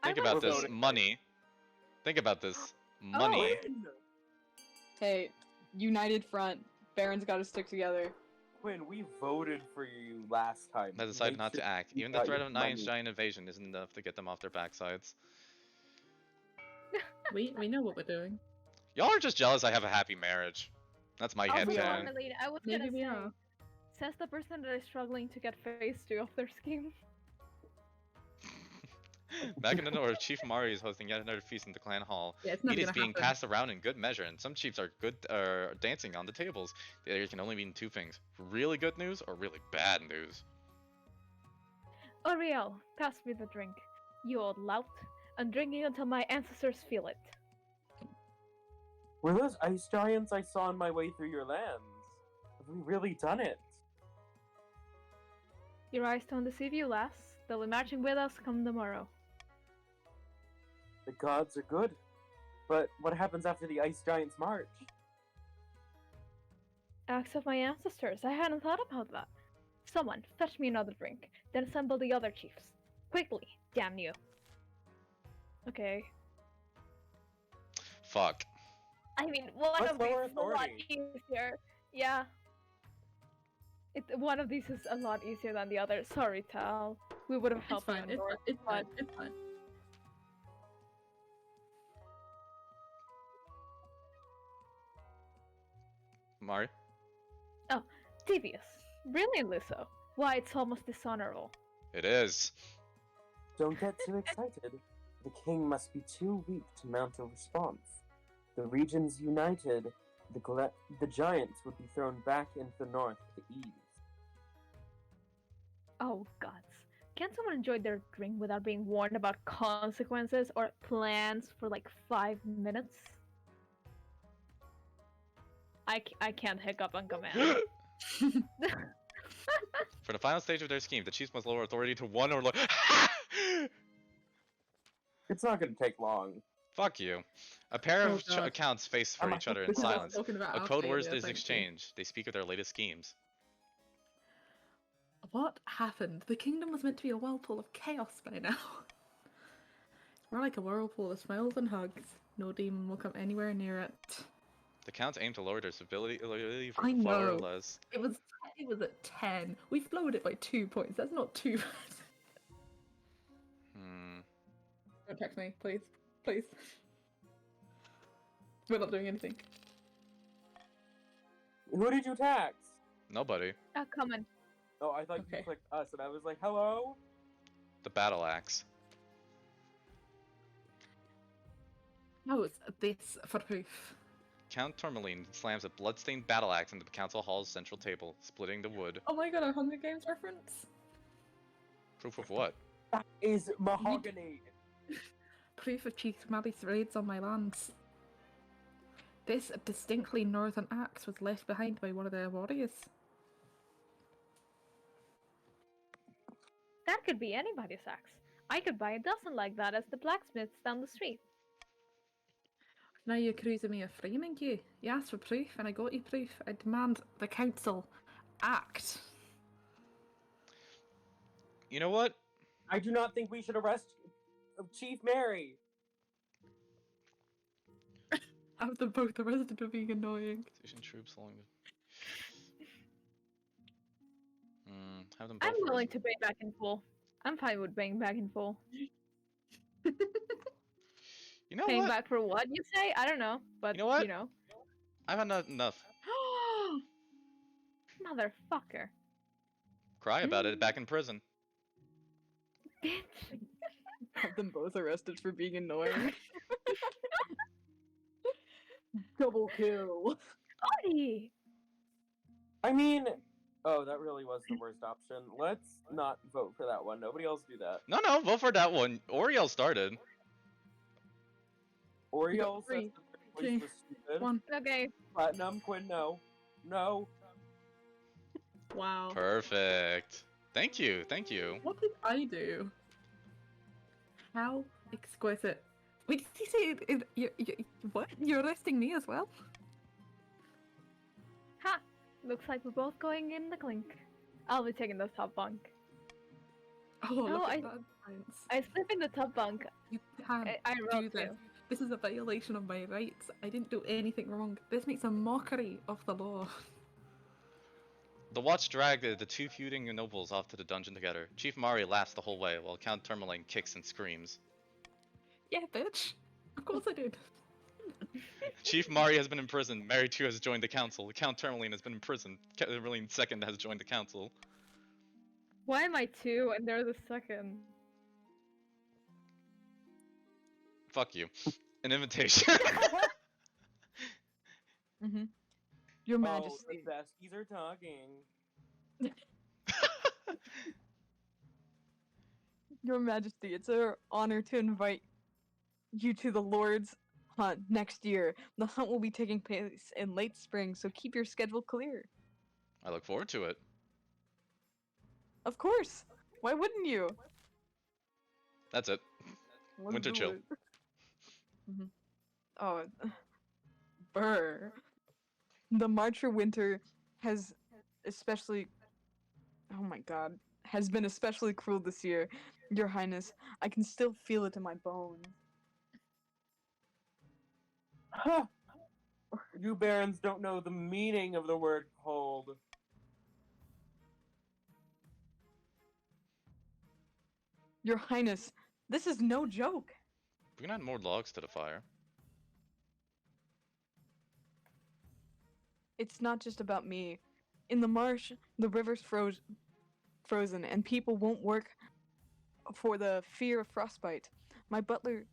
I about want We're this. to. voting. Money. Think about this. Oh. Money. Quinn! Hey, united front. Barons got to stick together. Quinn, we voted for you last time. They decided Make not sure to act. you Even the got threat your of an 9-inch money. giant invasion isn't enough to get them off their backsides. We know what we're doing. Y'all are just jealous I have a happy marriage. That's my Also, headcanon. Tourmaline, I was Maybe gonna we say, are. says the person that is struggling to get phase 2 of their scheme. Back in the north, Chief Mari is hosting yet another feast in the clan hall. Yeah, it's Meat never is gonna being happen. passed around in good measure, and some chiefs are good dancing on the tables. There can only mean two things: really good news or really bad news. Oriel, pass me the drink. You old lout. I'm drinking until my ancestors feel it. Were those ice giants I saw on my way through your lands? Have we really done it? Your eyes don't deceive you, lass. They'll be marching with us come tomorrow. The gods are good. But what happens after the ice giants march? Acts of my ancestors. I hadn't thought about that. Someone, fetch me another drink. Then assemble the other chiefs. Quickly, damn you. Okay. Fuck. I mean, one What's of these lower is a lot authority? easier. Yeah. One of these is a lot easier than the other. Sorry, Tal. We would have It's helped you fine. on It's North, fine. It's fine. but- It's fine. Mari? Devious. Brilliantly so. Why, it's almost dishonorable. It is. Don't get too excited. The king must be too weak to mount a response. The regions united, the giants would be thrown back into the north with ease. Oh, gods. Can't someone enjoy their drink without being warned about consequences or plans for like 5 minutes? I can't hiccup on command. For the final stage of their scheme, the chiefs must lower authority to 1 or lower. It's not going to take long. Fuck you. A pair Oh, of God. accounts face for I'm each other in not silence. Talking about A code word Australia, is thank you. exchanged. They speak of their latest schemes. What happened? The kingdom was meant to be a whirlpool of chaos by now. More like a whirlpool of smiles and hugs. No demon will come anywhere near it. The counts aim to lower their stability for I far know. less. It was at 10. We've lowered it by 2 points. That's not too bad. Don't text me, please. Please. We're not doing anything. Who did you tax? Nobody. Come on. Oh, I thought you Okay. clicked us, and I was like, hello? The battle axe. How is this for proof? Count Tourmaline slams a bloodstained battle axe into the council hall's central table, splitting the wood. Oh my god, a Hunger Games reference? Proof of what? That is mahogany. Proof of Chief Maddie's raids on my lands. This distinctly northern axe was left behind by one of their warriors. That could be anybody's axe. I could buy a dozen like that as the blacksmiths down the street. Now you're accusing me of framing you. You asked for proof, and I got you proof. I demand the council act. You know what? I do not think we should arrest Chief Mary. Have them both arrested for being annoying. Station troops along the... Have them both I'm willing risen. to pay back in full. I'm fine with paying back in full. You know Paying what? back for what you say? I don't know, but You know what? you know, I've had enough. motherfucker, Cry about it back in prison. bitch. Have them both arrested for being annoying. Double kill. Buddy. I mean, oh, that really was the worst option. Let's not vote for that one. Nobody else do that. No, vote for that one. Oriel started. Oriole says three, the choice two, was stupid. 1. Okay. Platinum, Quinn, no. No. Wow. Perfect. Thank you. What did I do? How exquisite. Wait, did he say what? You're arresting me as well? Ha. Looks like we're both going in the clink. I'll be taking the top bunk. Oh, No, look I- at that science. I sleep in the top bunk. You can't I do wrote this. to. This is a violation of my rights. I didn't do anything wrong. This makes a mockery of the law. The watch dragged the two feuding nobles off to the dungeon together. Chief Mari laughs the whole way, while Count Tourmaline kicks and screams. Yeah, bitch. Of course I did. Chief Mari has been imprisoned. Mary too has joined the council. Count Tourmaline has been imprisoned. Tourmaline II has joined the council. Why am I 2 and they're the second? Fuck you. An invitation. Mm-hmm. Your Oh, Majesty. the besties are talking. Your Majesty, it's our honor to invite you to the Lord's hunt next year. The hunt will be taking place in late spring, so keep your schedule clear. I look forward to it. Of course. Why wouldn't you? That's it. Let's Winter do chill. it. Mhm. Oh, brr. The March for Winter has especially, oh my god, has been especially cruel this year. Your Highness, I can still feel it in my bones. Huh. You barons don't know the meaning of the word cold. Your Highness, this is no joke. We can add more logs to the fire. It's not just about me. In the marsh, the river's frozen, and people won't work for the fear of frostbite. My butler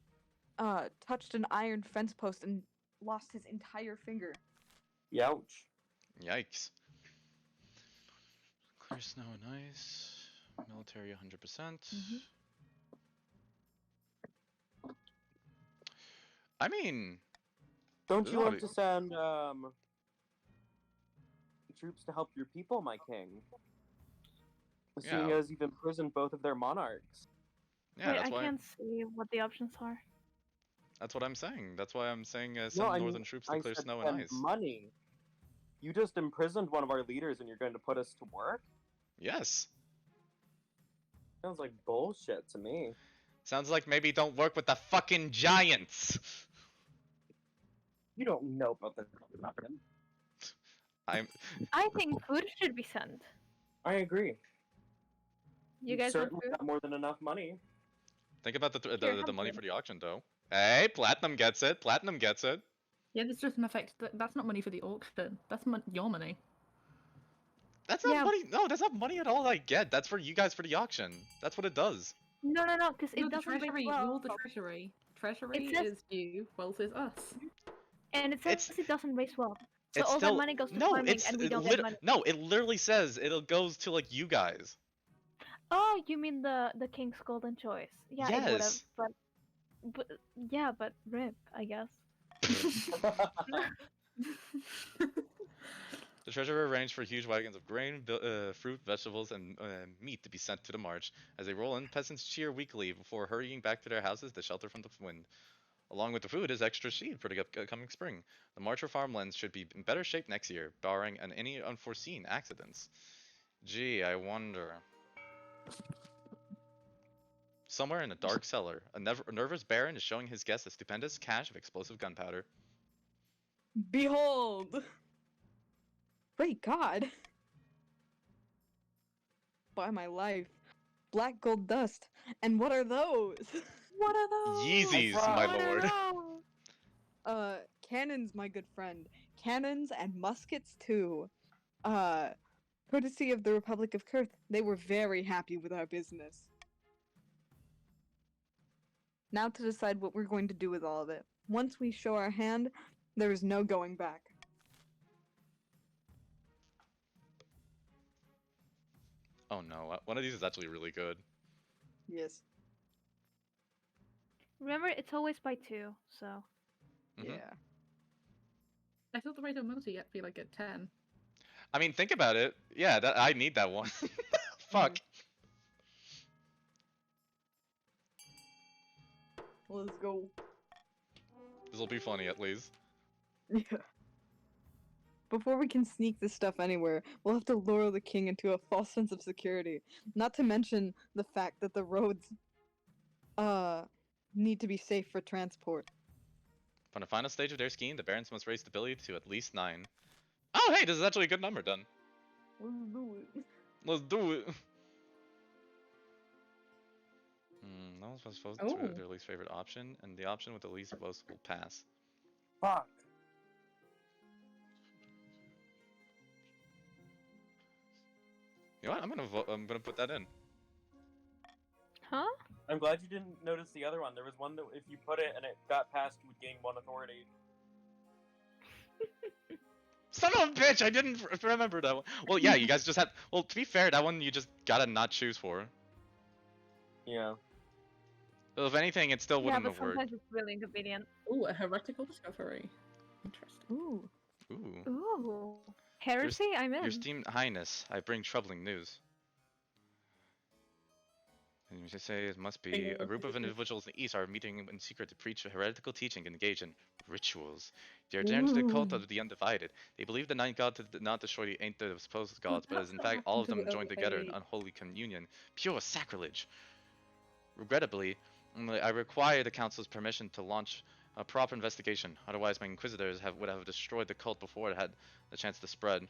touched an iron fence post and lost his entire finger. Youch. Yikes. Clear snow and ice. Military 100%. I mean, Don't There's you a lot want of- to send troops to help your people, my king? Seeing Yeah. as you've imprisoned both of their monarchs. yeah, Wait, that's I why. can't see what the options are. That's what I'm saying. That's why I'm saying send No, I northern mean, troops to I clear said snow send and ice. money. You just imprisoned one of our leaders and you're going to put us to work? Yes. Sounds like bullshit to me. Sounds like maybe don't work with the fucking giants. You don't know about the. I'm. I think food should be sent. I agree. You guys want certainly food? got more than enough money. Think about Here, the have money food. for the auction though. Hey, Platinum gets it. Platinum gets it. Yeah, this doesn't affect. That's not money for the auction. That's your money. That's not Yeah. money. No, that's not money at all. I get. That's for you guys for the auction. That's what it does. No, because No, it the doesn't make treasury. well. Rule the treasury. Treasury says- is you, wealth is us. And it says it doesn't raise wealth. So It's all still that money goes to no. farming It's and we it don't lit- get money. no. It literally says it goes to like you guys. Oh, you mean the king's golden choice? Yeah, it would have, Yes. but yeah, but rip, I guess. The treasurer arranged for huge wagons of grain, fruit, vegetables, and meat to be sent to the march. As they roll in, peasants cheer weakly before hurrying back to their houses to shelter from the wind. Along with the food is extra seed for the upcoming spring. The march for farmlands should be in better shape next year, barring any unforeseen accidents. Gee, I wonder. Somewhere in a dark cellar, a nervous baron is showing his guests a stupendous cache of explosive gunpowder. Behold! Great God! by my life. Black gold dust. And what are those? What are those? Yeezys, my lord. Cannons, my good friend. Cannons and muskets too. Courtesy of the Republic of Kurth, they were very happy with our business. Now to decide what we're going to do with all of it. Once we show our hand, there is no going back. Oh no, one of these is actually really good. Yes. Remember, it's always by 2, so. Mhm. Yeah. I thought the radar multi yet be like at 10. I mean, think about it. Yeah, that I need that one. Fuck. Let's go. This will be funny at least. Yeah. Before we can sneak this stuff anywhere, we'll have to lure the king into a false sense of security. Not to mention the fact that the roads, need to be safe for transport. For the final stage of their scheme, the barons must raise stability to at least 9. Oh, hey, this is actually a good number done. Let's do it. Let's do it. No one's supposed to Oh. their least favorite option, and the option with the least votes will pass. Fuck. You know what? I'm gonna put that in. Huh? I'm glad you didn't notice the other one. There was one that if you put it and it got passed, you would gain 1 authority. Son of a bitch! I didn't remember that one. Well, yeah, you guys just had. Well, to be fair, that one you just gotta not choose for. Yeah. Well, if anything, it still Yeah, wouldn't but have worked. sometimes it's really inconvenient. Ooh, a heretical discovery. Interesting. Ooh. Ooh. Ooh. Heresy? I'm in. Your esteemed highness, I bring troubling news. And you say it must be a group of individuals in the East are meeting in secret to preach a heretical teaching and engage in rituals. They are joined to the cult of the undivided. They believe the nine gods did not destroy the ain't the supposed gods, but is in fact all of them joined together in unholy communion. Pure sacrilege. Regrettably, I require the council's permission to launch a proper investigation. Otherwise, my inquisitors would have destroyed the cult before it had the chance to spread.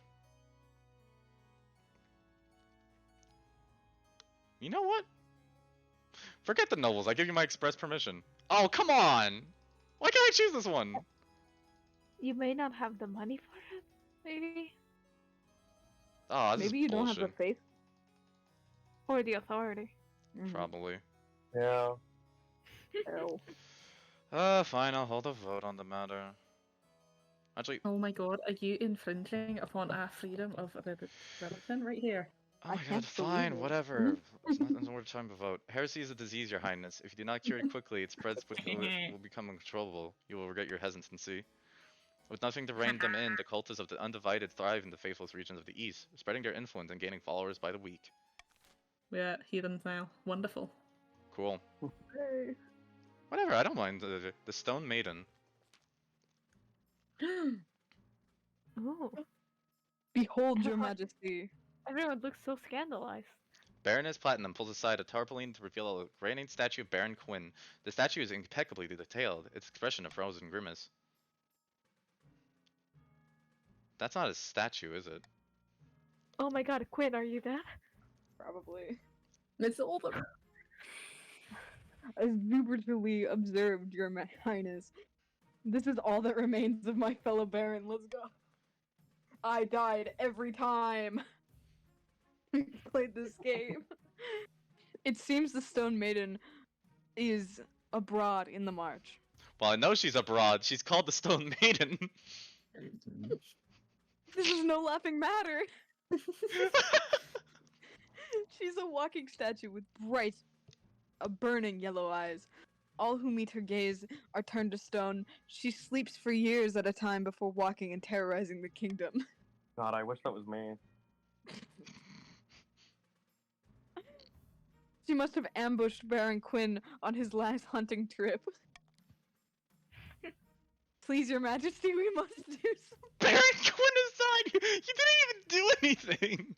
You know what? Forget the nobles. I give you my express permission. Oh, come on! Why can't I choose this one? You may not have the money for it, maybe? Oh, this Maybe is you don't bullshit. have the faith. Or the authority. Probably. Yeah. Fine, I'll hold a vote on the matter. Actually, Oh my god, are you infringing upon our freedom of religion right here? oh I my god, can't believe fine, it. whatever. It's not worth time to vote. Heresy is a disease, your highness. If you do not cure it quickly, its spreads will become uncontrollable. You will regret your hesitancy. With nothing to rein them in, the cultists of the undivided thrive in the faithless regions of the East, spreading their influence and gaining followers by the week. We're heathens now. Wonderful. Cool. Hey. Whatever, I don't mind the Stone Maiden. Ooh. Behold, your majesty. Everyone looks so scandalized. Baroness Platinum pulls aside a tarpaulin to reveal a granite statue of Baron Quinn. The statue is impeccably detailed, its expression a frozen grimace. That's not a statue, is it? Oh my god, Quinn, are you dead? Probably. It's all the As dutifully observed, your highness. This is all that remains of my fellow baron. Let's go. I died every time we played this game. It seems the Stone Maiden is abroad in the march. Well, I know she's abroad. She's called the Stone Maiden. This is no laughing matter. She's a walking statue with bright, burning yellow eyes. All who meet her gaze are turned to stone. She sleeps for years at a time before walking and terrorizing the kingdom. God, I wish that was me. She must have ambushed Baron Quinn on his last hunting trip. Please, your majesty, we must do something. Baron Quinn aside, you didn't even do anything.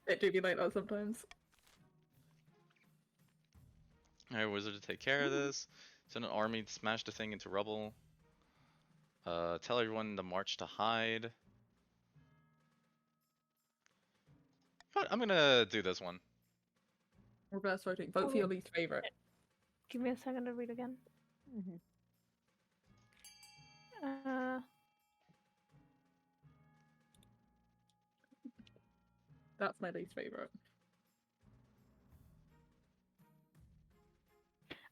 It do be like that sometimes. Alright, wizard to take care of this. Send an army to smash the thing into rubble. Tell everyone to march to hide. Fuck, I'm gonna do this one. Reverse voting. Vote for your least favorite. Give me a second to read again. Uh, That's my least favorite.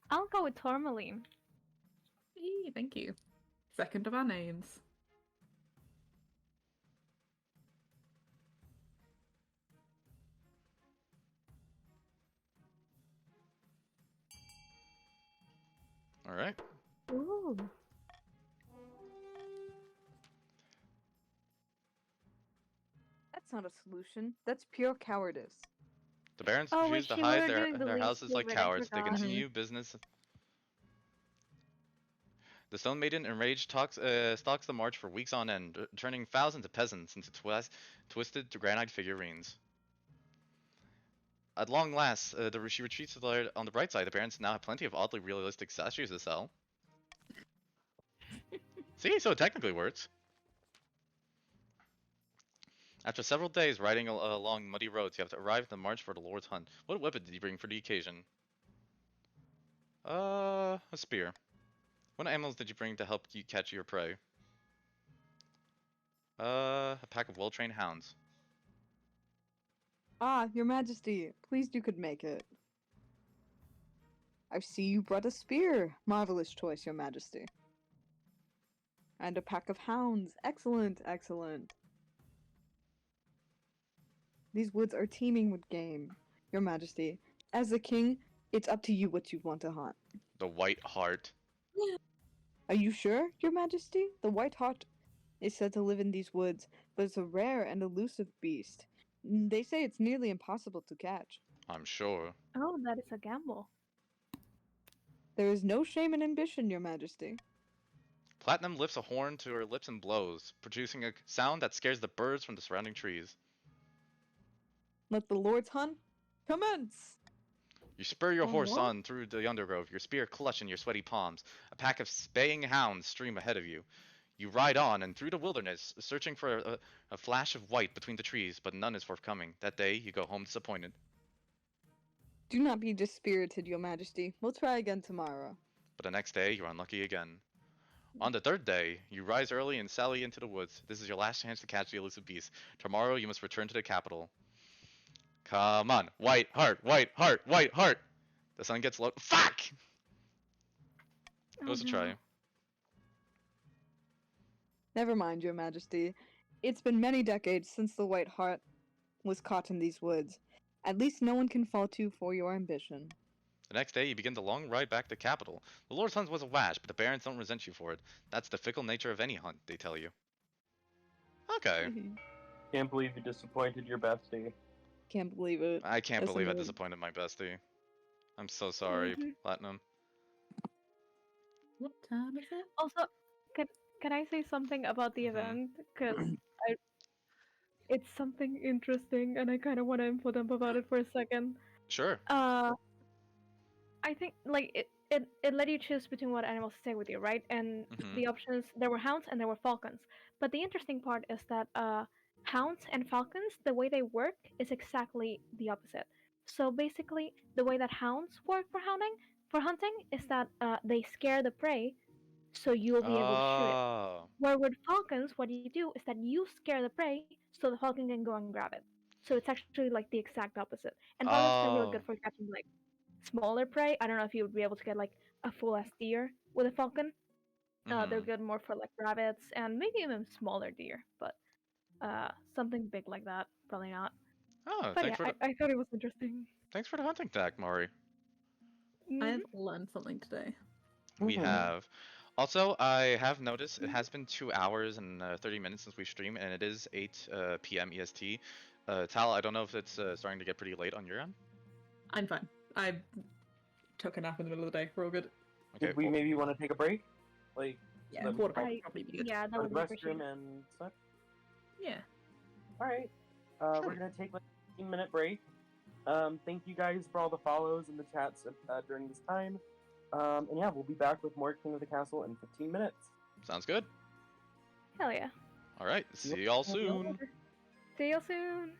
I'll go with Tourmaline. Eee, thank you. Second of our names. All right. Ooh. That's not a solution. That's pure cowardice. The barons Oh, refuse wait, to we hide were doing the their least houses like favorite, I cowards. They forgot. continue business. The Stone Maiden, enraged, stalks the march for weeks on end, turning thousands of peasants into twisted granite figurines. At long last, she retreats to on the bright side. The barons now have plenty of oddly realistic statues to sell. See, so it technically works. After several days riding along muddy roads, you have to arrive at the march for the Lord's Hunt. What weapon did you bring for the occasion? A spear. What animals did you bring to help you catch your prey? A pack of well-trained hounds. Ah, your majesty, pleased you could make it. I see you brought a spear. Marvelous choice, your majesty. And a pack of hounds. Excellent, excellent. These woods are teeming with game, your majesty. As the king, it's up to you what you want to hunt. The White Hart. Are you sure, your majesty? The white hart is said to live in these woods, but it's a rare and elusive beast. They say it's nearly impossible to catch. I'm sure. Oh, that is a gamble. There is no shame in ambition, your majesty. Platinum lifts a horn to her lips and blows, producing a sound that scares the birds from the surrounding trees. Let the Lord's hunt commence! You spur your horse what? on through the undergrowth, your spear clutched in your sweaty palms. A pack of baying hounds stream ahead of you. You ride on and through the wilderness, searching for a flash of white between the trees, but none is forthcoming. That day, you go home disappointed. Do not be dispirited, your majesty. We'll try again tomorrow. But the next day, you're unlucky again. On the third day, you rise early and sally into the woods. This is your last chance to catch the elusive beast. Tomorrow, you must return to the capital. Come on, White Hart, White Hart, White Hart! The sun gets low. Fuck! It was a try. Never mind, your majesty. It's been many decades since the white hart was caught in these woods. At least no one can fault you for your ambition. The next day, you begin the long ride back to the capital. The Lord's Hunt was a wash, but the barons don't resent you for it. That's the fickle nature of any hunt, they tell you. Okay. Can't believe you disappointed your bestie. Can't believe it. I can't That's believe I annoying. disappointed my bestie. I'm so sorry, Platinum. What time is it? Also, can I say something about the event? Because it's something interesting, and I kind of want to info dump about it for a second. Sure. I think like it let you choose between what animals to take with you, right? And the options, there were hounds and there were falcons. But the interesting part is that hounds and falcons, the way they work is exactly the opposite. So basically, the way that hounds work for hunting is that they scare the prey, so you'll be able to shoot it. Oh. Where with falcons, what you do is that you scare the prey, so the falcon can go and grab it. So it's actually like the exact opposite. And falcons are really good for catching like smaller prey. I don't know if you would be able to get like a full ass deer with a falcon. They're good more for like rabbits and maybe even smaller deer, but something big like that, probably not. Oh, But yeah, I thought it was interesting. thanks for the hunting tag, Mari. I've learned something today. We have. Also, I have noticed it has been 2 hours and 30 minutes since we streamed, and it is 8 p.m. EST. Tal, I don't know if it's starting to get pretty late on your end. I'm fine. I took a nap in the middle of the day. We're all good. Okay. Did we maybe want to take a break? Like, Yeah, the- quarter past I- probably be good. Yeah, that go to would the be restroom appreciated. and such? Yeah. Alright. We're gonna take like a 15-minute break. Thank you guys for all the follows and the chats during this time. And yeah, we'll be back with more King of the Castle in 15 minutes. Sounds good. Hell yeah. All right. See y'all soon. See you soon.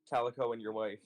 Calico and your wife.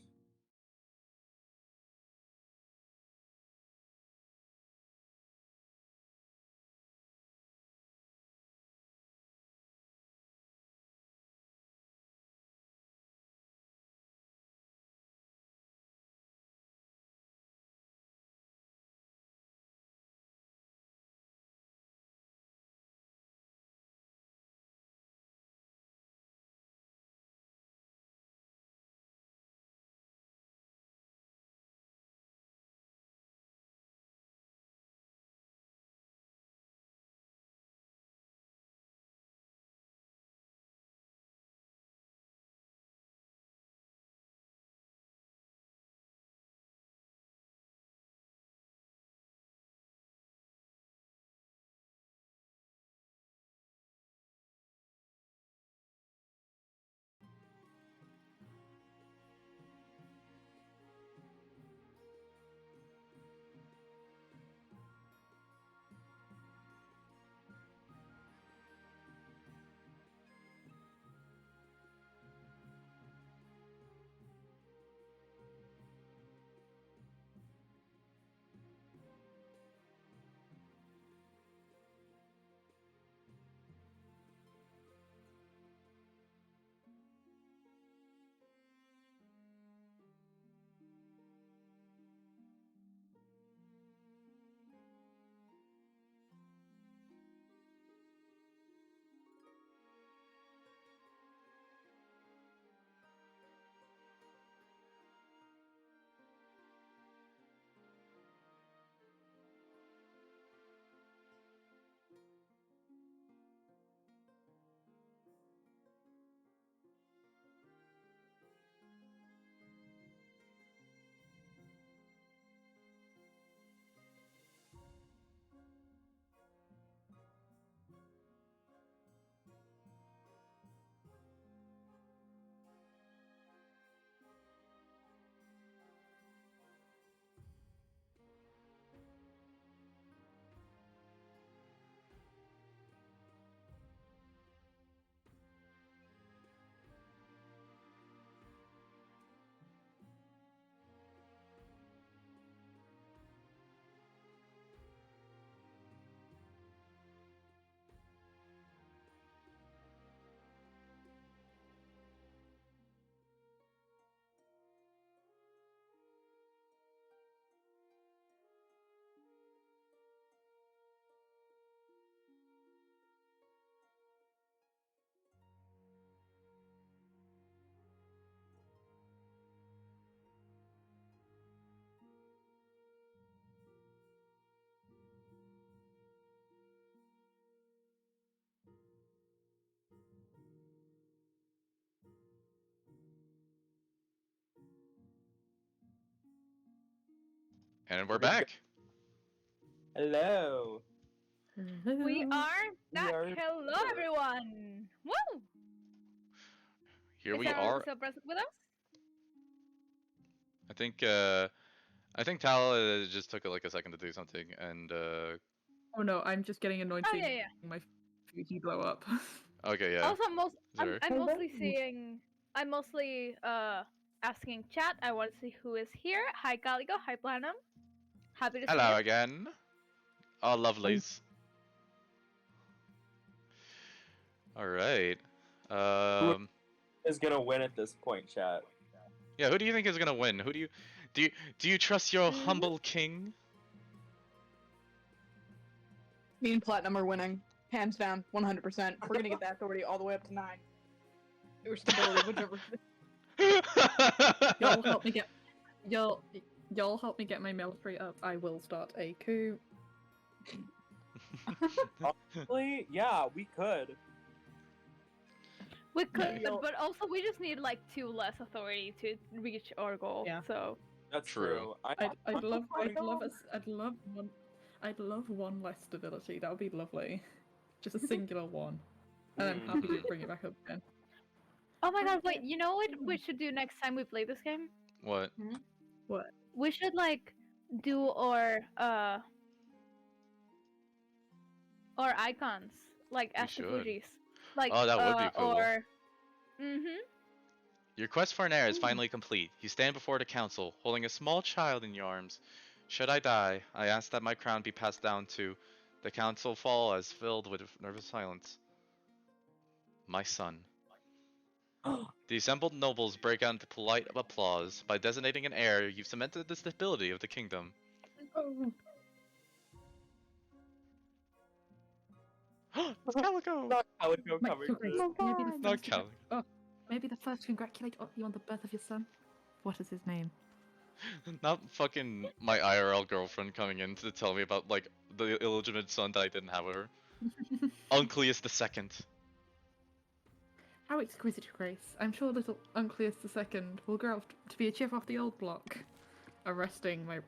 And we're Very back. Hello. We are We back. are Hello, here. everyone. Woo! Here Is we everyone are. still present with us? I think Tal just took like a second to do something, and Oh no, I'm just getting annoyed Oh seeing yeah, yeah. my Fuji blow up. okay, yeah. Also, I'm Sure. mostly seeing. I'm mostly asking chat. I want to see who is here. Hi, Calico. Hi, Planum. Happy to see Hello you. again. Oh, lovelies. All right. Um. Is gonna win at this point, chat. Yeah. Who do you think is gonna win? Who do you trust your Mhm. humble king? Me and Platinum are winning. Hands down, 100%. We're gonna get that authority all the way up to 9. Or stability, whichever. Y'all help me get y'all help me get my military up. I will start a coup. Honestly, yeah, we could. We could, Yeah. but also we just need like 2 less authority to reach our goal. Yeah. So That's True. true. I'd love one less stability. That would be lovely. Just a singular one. And I'm happy to bring it back up again. oh my god, wait! You know what we should do next time we play this game? What? What? We should like do our icons like We as the should. Fujis. Like Oh, that would be cool. or mhm. Your quest for an heir is finally complete. You stand before the council, holding a small child in your arms. Should I die, I ask that my crown be passed down to the council fall as filled with nervous silence. My son. The assembled nobles break out into polite applause. By designating an heir, you've cemented the stability of the kingdom. Oh, It's Calico! Not Calico Mike, coming. Your Grace, Oh my maybe the God. Not first Calico. maybe the first congratulate you on the birth of your son. What is his name? Not fucking my IRL girlfriend coming in to tell me about, like, the illegitimate son that I didn't have with her. Uncleus II. How exquisite, Your Grace. I'm sure little Uncleus II will grow up to be a chip off the old block, arresting my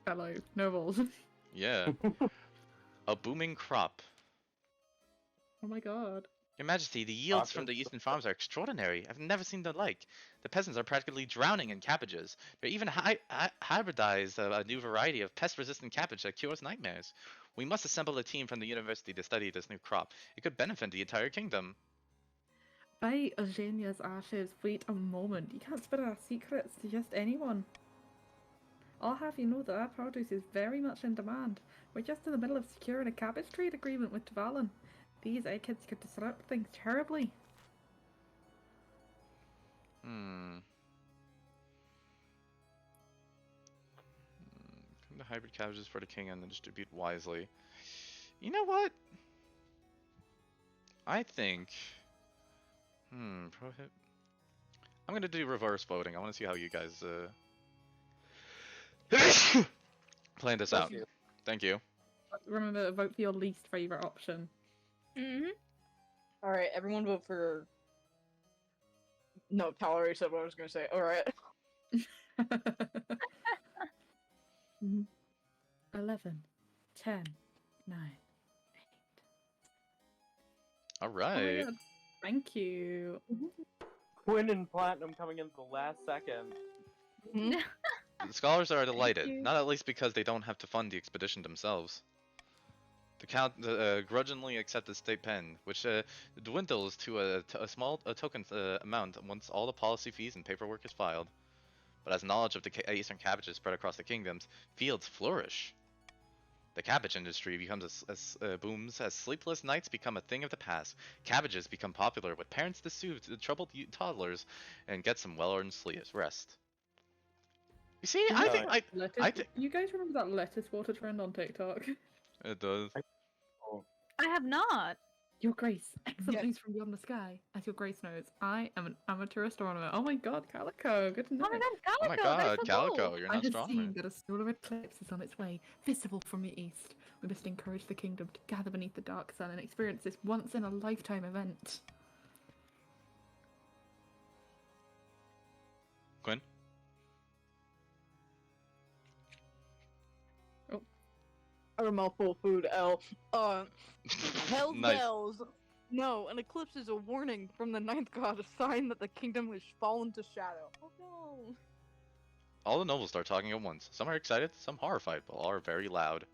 fellow nobles. Yeah. A booming crop. Oh my god. Your Majesty, the yields from the eastern farms are extraordinary. I've never seen the like. The peasants are practically drowning in cabbages. They even hybridized a new variety of pest-resistant cabbage that cures nightmares. We must assemble a team from the university to study this new crop. It could benefit the entire kingdom. By Eugenia's ashes, wait a moment. You can't spread our secrets to just anyone. I'll have you know that our produce is very much in demand. We're just in the middle of securing a cabbage trade agreement with Tavalin. These eggheads could disrupt things terribly. Come to hybrid cabbages for the king and then distribute wisely. You know what? I think... prohibit... I'm gonna do reverse voting. I wanna see how you guys, plan this out. you. Thank you. Remember, vote for your least favourite option. Mm-hmm. All right, everyone vote for. No, Tal already said what I was gonna say. All right. 11, 10, 9, 8. Alright. God. Thank you. Quinn and Platinum coming in at the last second. The scholars are delighted, you. not at least because they don't have to fund the expedition themselves. The count grudgingly accept the state pen, which dwindles to a small token amount once all the policy fees and paperwork is filed. But as knowledge of the eastern cabbages spread across the kingdoms, fields flourish. The cabbage industry becomes booms as sleepless nights become a thing of the past. Cabbages become popular with parents to soothe the troubled toddlers and get some well-earned rest. You see, I think Lettuce, you guys remember that lettuce water trend on TikTok? it does. I have not. Your Grace, excellent Yes. news from beyond the sky. As Your Grace knows, I am an amateur astronomer. Oh my god, Calico, good to know. Oh my god, Calico! Oh my that's god, so Calico, cool. you're I not have strong. seen that a solar eclipse is on its way, visible from the east. We must encourage the kingdom to gather beneath the dark sun and experience this once-in-a-lifetime event. Quinn? Or a mouthful of food. L. Hell's Nice. bells. No, an eclipse is a warning from the ninth god, a sign that the kingdom has fallen to shadow. Oh no. All the nobles start talking at once. Some are excited, some horrified, but all are very loud.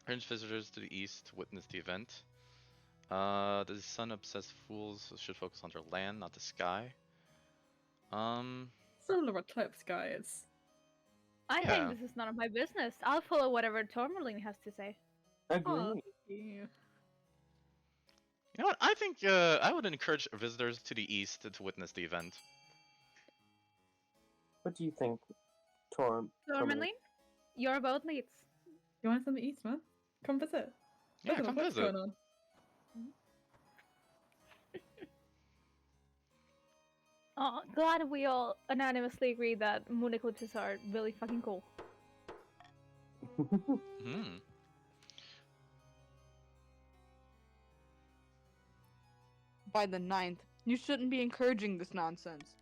Urge visitors to the east to witness the event. The sun-obsessed fools should focus on their land, not the sky. Solar eclipse, guys. I Yeah. think this is none of my business. I'll follow whatever Tourmaline has to say. Agree. Oh, thank you. You know what? I think I would encourage visitors to the east to witness the event. What do you think, Tourmaline? Tourmaline, your vote leads. You want some east, man? Come visit. Yeah, Look at come what's visit. going on. Oh, glad we all unanimously agree that moon eclipses are really fucking cool. Hmm. By the ninth, you shouldn't be encouraging this nonsense.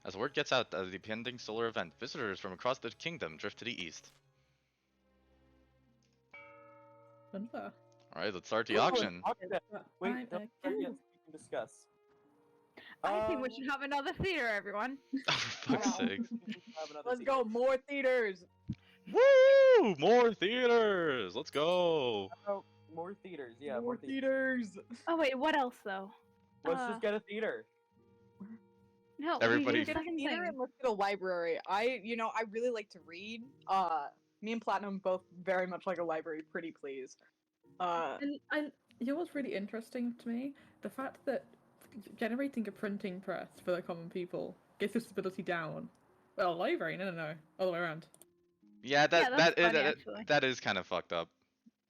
As word gets out of the pending solar event, visitors from across the kingdom drift to the east. Wonder. Alright, let's start the Ooh, auction. auction. Wait, I'm don't start yet so we can discuss. I think we should have another theater, everyone. Oh, for fuck's Yeah. sake. Have another Let's seat. go, more theaters! Woo! More theaters! Let's go! More theaters. Yeah, more More theaters. theaters. Oh wait, what else though? Let's just get a theater. No, Everybody- we did Get the a second theater thing. and let's get a library. I really like to read. Me and Platinum both very much like a library. Pretty please. And you know what's really interesting to me? The fact that generating a printing press for the common people gets disability down. Well, library, no, all the way around. Yeah, Yeah, that's funny, actually. that is kind of fucked up.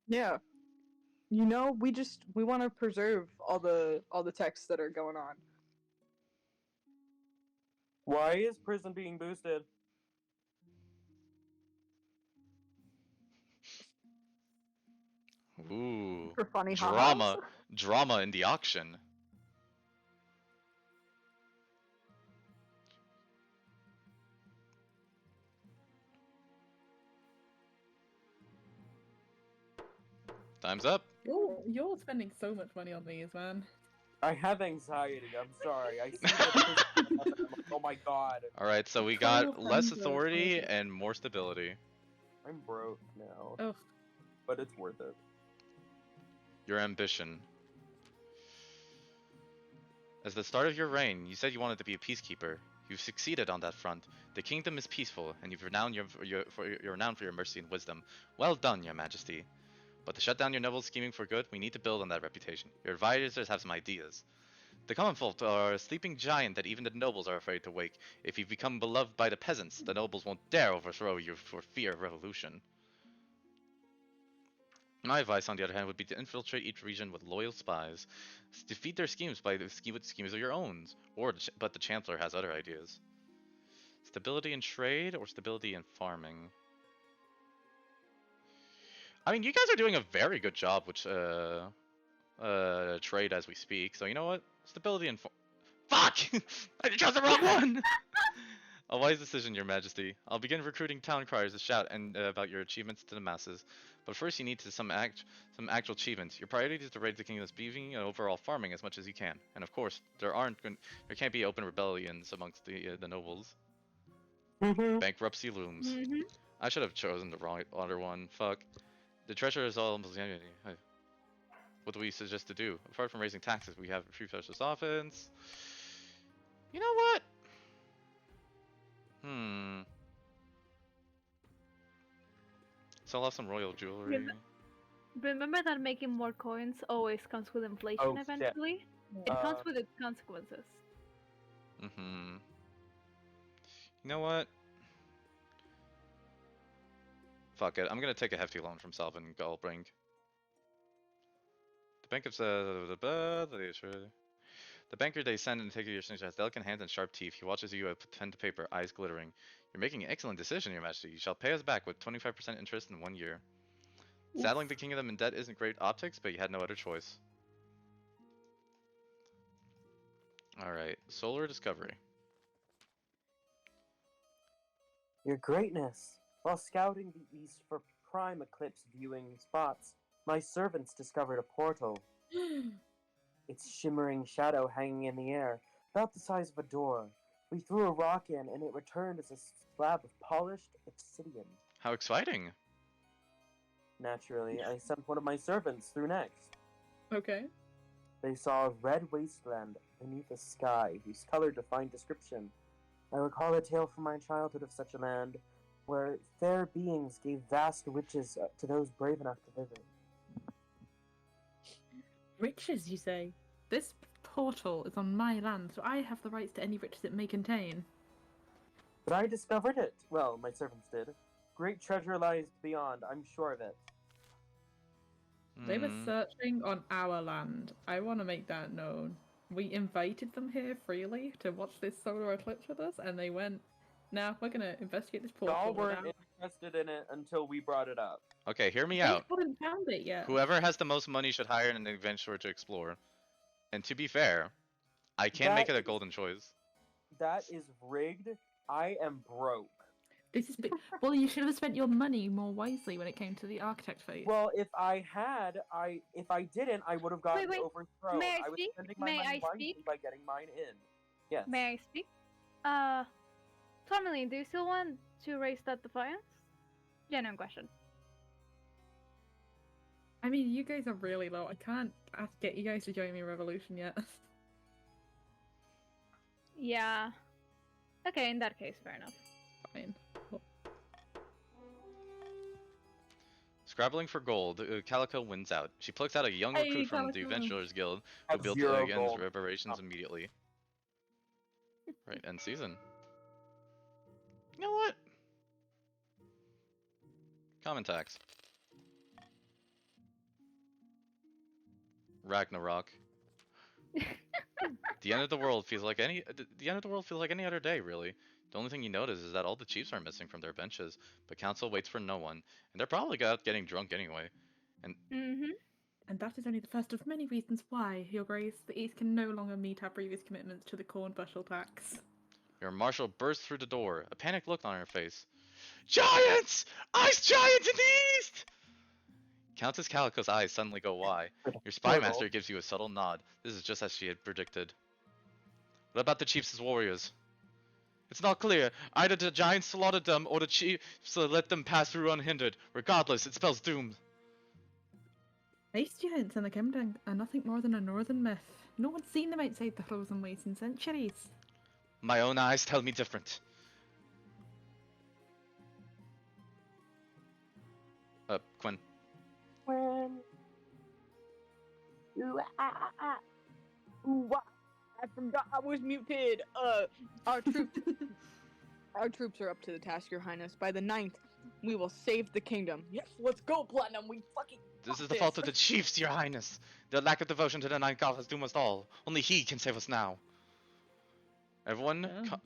Yeah. We want to preserve all the texts that are going on. Why is prison being boosted? Ooh, For funny drama, ha-has. drama in the auction. Time's up. You're spending so much money on these, man. I have anxiety. I'm sorry. I see the prison and I'm like, oh my god. All right, so we Total got less friends authority are- and more stability. I'm broke now, Oh, but it's worth it. Your ambition. As the start of your reign, you said you wanted to be a peacekeeper. You've succeeded on that front. The kingdom is peaceful, and you're renowned for your mercy and wisdom. Well done, your majesty. But to shut down your nobles scheming for good, we need to build on that reputation. Your advisors have some ideas. The common folk are a sleeping giant that even the nobles are afraid to wake. If you become beloved by the peasants, the nobles won't dare overthrow you for fear of revolution. My advice, on the other hand, would be to infiltrate each region with loyal spies. Defeat their schemes with schemes of your own. But the Chancellor has other ideas. Stability in trade or stability in farming? I mean, you guys are doing a very good job with trade as we speak. So you know what? Stability in fuck! I chose the wrong one. A wise decision, Your Majesty. I'll begin recruiting town criers to shout about your achievements to the masses. But first, you need some actual achievements. Your priority is to raise the kingdom's beaving and overall farming as much as you can. And of course, there can't be open rebellions amongst the nobles. Bankruptcy looms. I should have chosen the wrong other one. Fuck. The treasure is all. What do we suggest to do? Apart from raising taxes, we have a free specialist offense. You know what? Sell off some royal jewelry. Remember that making more coins always comes with inflation Oh, shit. eventually? It comes with its consequences. You know what? Fuck it. I'm gonna take a hefty loan from Salvin Galbring. The bank of the banker they send and take your signature has delicate hands and sharp teeth. He watches you with pen to paper, eyes glittering. You're making an excellent decision, Your Majesty. You shall pay us back with 25% interest in 1 year. Saddling the kingdom in debt isn't great optics, but you had no other choice. Alright, solar discovery. Your Greatness, while scouting the east for prime eclipse viewing spots, my servants discovered a portal. Its shimmering shadow hanging in the air, about the size of a door. We threw a rock in, and it returned as a slab of polished obsidian. How exciting! Naturally, I sent one of my servants through next. okay. They saw a red wasteland beneath a sky whose color defied description. I recall a tale from my childhood of such a land, where fair beings gave vast riches to those brave enough to visit. Riches, you say? This portal is on my land, so I have the rights to any riches it may contain. But I discovered it. Well, my servants did. Great treasure lies beyond, I'm sure of it. They were searching on our land. I want to make that known. We invited them here freely to watch this solar eclipse with us, and they went, nah, we're going to investigate this portal. Y'all weren't without-" interested in it until we brought it up. Okay, hear me They out. haven't found it yet. Whoever has the most money should hire an adventurer to explore. And to be fair, I can make it a golden choice. That is rigged. I am broke. This is well, you should have spent your money more wisely when it came to the architect phase. Well, if I didn't, I would have gotten wait. overthrown. May I was speak? spending my May money I wisely speak? by getting mine in. Yes. May I speak? Tourmaline, do you still want to raise that defiance? Genuine question. I mean, you guys are really low. I can't get you guys to join me in Revolution yet. Yeah. Okay, in that case, fair enough. Fine. Scrabbling for gold, Calico wins out. She plucks out a young Hey, recruit from the Calico. Adventurers Guild who Have built 0 against gold. reparations Oh. immediately. Right, end season. You know what? Common tax. Ragnarok. The end of the world feels like any. The end of the world feels like any other day, really. The only thing you notice is that all the chiefs are missing from their benches, but council waits for no one, and they're probably out getting drunk anyway. Mm-hmm. And that is only the first of many reasons why, Your Grace, the East can no longer meet our previous commitments to the corn bushel tax. Your marshal bursts through the door, a panicked look on her face. Giants! Ice giants in the east! Countess Calico's eyes suddenly go wide. Your spy master gives you a subtle nod. This is just as she had predicted. What about the chiefs' warriors? It's not clear. Either the giants slaughtered them or the chiefs let them pass through unhindered. Regardless, it spells doom. Ice giants in the kingdom are nothing more than a northern myth. No one's seen them outside the frozen wastes in centuries. My own eyes tell me different. Quinn. When I forgot I was muted. Our troops, our troops are up to the task, Your Highness. By the 9th, we will save the kingdom. Yes, let's go, Platinum. We fucking. This is the fault of the chiefs, your highness. Their lack of devotion to the Ninth God has doomed us all. Only he can save us now. Everyone, Oh.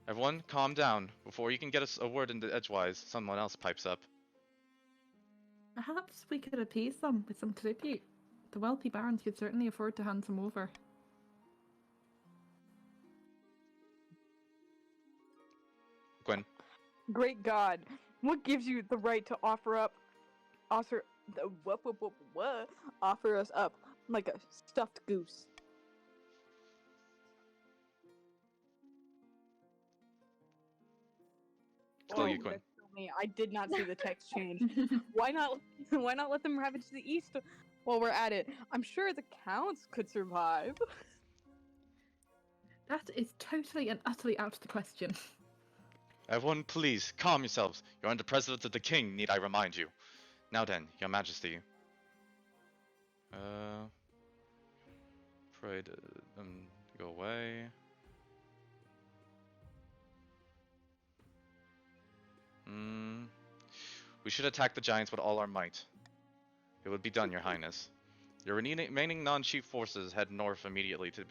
everyone, calm down. Before you can get us a word into edgewise, someone else pipes up. Perhaps we could appease them with some tribute. The wealthy barons could certainly afford to hand some over. Quinn. Great God, what gives you the right to offer us up like a stuffed goose? Still you, Oh, Quinn. that's so me. I did not see the text change. Why not? Why not let them ravage the east while we're at it? I'm sure the counts could survive. That is totally and utterly out of the question. Everyone, please, calm yourselves. You're under presence of the king, need I remind you. Now then, your majesty. Pray to them go away. We should attack the giants with all our might. It would be done, your highness. Your remaining non-chief forces head north immediately to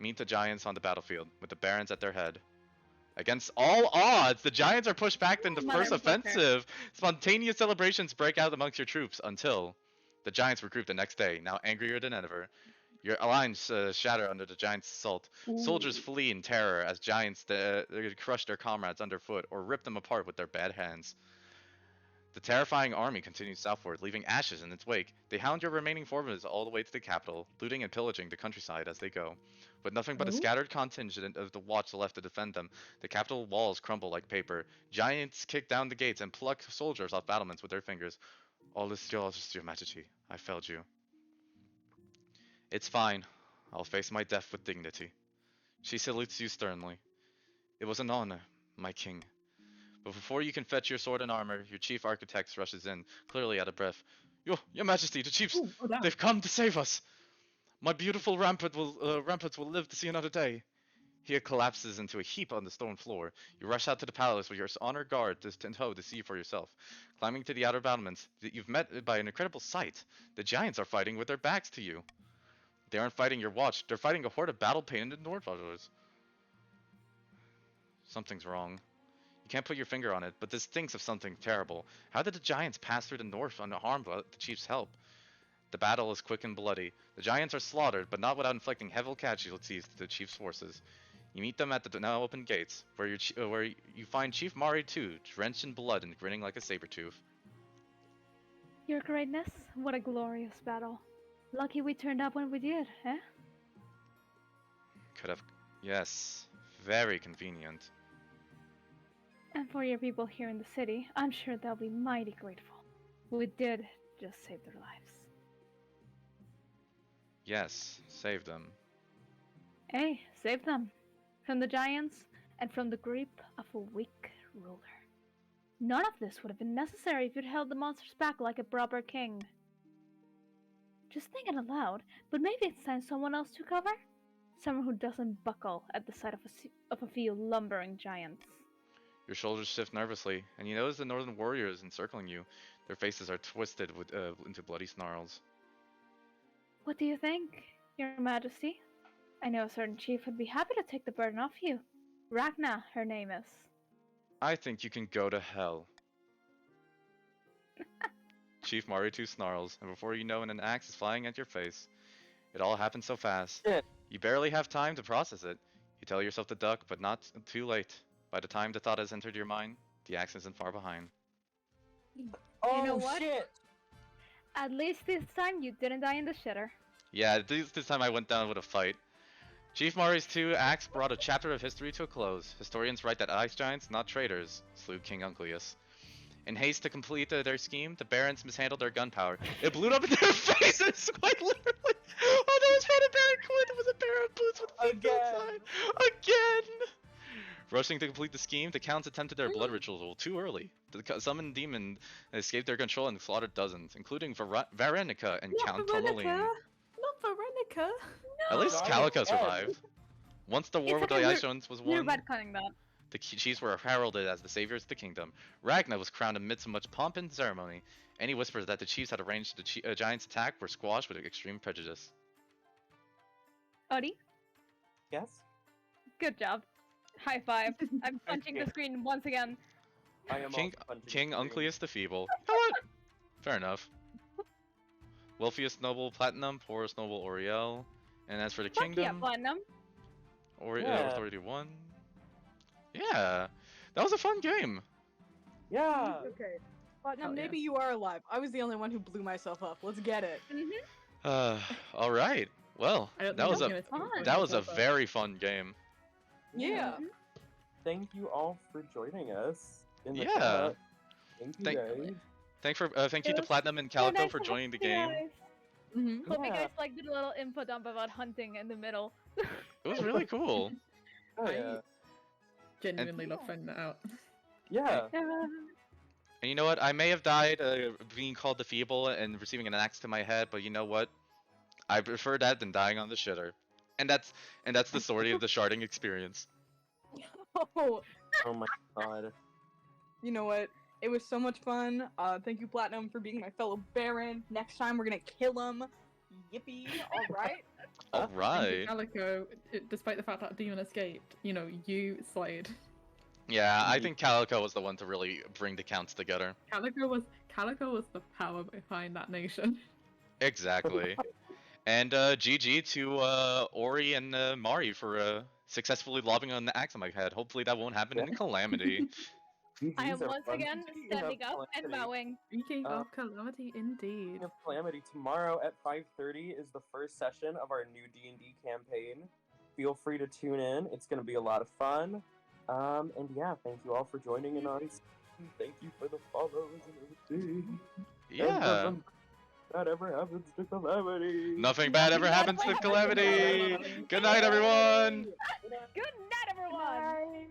meet the giants on the battlefield, with the barons at their head. Against all odds, the giants are pushed back in the first Motherfucker. offensive. Spontaneous celebrations break out amongst your troops until the giants regroup the next day, now angrier than ever. Your lines shatter under the giants' assault. Soldiers flee in terror as giants crush their comrades underfoot or rip them apart with their bad hands. The terrifying army continues southward, leaving ashes in its wake. They hound your remaining forces all the way to the capital, looting and pillaging the countryside as they go. With nothing but a Oh? scattered contingent of the watch left to defend them, the capital walls crumble like paper. Giants kick down the gates and pluck soldiers off battlements with their fingers. All is yours, your majesty. I failed you. It's fine. I'll face my death with dignity. She salutes you sternly. It was an honor, my king. But before you can fetch your sword and armor, your chief architect rushes in, clearly out of breath. Your majesty, the chiefs, Damn. they've come to save us. My beautiful ramparts will live to see another day. He collapses into a heap on the stone floor. You rush out to the palace with your honor guard in tow to see for yourself. Climbing to the outer battlements, you've met by an incredible sight. The giants are fighting with their backs to you. They aren't fighting your watch, they're fighting a horde of battle-painted Nordwallers. Something's wrong. You can't put your finger on it, but this stinks of something terrible. How did the giants pass through the north unharmed without the chief's help? The battle is quick and bloody. The giants are slaughtered, but not without inflicting heavy casualties to the chief's forces. You meet them at the now open gates, where you find Chief Mari too, drenched in blood and grinning like a saber-tooth. Your greatness, what a glorious battle. Lucky we turned up when we did, eh? Could have... Yes. Very convenient. And for your people here in the city, I'm sure they'll be mighty grateful. We did just save their lives. Yes, save them. Hey, save them. From the giants and from the grip of a weak ruler. None of this would have been necessary if you'd held the monsters back like a proper king. Just thinking aloud, but maybe it's time someone else took over? Someone who doesn't buckle at the sight of a few lumbering giants. Your shoulders shift nervously, and you notice the northern warriors encircling you. Their faces are twisted into bloody snarls. What do you think, Your Majesty? I know a certain chief would be happy to take the burden off you. Ragna, her name is. I think you can go to hell. Chief Maritu snarls, and before you know it, an axe is flying at your face. It all happened so fast. Shit. You barely have time to process it. You tell yourself to duck, but not too late. By the time the thought has entered your mind, the axe isn't far behind. Oh, know what? shit! At least this time you didn't die in the shitter. Yeah, this time I went down with a fight. Chief Mari's 2 axe brought a chapter of history to a close. Historians write that ice giants, not traitors, slew King Uncleus. In haste to complete their scheme, the barons mishandled their gunpowder. It blew up in their faces, quite literally. Oh, that was not a Baron Quinn, it was a Baron Boots with feet outside. Again! Rushing to complete the scheme, the counts attempted their blood ritual too early. The summoned demon escaped their control and slaughtered dozens, including Varenica and Count Tourmaline. Not Veronica. At least Not Calico again. survived. Once the war It's with okay, the we're- Ice Giants was You're won, retconning that. the chiefs were heralded as the saviors of the kingdom. Ragna was crowned amidst much pomp and ceremony. Any whispers that the chiefs had arranged the giants' attack were squashed with extreme prejudice. Odie, Yes? good job. High five. I'm punching the you. screen once again. I am King also punching King the screen. Uncleus the Feeble. You know what? Fair enough. Wealthiest noble Platinum, poorest noble Oriel. And as for the Fuck yeah, kingdom, Platinum. Yeah. Authority 1. Yeah, that was a fun game. Yeah! Okay. Platinum, Hell yeah. maybe you are alive. I was the only one who blew myself up. Let's get it. All right. Well, I don't that think was I'm a gonna fun. take that was a myself out. very fun game. Yeah. Thank you all for joining us in the Yeah. chat. Thank you Thank- guys. Thank you It to was Platinum and So Calico nice for to joining the have you game. guys. Mm-hmm. Hope you Yeah. guys liked the little info dump about hunting in the middle. It was really cool. Oh, yeah. Genuinely love finding that out. Yeah. And you know what? I may have died being called the Feeble and receiving an axe to my head, but you know what? I prefer that than dying on the shitter. And that's the story of the sharding experience. Oh, Oh my god. you know what? It was so much fun. Thank you, Platinum, for being my fellow Baron. Next time we're gonna kill him. Yippee! All right. All right. Calico, despite the fact that Demon escaped, you slayed. Yeah, I think Calico was the one to really bring the counts together. Calico was the power behind that nation. Exactly. And GG to Ori and Mari for successfully lobbing an axe on my head. Hopefully that won't happen in Calamity. I am GGs are once fun. again Speaking standing of up and Calamity- bowing. Speaking Uh, of Calamity, indeed. Speaking of Calamity, tomorrow at 5:30 is the first session of our new D&D campaign. Feel free to tune in. It's going to be a lot of fun. And yeah, thank you all for joining in on. Thank you for the follows and everything. Yeah. And that ever happens to Calamity. Nothing bad ever happens to Calamity. Good night, everyone. Good night, everyone. Bye.